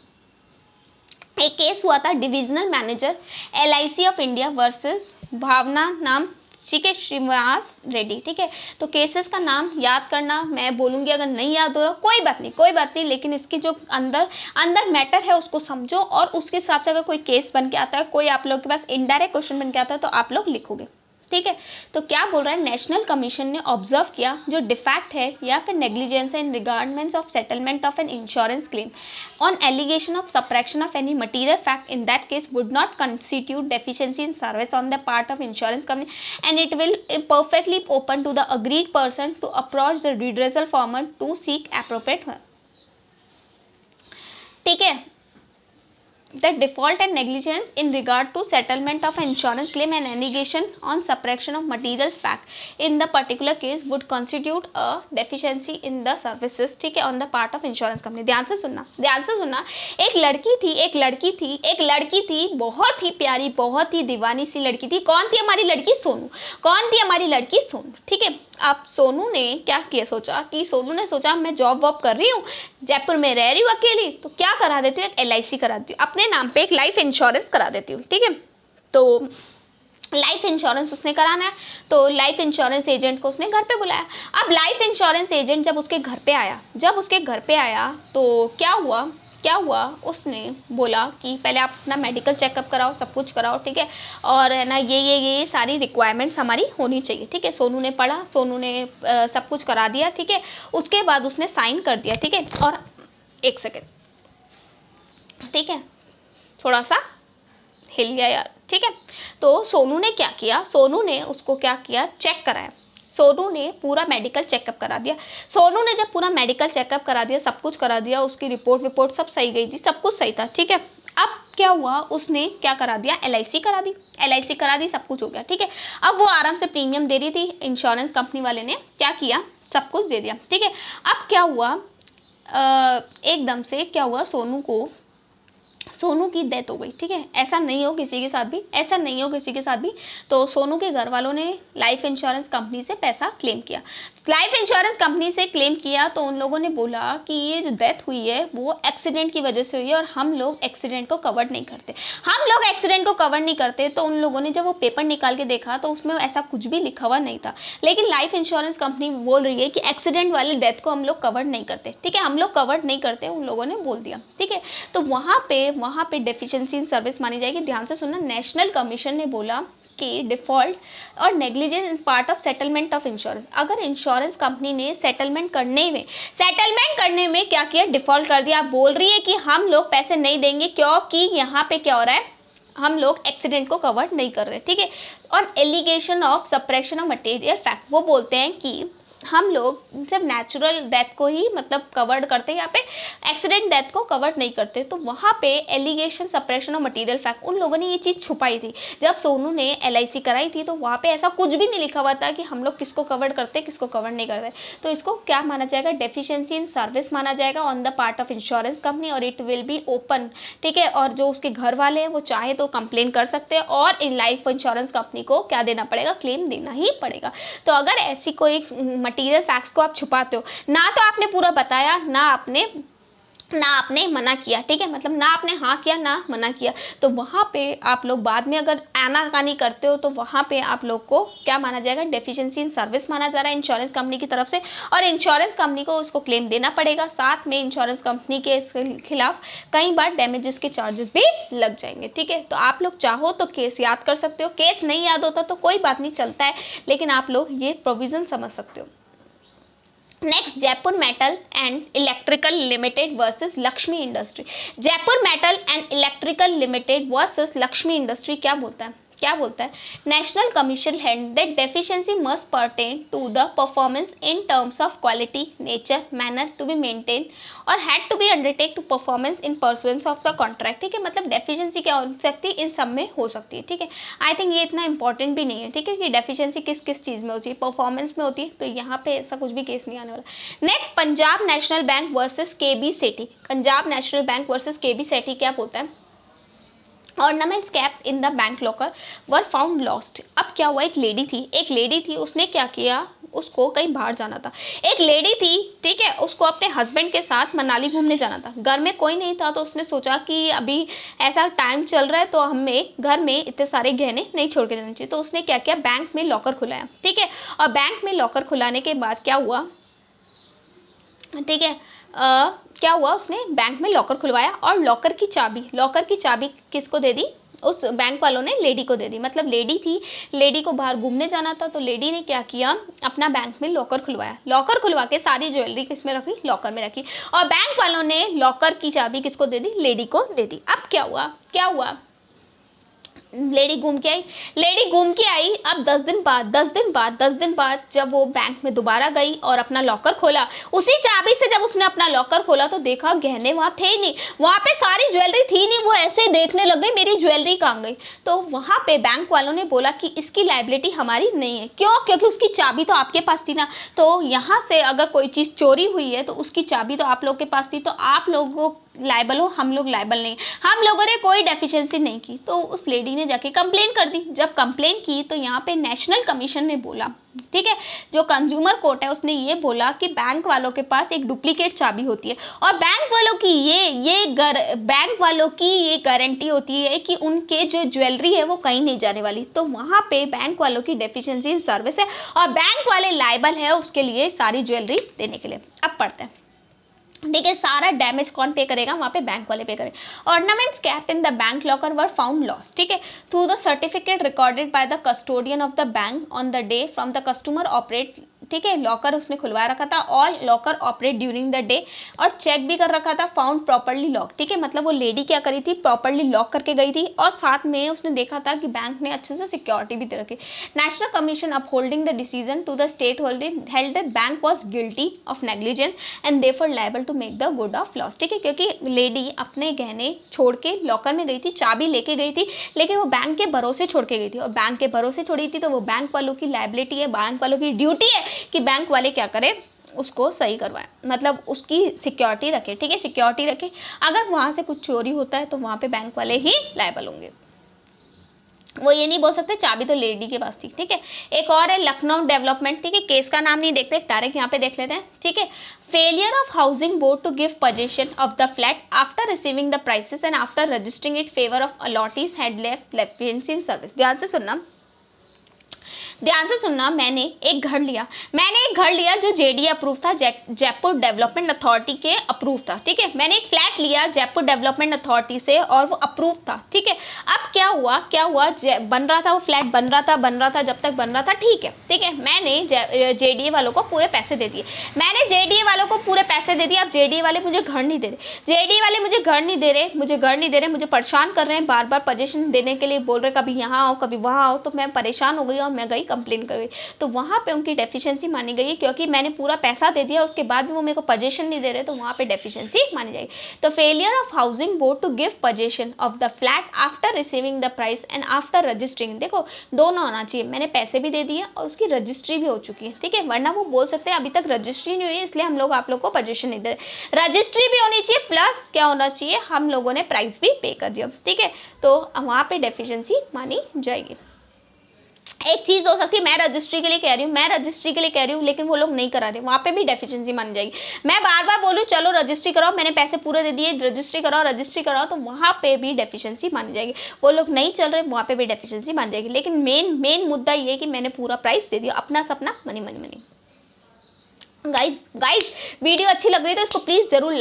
एक केस हुआ था, divisional manager LIC of India versus Bhavana नाम, ठीक है, श्रीनिवास रेड्डी, ठीक है। तो केसेस का नाम याद करना, मैं बोलूँगी, अगर नहीं याद हो रहा कोई बात नहीं, लेकिन इसकी जो अंदर मैटर है उसको समझो, और उसके हिसाब से अगर कोई केस बन के आता है, कोई आप लोग के पास इनडायरेक्ट क्वेश्चन बन के आता है, तो आप लोग लिखोगे, ठीक है। तो क्या बोल रहा है, नेशनल कमीशन ने ऑब्जर्व किया जो डिफेक्ट है या फिर नेग्लिजेंस है in regardments of settlement of an insurance claim on allegation of subtraction of any material fact in that case would not constitute deficiency in service on the part of insurance company and it will perfectly open to the aggrieved person to approach the redressal forum to seek appropriate, ठीक है। The default and negligence in regard to settlement of insurance claim and allegation on suppression of material fact in the particular case would constitute a deficiency in the services, ठीक है, on the part of insurance company। ध्यान से सुनना, एक लड़की थी, बहुत ही प्यारी, बहुत ही दीवानी सी लड़की थी। कौन थी हमारी लड़की? सोनू, ठीक है। अब सोनू ने क्या किया, सोनू ने सोचा मैं जॉब वॉब कर रही हूँ, जयपुर में रह रही हूँ अकेली, तो क्या करा देती हूँ, एक LIC करा देती हूँ, अपने नाम पे एक लाइफ इंश्योरेंस करा देती हूँ, ठीक है। तो लाइफ इंश्योरेंस उसने कराना है, तो लाइफ इंश्योरेंस एजेंट को उसने घर पे बुलाया। अब लाइफ इंश्योरेंस एजेंट जब उसके घर पे आया तो क्या हुआ, उसने बोला कि पहले आप अपना मेडिकल चेकअप कराओ, सब कुछ कराओ, ठीक है, और है ना ये सारी रिक्वायरमेंट्स हमारी होनी चाहिए, ठीक है। सोनू ने पढ़ा, सोनू ने सब कुछ करा दिया, ठीक है। उसके बाद उसने साइन कर दिया, ठीक है। और एक सेकेंड, ठीक है, थोड़ा सा हिल गया यार, ठीक है। तो सोनू ने क्या किया, सोनू ने उसको क्या किया, चेक कराया। सोनू ने पूरा मेडिकल चेकअप करा दिया। सोनू ने जब पूरा मेडिकल चेकअप करा दिया, सब कुछ करा दिया, उसकी रिपोर्ट सब सही गई थी, सब कुछ सही था, ठीक है। अब क्या हुआ, उसने क्या करा दिया, LIC करा दी, सब कुछ हो गया, ठीक है। अब वो आराम से प्रीमियम दे रही थी, इंश्योरेंस कंपनी वाले ने क्या किया, सब कुछ दे दिया, ठीक है। अब क्या हुआ, एकदम से क्या हुआ, सोनू की डेथ हो गई, ठीक है। ऐसा नहीं हो किसी के साथ भी, तो सोनू के घर वालों ने लाइफ इंश्योरेंस कंपनी से पैसा क्लेम किया। तो उन लोगों ने बोला कि ये जो डेथ हुई है वो एक्सीडेंट की वजह से हुई है और हम लोग एक्सीडेंट को कवर नहीं करते। तो उन लोगों ने जब वो पेपर निकाल के देखा तो उसमें ऐसा कुछ भी लिखा हुआ नहीं था, लेकिन लाइफ इंश्योरेंस कंपनी बोल रही है कि एक्सीडेंट वाले डेथ को हम लोग कवर नहीं करते, ठीक है, उन लोगों ने बोल दिया, ठीक है। तो वहाँ पे डेफिशिएंसी इन सर्विस मानी जाएगी। ध्यान से सुनना, नेशनल कमीशन ने बोला कि डिफ़ॉल्ट और negligence in part of settlement of insurance, अगर इंश्योरेंस कंपनी ने सेटलमेंट करने में क्या किया, डिफ़ॉल्ट कर दिया। आप बोल रही है कि हम लोग पैसे नहीं देंगे क्योंकि यहाँ पे क्या हो रहा है, हम लोग एक्सीडेंट को कवर नहीं कर रहे, ठीक है। और allegation of suppression of material fact, वो बोलते हैं कि हम लोग सिर्फ नेचुरल डेथ को ही मतलब कवर्ड करते हैं, यहाँ पे एक्सीडेंट डेथ को कवर नहीं करते। तो वहाँ पे allegation suppression of material fact, उन लोगों ने ये चीज़ छुपाई थी। जब सोनू ने LIC कराई थी तो वहाँ पे ऐसा कुछ भी नहीं लिखा हुआ था कि हम लोग किसको कवर करते किसको कवर नहीं करते। तो इसको क्या माना जाएगा, डेफिशिएंसी इन सर्विस माना जाएगा on the part of insurance company, और इट विल बी ओपन, ठीक है। और जो उसके घर वाले हैं वो चाहे तो कंप्लेन कर सकते हैं, और इन लाइफ इंश्योरेंस कंपनी को क्या देना पड़ेगा, क्लेम देना ही पड़ेगा। तो अगर ऐसी कोई मटीरियल फैक्ट्स को आप छुपाते हो, ना तो आपने पूरा बताया, ना आपने मना किया, ठीक है, मतलब ना आपने हाँ किया ना मना किया, तो वहाँ पे आप लोग बाद में अगर आनाकानी करते हो तो वहाँ पे आप लोग को क्या माना जाएगा, डेफिशिएंसी इन सर्विस माना जा रहा है इंश्योरेंस कंपनी की तरफ से, और इंश्योरेंस कंपनी को उसको क्लेम देना पड़ेगा। साथ में इंश्योरेंस कंपनी के खिलाफ कई बार डैमेजेस के चार्जेस भी लग जाएंगे, ठीक है। तो आप लोग चाहो तो केस याद कर सकते हो, केस नहीं याद होता तो कोई बात नहीं, चलता है, लेकिन आप लोग ये प्रोविज़न समझ सकते हो। Next, Jaipur metal and electrical limited versus Lakshmi industry. Jaipur metal and electrical limited versus Lakshmi industry क्या बोलता है, national commission had that deficiency must pertain to the performance in terms of quality, nature, manner to be maintain or had to be undertake to performance in pursuance of the contract, ठीक है। मतलब deficiency क्या हो सकती है, इन सब में हो सकती है, ठीक है। आई थिंक ये इतना इंपॉर्टेंट भी नहीं है, ठीक है, कि डेफिशिएंसी किस किस चीज़ में होती है, परफॉर्मेंस में होती है, तो यहाँ पे ऐसा कुछ भी केस नहीं आने वाला। Next, Punjab national bank versus KB Sethi. Punjab national bank versus KB Sethi क्या बोलता है, ornaments kept in the bank locker were found lost. अब क्या हुआ, एक लेडी थी, उसने क्या किया, उसको कहीं बाहर जाना था, एक लेडी थी, ठीक है, उसको अपने हस्बैंड के साथ मनाली घूमने जाना था, घर में कोई नहीं था, तो उसने सोचा कि अभी ऐसा टाइम चल रहा है तो हमें घर में इतने सारे गहने नहीं छोड़ के जाने चाहिए। तो उसने क्या किया, बैंक में लॉकर खुलाया, ठीक है। और बैंक में लॉकर खुलाने के बाद क्या हुआ, ठीक है, क्या हुआ, उसने बैंक में लॉकर खुलवाया और लॉकर की चाबी किसको दे दी, उस बैंक वालों ने लेडी को दे दी। मतलब लेडी को बाहर घूमने जाना था, तो लेडी ने क्या किया, अपना बैंक में लॉकर खुलवाया, लॉकर खुलवा के सारी ज्वेलरी किस में रखी, लॉकर में रखी, और बैंक वालों ने लॉकर की चाबी किसको दे दी, लेडी को दे दी। अब क्या हुआ, लेडी घूम के आई। अब 10 दिन बाद जब वो बैंक में दोबारा गई और अपना लॉकर खोला, उसी चाबी से जब उसने अपना लॉकर खोला तो देखा गहने वहाँ थे ही नहीं, वहाँ पे सारी ज्वेलरी थी नहीं। वो ऐसे ही देखने लग गई मेरी ज्वेलरी कहाँ गई। तो वहाँ पे बैंक वालों ने बोला कि इसकी लायबिलिटी हमारी नहीं है। क्यों? क्योंकि उसकी चाबी तो आपके पास थी ना। तो यहाँ से अगर कोई चीज़ चोरी हुई है तो उसकी चाबी तो आप लोग के पास थी, तो आप लोगों लायबल हो, हम लोग लायबल नहीं, हम लोगों ने कोई डेफिशिएंसी नहीं की। तो उस लेडी ने जाके कंप्लेन कर दी। जब कंप्लेन की तो यहाँ पे नेशनल कमीशन ने बोला, ठीक है, जो कंज्यूमर कोर्ट है उसने ये बोला कि बैंक वालों के पास एक डुप्लीकेट चाबी होती है और बैंक वालों की ये गारंटी होती है कि उनके जो ज्वेलरी है वो कहीं नहीं जाने वाली। तो वहाँ पे बैंक वालों की डेफिशिएंसी सर्विस है और बैंक वाले लायबल है उसके लिए सारी ज्वेलरी देने के लिए। अब पढ़ते हैं, ठीक है, सारा डैमेज कौन पे करेगा, वहाँ पे बैंक वाले पे करेंगे। Ornaments kept in the bank locker were found loss, ठीक है, through the certificate recorded by the custodian of the bank on the day from the customer operate, ठीक है, लॉकर उसने खुलवा रखा था, all locker operate during the day, और check भी कर रखा था, फाउंड प्रॉपर्ली लॉक, ठीक है, मतलब वो लेडी क्या करी थी, प्रॉपर्ली लॉक करके गई थी और साथ में उसने देखा था कि बैंक ने अच्छे से सिक्योरिटी भी दे रखी। National commission upholding the decision to the state holding held that bank was guilty of negligence and therefore liable to make the good of loss, ठीक है, क्योंकि लेडी अपने गहने छोड़ के लॉकर में गई थी, चाबी लेके गई थी, लेकिन वो बैंक के भरोसे छोड़ के गई थी और बैंक के भरोसे छोड़ी थी, तो वो बैंक वालों की लायबिलिटी है, बैंक वालों की ड्यूटी है कि बैंक वाले क्या करें, उसको सही करवाएं, मतलब उसकी सिक्योरिटी रखे, ठीक है, सिक्योरिटी रखे। अगर वहाँ से कुछ चोरी होता है तो वहाँ पे बैंक वाले ही लायबल होंगे, वो ये नहीं बोल सकते चाबी तो लेडी के पास थी, ठीक है। एक और है लखनऊ डेवलपमेंट, ठीक है, केस का नाम नहीं देखते, डायरेक्ट यहाँ पे देख लेते हैं, ठीक है। Failure of housing board to give possession of the flat after receiving the prices and after registering it favour of allottees had left in service. ध्यान से सुनना, ध्यान से सुनना, मैंने एक घर लिया जो जेडी अप्रूव था, जयपुर डेवलपमेंट अथॉरिटी के अप्रूव था, ठीक है। मैंने एक फ्लैट लिया जयपुर डेवलपमेंट अथॉरिटी से और वो अप्रूव था, ठीक है। अब क्या हुआ बन रहा था, वो फ्लैट बन रहा था, जब तक बन रहा था ठीक है। मैंने जेडीए वालों को पूरे पैसे दे दिए, अब जेडीए वाले मुझे घर नहीं दे रहे, मुझे परेशान कर रहे हैं, बार बार पोजीशन देने के लिए बोल रहे, कभी यहाँ आओ कभी वहाँ आओ। तो मैं परेशान हो गई और मैं गई कंप्लेन कर गई। तो वहाँ पे उनकी डेफिशिएंसी मानी गई, क्योंकि मैंने पूरा पैसा दे दिया, उसके बाद भी वो मेरे को पोजीशन नहीं दे रहे, तो वहाँ पे डेफिशिएंसी मानी जाएगी। तो failure of housing board to give possession of the flat after receiving the price and after registering. देखो दोनों होना चाहिए, मैंने पैसे भी दे दिए और उसकी रजिस्ट्री भी हो चुकी है, ठीक है। वरना वो बोल सकते हैं अभी तक रजिस्ट्री नहीं हुई, इसलिए हम लोग आप लोग को पोजीशन नहीं दे रहे। रजिस्ट्री भी होनी चाहिए, प्लस क्या होना चाहिए, हम लोगों ने प्राइस भी पे कर दिया, ठीक है। तो वहाँ पे डेफिशिएंसी मानी जाएगी। एक चीज़ हो सकती है, मैं रजिस्ट्री के लिए कह रही हूँ लेकिन वो लोग नहीं करा रहे, वहाँ पे भी डेफिशिएंसी मानी जाएगी। मैं बार बार बोलूँ चलो रजिस्ट्री कराओ, मैंने पैसे पूरे दे दिए, रजिस्ट्री कराओ, तो वहाँ पे भी डेफिशिएंसी मानी जाएगी। वो लोग नहीं चल रहे, वहाँ पे भी डेफिशिएंसी मानी जाएगी। लेकिन मेन मुद्दा ये है कि मैंने पूरा प्राइस दे दिया, अपना सपना मनी। गाइस वीडियो अच्छी लग रही है तो इसको प्लीज़ जरूर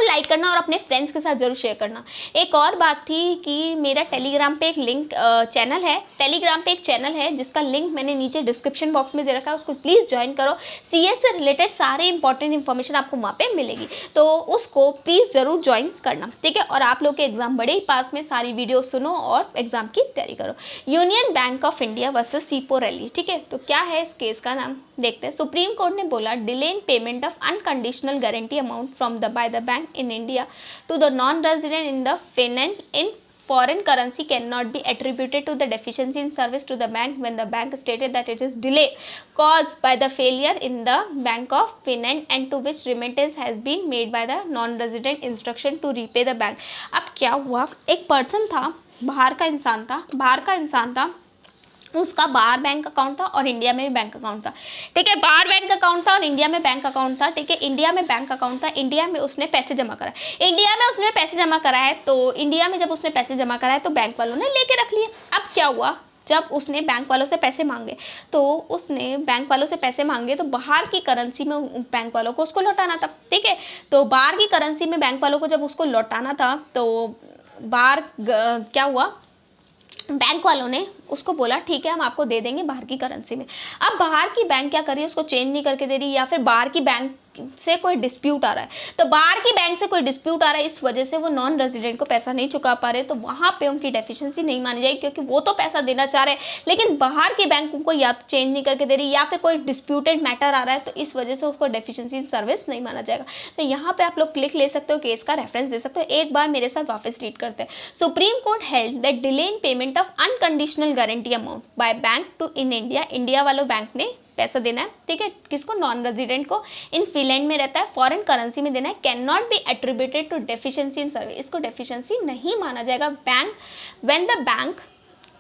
लाइक करना और अपने फ्रेंड्स के साथ जरूर शेयर करना। एक और बात थी कि मेरा टेलीग्राम पे एक चैनल है जिसका लिंक मैंने नीचे डिस्क्रिप्शन बॉक्स में दे रखा है, उसको प्लीज़ ज्वाइन करो। सीएस से रिलेटेड सारे इंपॉर्टेंट इन्फॉर्मेशन आपको वहाँ पे मिलेगी, तो उसको प्लीज़ ज़रूर ज्वाइन करना, ठीक है। और आप लोग के एग्जाम बड़े ही पास में, सारी वीडियो सुनो और एग्जाम की तैयारी करो। Union bank of India versus सीपो रैली, ठीक है। तो क्या है इस केस का नाम, देखते हैं। सुप्रीम कोर्ट ने बोला delay in payment of unconditional guarantee amount from by the bank in India to the non-resident in the finance in foreign currency cannot be attributed to the deficiency in service to the bank when the bank stated that it is delay caused by the failure in the bank of finance and to which remittance has been made by the non-resident instruction to repay the bank। अब क्या हुआ, एक person था, बाहर का इंसान था, उसका बाहर बैंक अकाउंट था और इंडिया में भी बैंक अकाउंट था, ठीक है। बाहर बैंक अकाउंट था और इंडिया में बैंक अकाउंट था, ठीक है। इंडिया में बैंक अकाउंट था, इंडिया में उसने पैसे जमा करा है, तो इंडिया में जब उसने पैसे जमा कराए तो बैंक वालों ने लेके रख लिए। अब क्या हुआ, जब उसने बैंक वालों से पैसे मांगे तो बाहर की करेंसी में बैंक वालों को उसको लौटाना था, ठीक है। तो बाहर की करेंसी में बैंक वालों को जब उसको लौटाना था तो क्या हुआ, बैंक वालों ने उसको बोला ठीक है हम आपको दे देंगे बाहर की करेंसी में। अब बाहर की बैंक क्या कर रही है, उसको चेंज नहीं करके दे रही, या फिर बाहर की बैंक से कोई डिस्प्यूट आ रहा है, तो बाहर की बैंक से कोई डिस्प्यूट आ रहा है, इस वजह से वो नॉन रेजिडेंट को पैसा नहीं चुका पा रहे, तो वहाँ पे उनकी डेफिशिएंसी नहीं मानी जाएगी, क्योंकि वो तो पैसा देना चाह रहे हैं लेकिन बाहर की बैंक उनको या तो चेंज नहीं करके दे रही या फिर कोई डिस्प्यूटेड मैटर आ रहा है, तो इस वजह से उसको डेफिशिएंसी इन सर्विस नहीं माना जाएगा। तो यहाँ पे आप लोग क्लिक ले सकते हो, केस का रेफरेंस दे सकते हो। एक बार मेरे साथ वापस रीड करते हैं। Supreme court held that delay in payment of unconditional guarantee amount by bank to in India वालों बैंक ने पैसा देना है, ठीक है, किसको, नॉन रेजिडेंट को, इन फिनलैंड में रहता है, फॉरेन करेंसी में देना है, can not be attributed to deficiency in service, इसको डेफिशिएंसी नहीं माना जाएगा। Bank when the bank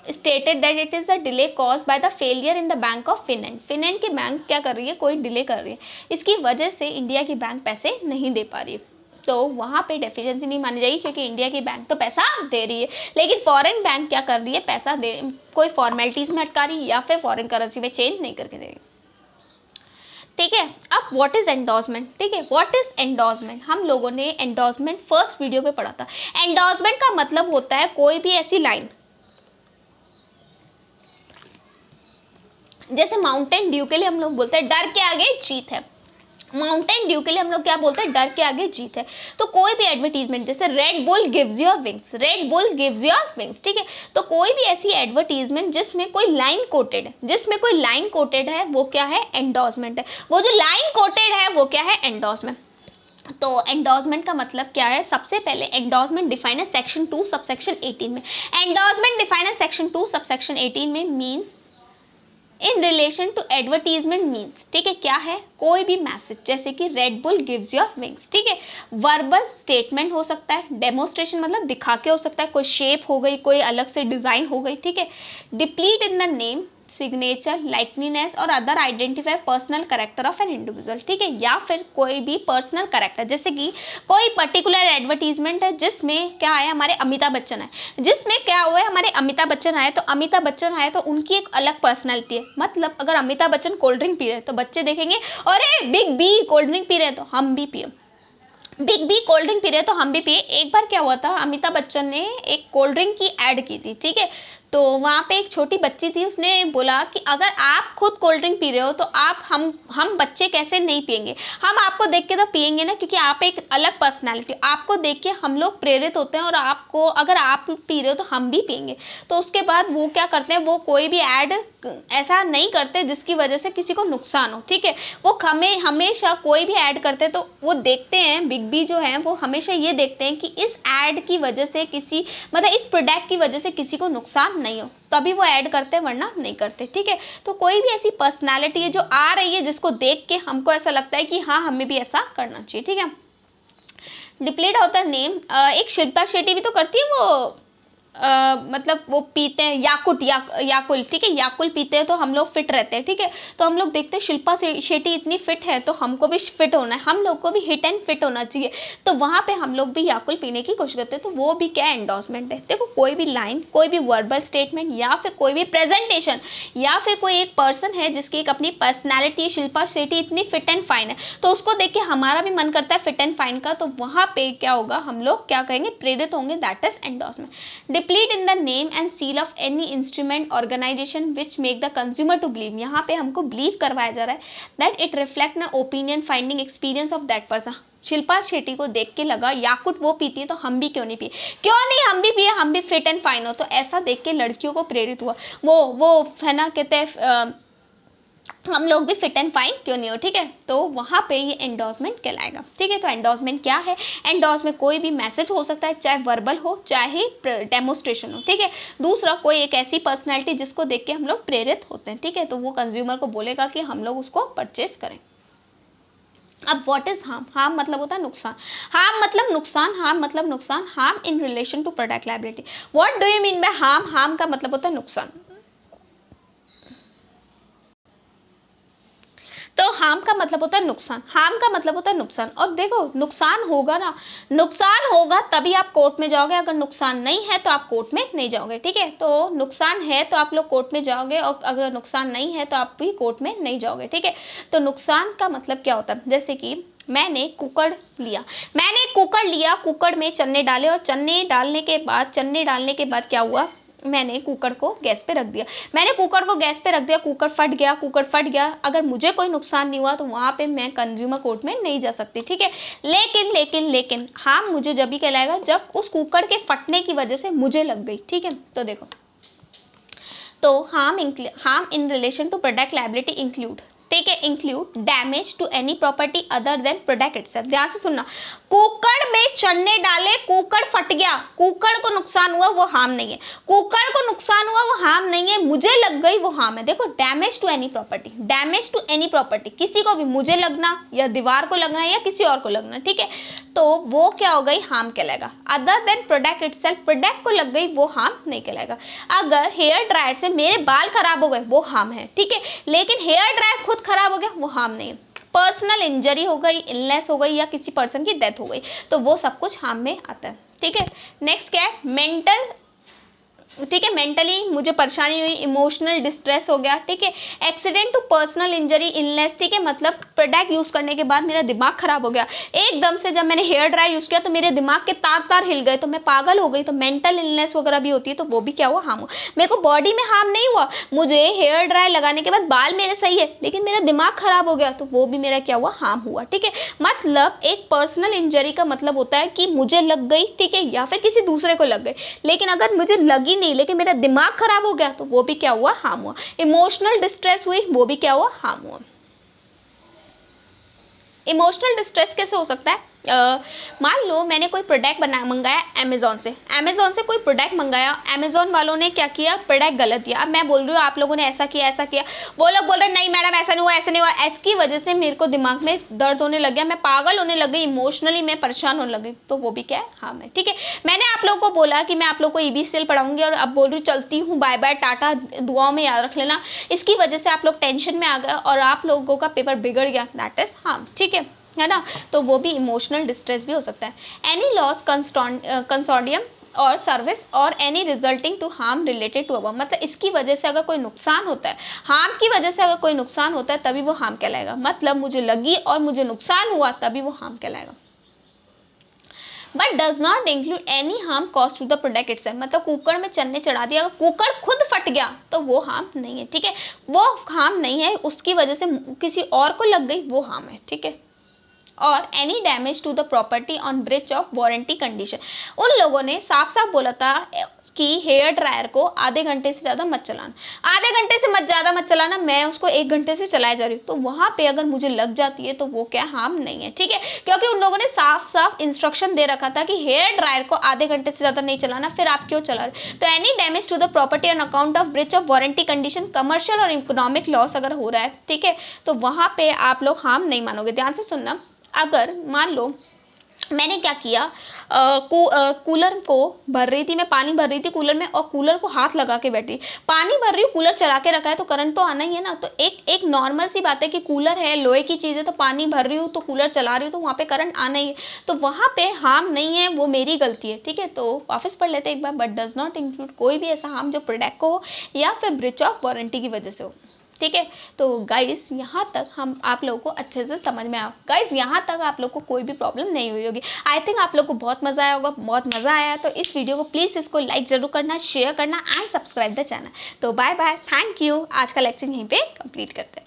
stated that it is the delay caused by the failure in the bank of Finland की बैंक क्या कर रही है, कोई डिले कर रही है, इसकी वजह से इंडिया की बैंक पैसे नहीं दे पा रही है, तो वहाँ पे डेफिशिएंसी नहीं मानी जाएगी, क्योंकि इंडिया की बैंक तो पैसा दे रही है लेकिन फॉरेन बैंक क्या कर रही है, पैसा दे, कोई फॉर्मेलिटीज़ में अटका रही है या फिर फॉरेन करेंसी में चेंज नहीं करके दे रही, ठीक है। अब व्हाट इज एंडोर्समेंट, ठीक है, व्हाट इज एंडोर्समेंट, हम लोगों ने एंडोर्समेंट फर्स्ट वीडियो पे पढ़ा था। एंडोर्समेंट का मतलब होता है कोई भी ऐसी लाइन, जैसे माउंटेन ड्यू के लिए हम लोग बोलते हैं डर के आगे जीत है, माउंटेन ड्यू के लिए हम लोग क्या बोलते हैं, डर के आगे जीत है। तो कोई भी एडवर्टीजमेंट, जैसे red Bull gives your wings, ठीक है, तो कोई भी ऐसी एडवर्टीजमेंट जिसमें कोई लाइन कोटेड है वो क्या है, एंडोर्समेंट है। वो जो लाइन कोटेड है वो क्या है, एंडोर्समेंट। तो एंडोर्समेंट का मतलब क्या है, सबसे पहले एंडोर्समेंट डिफाइन है सेक्शन 2 सबसेक्शन 18 में। एंडोर्समेंट डिफाइन है सेक्शन 2 सबसेक्शन 18 में, means in relation to advertisement means, ठीक है, क्या है, कोई भी मैसेज, जैसे कि Red Bull gives your wings, ठीक है, वर्बल स्टेटमेंट हो सकता है, डेमोस्ट्रेशन मतलब दिखा के हो सकता है, कोई शेप हो गई, कोई अलग से डिज़ाइन हो गई, ठीक है, depict in the name signature, likeness or other identify personal character of an individual, ठीक है, या फिर कोई भी पर्सनल कैरेक्टर, जैसे कि कोई पर्टिकुलर एडवर्टीजमेंट है जिसमें क्या है, हमारे अमिताभ बच्चन है, जिसमें क्या हुआ है, हमारे अमिताभ बच्चन आए, तो अमिताभ बच्चन आए तो उनकी एक अलग पर्सनैलिटी है। मतलब अगर अमिताभ बच्चन कोल्ड ड्रिंक पी रहे हैं तो बच्चे देखेंगे अरे बिग बी कोल्ड ड्रिंक पी रहे हैं तो हम भी पिए, बिग बी कोल्ड ड्रिंक पी रहे हैं तो हम भी पिए। एक बार क्या हुआ था, अमिताभ बच्चन ने एक कोल्ड ड्रिंक की ऐड की थी, ठीक है, तो वहाँ पे एक छोटी बच्ची थी, उसने बोला कि अगर आप खुद कोल्ड ड्रिंक पी रहे हो तो आप हम बच्चे कैसे नहीं पियेंगे, हम आपको देख के तो पियेंगे ना, क्योंकि आप एक अलग पर्सनालिटी, आपको देख के हम लोग प्रेरित होते हैं और आपको अगर आप पी रहे हो तो हम भी पियेंगे। तो उसके बाद वो क्या करते हैं, वो कोई भी ऐड ऐसा नहीं करते जिसकी वजह से किसी को नुकसान हो, ठीक है, वो हमेशा कोई भी ऐड करते हैं तो वो देखते हैं, बिग बी जो है वो हमेशा ये देखते हैं कि इस ऐड की वजह से किसी मतलब इस प्रोडक्ट की वजह से किसी को नुकसान नहीं हो, तभी वो ऐड करते हैं, वरना नहीं करते, ठीक है। तो कोई भी ऐसी पर्सनालिटी है जो आ रही है जिसको देख के हमको ऐसा लगता है कि हाँ हमें भी ऐसा करना चाहिए, ठीक है। डिप्लीट होता है नेम, एक शिल्पा शेट्टी भी तो करती है वो मतलब वो पीते हैं याकुट याकुल, ठीक है, याकुल पीते हैं तो हम लोग फिट रहते हैं, ठीक है। तो हम लोग देखते हैं शिल्पा शेट्टी इतनी फिट है तो हमको भी फिट होना है, हम लोग को भी हिट एंड फिट होना चाहिए, तो वहाँ पे हम लोग भी याकुल पीने की कोशिश करते हैं। तो वो भी क्या एंडोर्समेंट है। देखो कोई भी लाइन, कोई भी वर्बल स्टेटमेंट या फिर कोई भी प्रेजेंटेशन या फिर कोई एक पर्सन है जिसकी एक अपनी पर्सनैलिटी, शिल्पा शेट्टी इतनी फिट एंड फाइन है तो उसको देख के हमारा भी मन करता है फिट एंड फाइन का, तो वहाँ पे क्या होगा, हम लोग क्या कहेंगे, प्रेरित होंगे, that is endorsement. Deplete in the name and seal of any instrument organisation which make the consumer to believe, यहाँ पे हमको बिलीव करवाया जा रहा है that it reflect an opinion finding experience of that person. Shilpa Shetty को देख के लगा याकुट वो पीती है तो हम भी क्यों नहीं पिए, क्यों नहीं हम भी पिए, हम भी फिट एंड फाइन हो, तो ऐसा देख के लड़कियों को प्रेरित हुआ, वो है ना, कहते हैं हम लोग भी फिट एंड फाइन क्यों नहीं हो, ठीक है। तो वहाँ पे ये एंडोर्समेंट कहलाएगा, ठीक है। तो एंडोर्समेंट क्या है, एंडोर्समेंट कोई भी मैसेज हो सकता है, चाहे वर्बल हो चाहे डेमोस्ट्रेशन हो, ठीक है। दूसरा कोई एक ऐसी पर्सनैलिटी जिसको देख के हम लोग प्रेरित होते हैं, ठीक है, तो वो कंज्यूमर को बोलेगा कि हम लोग उसको परचेस करें। अब व्हाट इज हार्म, हार्म मतलब होता है नुकसान, हार्म मतलब नुकसान, हार्म मतलब नुकसान, harm in relation to product liability. What do you mean by harm, harm का मतलब होता है नुकसान। तो हार्म का मतलब होता है नुकसान, हार्म का मतलब होता है नुकसान। और देखो नुकसान होगा ना, नुकसान होगा तभी आप कोर्ट में जाओगे, अगर नुकसान नहीं है तो आप कोर्ट में नहीं जाओगे, ठीक है। तो नुकसान है तो आप लोग कोर्ट में जाओगे और अगर नुकसान नहीं है तो आप भी कोर्ट में नहीं जाओगे, ठीक है। तो नुकसान का मतलब क्या होता है, जैसे कि मैंने कुकर लिया, कुकर में चने डाले और चने डालने के बाद क्या हुआ, मैंने कुकर को गैस पे रख दिया, कुकर फट गया, अगर मुझे कोई नुकसान नहीं हुआ तो वहाँ पे मैं कंज्यूमर कोर्ट में नहीं जा सकती, ठीक है। लेकिन हार्म मुझे जब भी कहलाएगा जब उस कुकर के फटने की वजह से मुझे लग गई, ठीक है। तो देखो, तो harm in relation to product liability include, ठीक है, include damage to any property other than product itself. ध्यान से सुनना, कुकर में चने डाले, कुकर फट गया, कुकर को नुकसान हुआ, वो हार्म नहीं है, कुकर को नुकसान हुआ वो हार्म नहीं है, मुझे लग गई वो हार्म है। देखो डैमेज टू एनी प्रॉपर्टी, किसी को भी, मुझे लगना या दीवार को लगना या किसी और को लगना, ठीक है, तो वो क्या हो गई, हार्म कहलाएगा। Other than product itself, product को लग गई वो हार्म नहीं कहलाएगा। अगर हेयर ड्रायर से मेरे बाल खराब हो गए वो हार्म है, ठीक है, लेकिन हेयर ड्रायर खुद खराब हो गया वो हार्म नहीं है। पर्सनल इंजरी हो गई, इलनेस हो गई या किसी पर्सन की डेथ हो गई तो वो सब कुछ हार्म में आता है, ठीक है। नेक्स्ट क्या है, मेंटल, ठीक है, मेंटली मुझे परेशानी हुई, इमोशनल डिस्ट्रेस हो गया, ठीक है। Accident to personal injury, illness, ठीक है, मतलब प्रोडक्ट यूज करने के बाद मेरा दिमाग खराब हो गया, एकदम से जब मैंने हेयर ड्रायर यूज किया तो मेरे दिमाग के तार हिल गए तो मैं पागल हो गई, तो मेंटल इलनेस वगैरह भी होती है, तो वो भी क्या हुआ, हार्म हुआ। मेरे को बॉडी में हार्म नहीं हुआ, मुझे हेयर ड्रायर लगाने के बाद बाल मेरे सही है लेकिन मेरा दिमाग खराब हो गया, तो वो भी मेरा क्या हुआ, हार्म हुआ, ठीक है। मतलब एक पर्सनल इंजरी का मतलब होता है कि मुझे लग गई, ठीक है, या फिर किसी दूसरे को लग गई, लेकिन अगर मुझे लगी नहीं लेकिन मेरा दिमाग खराब हो गया तो वो भी क्या हुआ, हार्म हुआ। इमोशनल डिस्ट्रेस हुई, वो भी क्या हुआ, हार्म हुआ। इमोशनल डिस्ट्रेस कैसे हो सकता है, मान लो मैंने कोई प्रोडक्ट मंगाया अमेज़ॉन से कोई प्रोडक्ट मंगाया, अमेज़ॉन वालों ने क्या किया, प्रोडक्ट गलत दिया। अब मैं बोल रही हूँ आप लोगों ने ऐसा किया, वो लोग बोल रहे नहीं मैडम ऐसा नहीं हुआ, ऐसा नहीं हुआ। इसकी वजह से मेरे को दिमाग में दर्द होने लग गया, मैं पागल होने लग गई, इमोशनली मैं परेशान होने लगी। तो वो भी क्या है, हाँ मैं ठीक है। मैंने आप लोगों को बोला कि मैं आप लोग को EBCL पढ़ाऊंगी और अब बोल रही हूँ चलती हूँ, बाय बाय टाटा, दुआओं में याद रख लेना। इसकी वजह से आप लोग टेंशन में आ गए और आप लोगों का पेपर बिगड़ गया, दैट इज हार्म, ठीक है ना। तो वो भी इमोशनल डिस्ट्रेस भी हो सकता है। एनी लॉस कंसोर्डियम और सर्विस और any resulting to harm related to above, मतलब इसकी वजह से अगर कोई नुकसान होता है, हार्म की वजह से अगर कोई नुकसान होता है तभी वो हार्म कहलाएगा। मतलब मुझे लगी और मुझे नुकसान हुआ तभी वो हार्म कहलाएगा। But does not include any harm cause to the product itself, मतलब कुकर में चने चढ़ा दिया, अगर कुकर खुद फट गया तो वो हार्म नहीं है, ठीक है। वो हार्म नहीं है, उसकी वजह से किसी और को लग गई, वो हार्म है, ठीक है। और any damage to the property on breach of warranty condition, उन लोगों ने साफ साफ बोला था कि हेयर ड्रायर को आधे घंटे से ज़्यादा मत चलाना, आधे घंटे से ज़्यादा मत चलाना, मैं उसको 1 घंटे से चलाए जा रही हूँ। तो वहाँ पे अगर मुझे लग जाती है तो वो क्या हार्म नहीं है, ठीक है, क्योंकि उन लोगों ने साफ साफ इंस्ट्रक्शन दे रखा था कि हेयर ड्रायर को आधे घंटे से ज़्यादा नहीं चलाना, फिर आप क्यों चला रहे। तो any damage to the property on account of breach of warranty condition, commercial और इकोनॉमिक लॉस अगर हो रहा है, ठीक है, तो वहाँ पे आप लोग हार्म नहीं मानोगे। ध्यान से सुनना, अगर मान लो मैंने क्या किया, कूलर को भर रही थी, मैं पानी भर रही थी कूलर में और कूलर को हाथ लगा के बैठी, पानी भर रही हूँ, कूलर चला के रखा है तो करंट तो आना ही है ना। तो एक नॉर्मल सी बात है कि कूलर है, लोहे की चीज़ है, तो पानी भर रही हूँ तो कूलर चला रही हूँ तो वहाँ पे करंट आना ही है, तो वहाँ पे हार्म नहीं है, वो मेरी गलती है, ठीक है। तो वापस पढ़ लेते एक बार, बट डज नॉट इंक्लूड कोई भी ऐसा हार्म जो प्रोडक्ट को हो या फिर ब्रीच ऑफ वारंटी की वजह से हो, ठीक है। तो गाइस यहाँ तक हम आप लोगों को अच्छे से समझ में आया गाइस, यहाँ तक आप लोग को कोई भी प्रॉब्लम नहीं हुई होगी। आई थिंक आप लोग को बहुत मज़ा आया होगा, बहुत मज़ा आया तो इस वीडियो को प्लीज़ इसको लाइक ज़रूर करना, शेयर करना एंड सब्सक्राइब द चैनल। तो बाय बाय, थैंक यू। आज का लेक्चर यहीं पे कंप्लीट करते हैं।